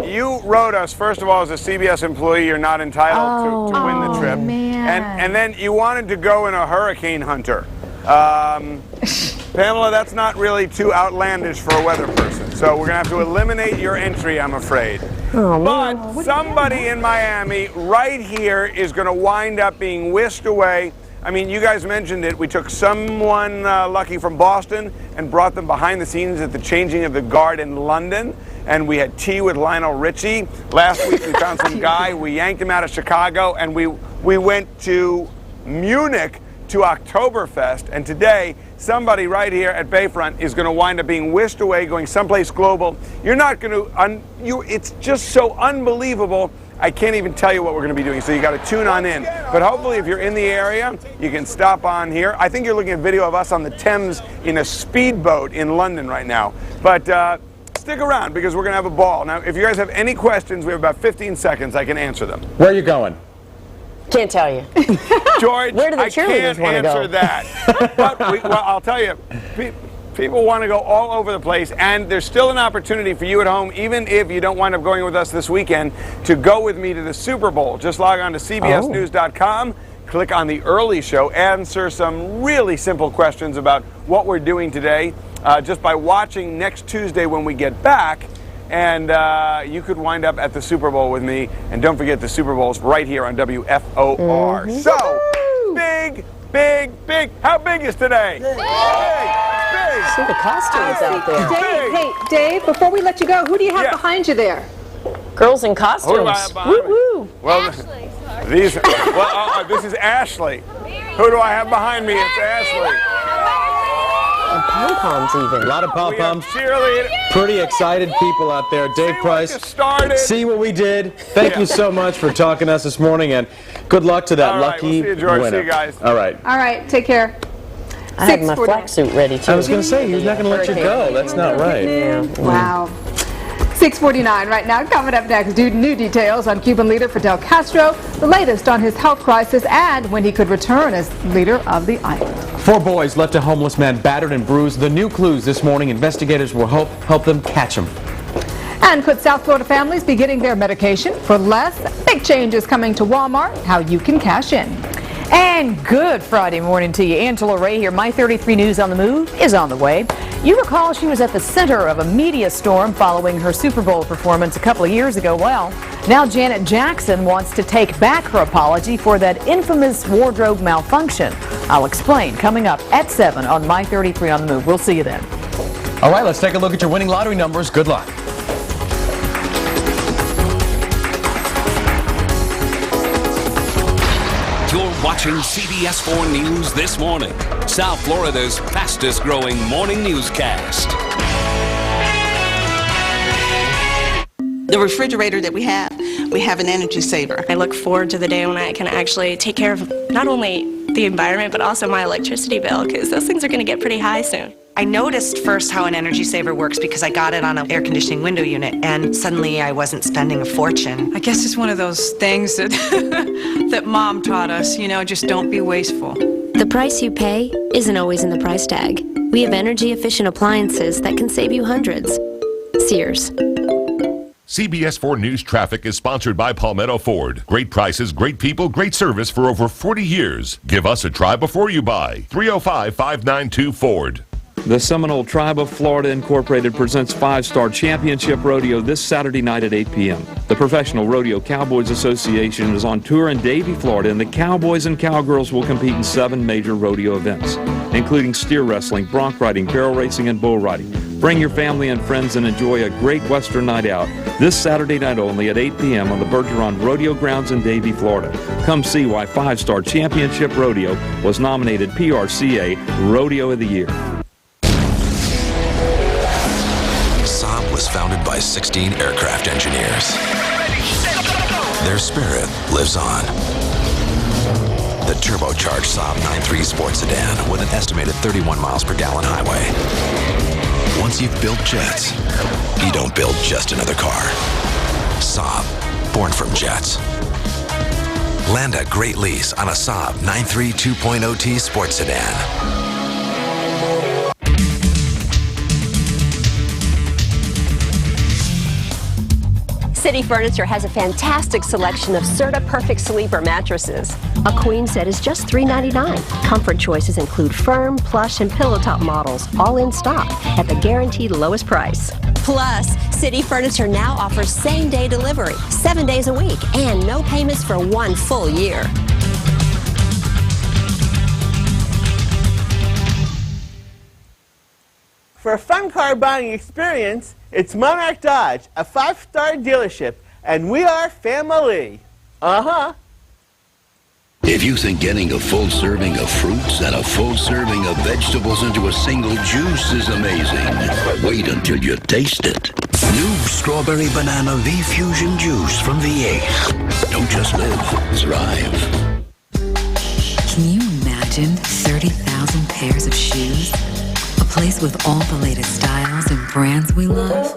you wrote us, first of all, as a CBS employee, you're not entitled to win the trip. And then you wanted to go in a hurricane hunter. Pamela, that's not really too outlandish for a weather person. So we're going to have to eliminate your entry, I'm afraid. But somebody in Miami right here is going to wind up being whisked away. I mean, you guys mentioned it. We took someone lucky from Boston and brought them behind the scenes at the changing of the guard in London. And we had tea with Lionel Richie. Last week we found some guy. We yanked him out of Chicago, and we went to Munich to Oktoberfest. And today, somebody right here at Bayfront is going to wind up being whisked away, going someplace global. You're not going to, it's just so unbelievable. I can't even tell you what we're going to be doing, so you got to tune on in. But hopefully, if you're in the area, you can stop on here. I think you're looking at video of us on the Thames in a speedboat in London right now. But stick around, because we're going to have a ball. Now, if you guys have any questions, we have about 15 seconds. I can answer them. Where are you going? Can't tell you. George, Where do the I can't cheerleaders want to answer go? that. But well, I'll tell you, people want to go all over the place, and there's still an opportunity for you at home, even if you don't wind up going with us this weekend, to go with me to the Super Bowl. Just log on to cbsnews.com, click on the early show, answer some really simple questions about what we're doing today, just by watching next Tuesday when we get back. And you could wind up at the Super Bowl with me. And don't forget, the Super Bowl's right here on WFOR. So, big. How big is today? Big. See the costumes out there. Dave, hey, Dave, before we let you go, who do you have behind you there? Girls in costumes. Who do I have behind me? Well, this is Ashley. Who do I have behind me? It's Ashley. And pom-poms even. A lot of pom-poms. Cheerleader. Pretty excited people out there. Dave Price, see what we did. Thank you so much for talking to us this morning, and good luck to that All right, lucky we'll see you, George. winner. See you guys. All right. All right, take care. I have my flack suit ready, too. I was going to say, he's not going to let you go. That's not right. Yeah. Wow. 6:49 right now. Coming up next, new details on Cuban leader Fidel Castro, the latest on his health crisis, and when he could return as leader of the island. 4 boys left a homeless man battered and bruised. The new clues this morning, investigators will help them catch him. And could South Florida families be getting their medication for less? Big changes coming to Walmart, how you can cash in. And good Friday morning to you. Angela Ray here. My 33 News on the Move is on the way. You recall she was at the center of a media storm following her Super Bowl performance a couple of years ago. Well, now Janet Jackson wants to take back her apology for that infamous wardrobe malfunction. I'll explain coming up at 7 on My 33 on the Move. We'll see you then. All right, let's take a look at your winning lottery numbers. Good luck. You're watching CBS 4 News This Morning, South Florida's fastest growing morning newscast. The refrigerator that we have an energy saver. I look forward to the day when I can actually take care of not only the environment, but also my electricity bill, because those things are going to get pretty high soon. I noticed first how an energy saver works because I got it on an air conditioning window unit, and suddenly I wasn't spending a fortune. I guess it's one of those things that that Mom taught us, you know, just don't be wasteful. The price you pay isn't always in the price tag. We have energy efficient appliances that can save you hundreds. Sears. CBS 4 News Traffic is sponsored by Palmetto Ford. Great prices, great people, great service for over 40 years. Give us a try before you buy. 305-592-FORD. The Seminole Tribe of Florida Incorporated presents 5-Star Championship Rodeo this Saturday night at 8 p.m. The Professional Rodeo Cowboys Association is on tour in Davie, Florida, and the Cowboys and Cowgirls will compete in 7 major rodeo events, including steer wrestling, bronc riding, barrel racing, and bull riding. Bring your family and friends and enjoy a great Western night out this Saturday night only at 8 p.m. on the Bergeron Rodeo Grounds in Davie, Florida. Come see why 5-Star Championship Rodeo was nominated PRCA Rodeo of the Year. Saab was founded by 16 aircraft engineers. Their spirit lives on. The turbocharged Saab 9.3 sports sedan with an estimated 31 miles per gallon highway. Once you've built jets, you don't build just another car. Saab, born from jets. Land a great lease on a Saab 9.3 2.0T sports sedan. City Furniture has a fantastic selection of Serta Perfect Sleeper mattresses. A queen set is just $3.99. Comfort choices include firm, plush, and pillow top models, all in stock at the guaranteed lowest price. Plus, City Furniture now offers same-day delivery, 7 days a week, and no payments for 1 full year. For a fun car buying experience, it's Monarch Dodge, a 5-star dealership, and we are family. Uh-huh. If you think getting a full serving of fruits and a full serving of vegetables into a single juice is amazing, wait until you taste it. New Strawberry Banana V-Fusion Juice from V8. Don't just live, thrive. Can you imagine 30,000 pairs of shoes? A place with all the latest styles and brands we love?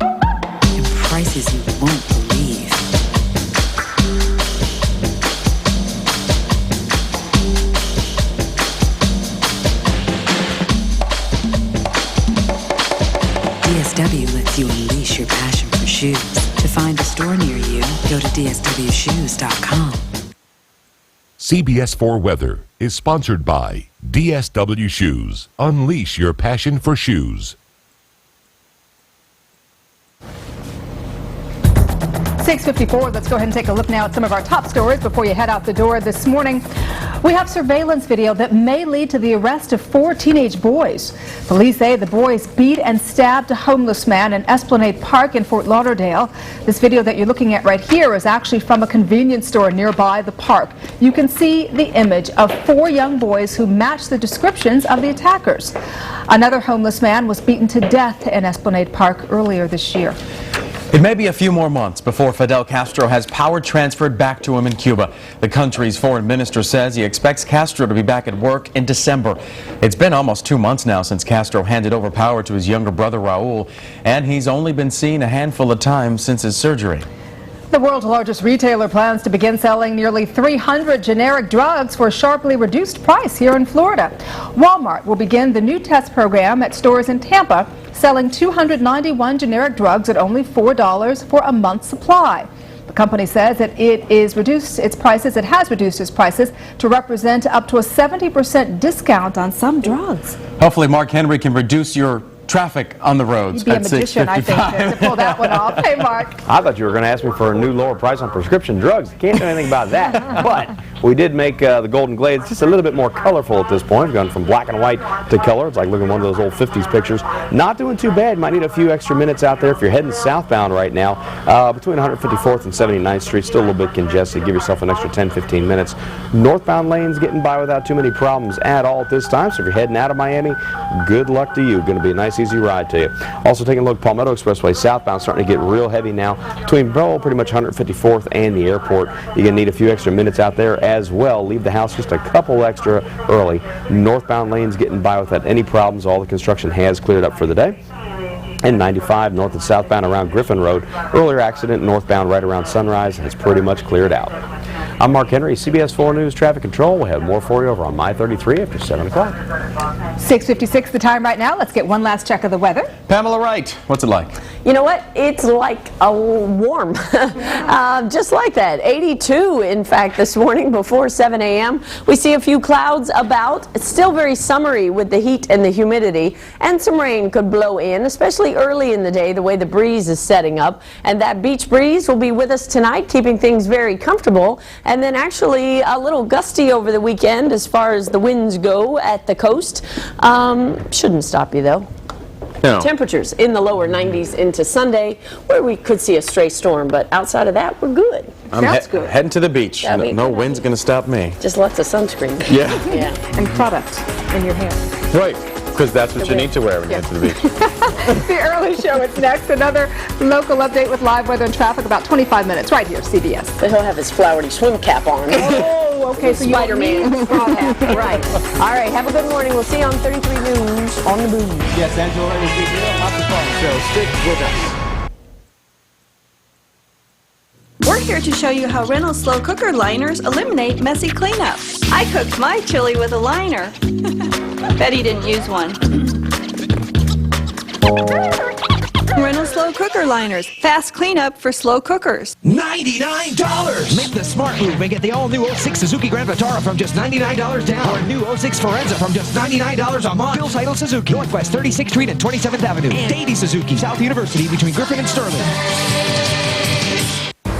And prices you won't believe. DSW lets you unleash your passion for shoes. To find a store near you, go to dswshoes.com. CBS 4 Weather is sponsored by DSW Shoes. Unleash your passion for shoes. 6:54. Let's go ahead and take a look now at some of our top stories before you head out the door this morning. We have surveillance video that may lead to the arrest of 4 teenage boys. Police say the boys beat and stabbed a homeless man in Esplanade Park in Fort Lauderdale. This video that you're looking at right here is actually from a convenience store nearby the park. You can see the image of 4 young boys who match the descriptions of the attackers. Another homeless man was beaten to death in Esplanade Park earlier this year. It may be a few more months before Fidel Castro has power transferred back to him in Cuba. The country's foreign minister says he expects Castro to be back at work in December. It's been almost 2 months now since Castro handed over power to his younger brother Raul, and he's only been seen a handful of times since his surgery. The world's largest retailer plans to begin selling nearly 300 generic drugs for a sharply reduced price here in Florida. Walmart will begin the new test program at stores in Tampa, selling 291 generic drugs at only $4 for a month's supply. The company says that it has reduced its prices to represent up to a 70% discount on some drugs. Hopefully Mark Henry can reduce your traffic on the roads. You'd be a magician, I think, to pull that one off. Hey, Mark. I thought you were going to ask me for a new lower price on prescription drugs. Can't do anything about that. But we did make the Golden Glades just a little bit more colorful at this point. We've gone from black and white to color. It's like looking at one of those old 50s pictures. Not doing too bad. Might need a few extra minutes out there if you're heading southbound right now. Between 154th and 79th Street, still a little bit congested. Give yourself an extra 10-15 minutes. Northbound lanes getting by without too many problems at all at this time. So if you're heading out of Miami, good luck to you. Going to be a nice, easy ride to you. Also taking a look, Palmetto Expressway southbound starting to get real heavy now between pretty much 154th and the airport. You're going to need a few extra minutes out there as well. Leave the house just a couple extra early. Northbound lanes getting by without any problems. All the construction has cleared up for the day. And 95 north and southbound around Griffin Road. Earlier accident northbound right around Sunrise has pretty much cleared out. I'm Mark Henry, CBS 4 News Traffic Control. We'll have more for you over on My 33 after 7 o'clock. 6:56 the time right now. Let's get one last check of the weather. Pamela Wright, what's it like? You know what? It's like warm. Just like that. 82, in fact, this morning before 7 a.m. We see a few clouds about. It's still very summery with the heat and the humidity. And some rain could blow in, especially early in the day, the way the breeze is setting up. And that beach breeze will be with us tonight, keeping things very comfortable. And then actually a little gusty over the weekend as far as the winds go at the coast. Shouldn't stop you, though. No. Temperatures in the lower 90s into Sunday, where we could see a stray storm, but outside of that, we're good. Sounds good. Heading to the beach. No wind's going to stop me. Just lots of sunscreen. Yeah. And product in your hair. Right, because that's what you need to wear when you head to the beach. The early show is next. Another local update with live weather and traffic about 25 minutes right here, CBS. But he'll have his flowery swim cap on. Oh, okay, so Spider-Man. Right. All right, have a good morning. We'll see you on 33 News on the Move. Yes, Angela, it will be here. Lots of fun. So stick with us. We're here to show you how Reynolds slow cooker liners eliminate messy cleanup. I cooked my chili with a liner. Betty didn't use one. Reynolds slow cooker liners. Fast cleanup for slow cookers. $99! Make the smart move and get the all-new 06 Suzuki Grand Vitara from just $99 down. Or a new 06 Forenza from just $99 a month. Bill Title Suzuki, Northwest 36th Street and 27th Avenue. And Davey Suzuki, South University between Griffin and Sterling.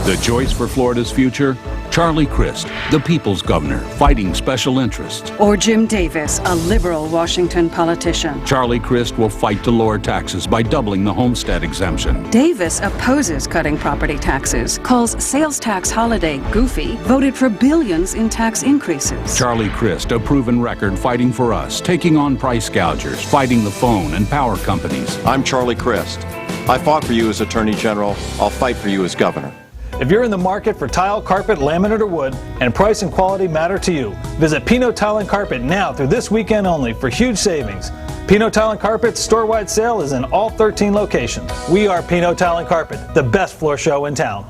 The choice for Florida's future? Charlie Crist, the people's governor, fighting special interests. Or Jim Davis, a liberal Washington politician. Charlie Crist will fight to lower taxes by doubling the homestead exemption. Davis opposes cutting property taxes, calls sales tax holiday goofy, voted for billions in tax increases. Charlie Crist, a proven record fighting for us, taking on price gougers, fighting the phone and power companies. I'm Charlie Crist. I fought for you as Attorney General. I'll fight for you as Governor. If you're in the market for tile, carpet, laminate, or wood, and price and quality matter to you, visit Pinot Tile and Carpet now through this weekend only for huge savings. Pinot Tile and Carpet's store-wide sale is in all 13 locations. We are Pinot Tile and Carpet, the best floor show in town.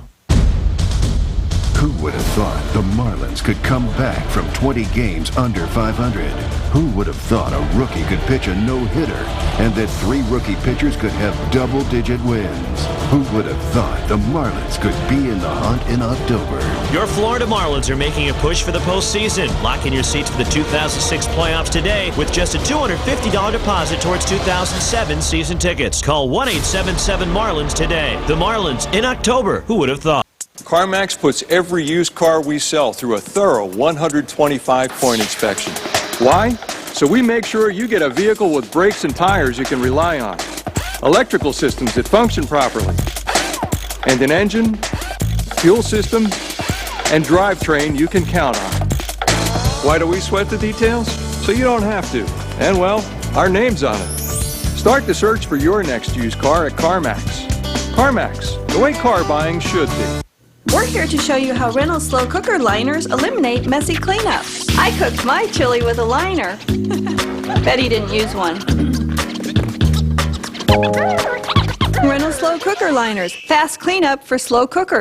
Who would have thought the Marlins could come back from 20 games under 500? Who would have thought a rookie could pitch a no-hitter and that 3 rookie pitchers could have double-digit wins? Who would have thought the Marlins could be in the hunt in October? Your Florida Marlins are making a push for the postseason. Lock in your seats for the 2006 playoffs today with just a $250 deposit towards 2007 season tickets. Call 1-877-MARLINS today. The Marlins in October. Who would have thought? CarMax puts every used car we sell through a thorough 125-point inspection. Why? So we make sure you get a vehicle with brakes and tires you can rely on, electrical systems that function properly, and an engine, fuel system, and drivetrain you can count on. Why do we sweat the details? So you don't have to. And well, our name's on it. Start the search for your next used car at CarMax. CarMax, the way car buying should be. We're here to show you how Reynolds slow cooker liners eliminate messy cleanup. I cooked my chili with a liner. Betty didn't use one. Reynolds slow cooker liners. Fast cleanup for slow cookers.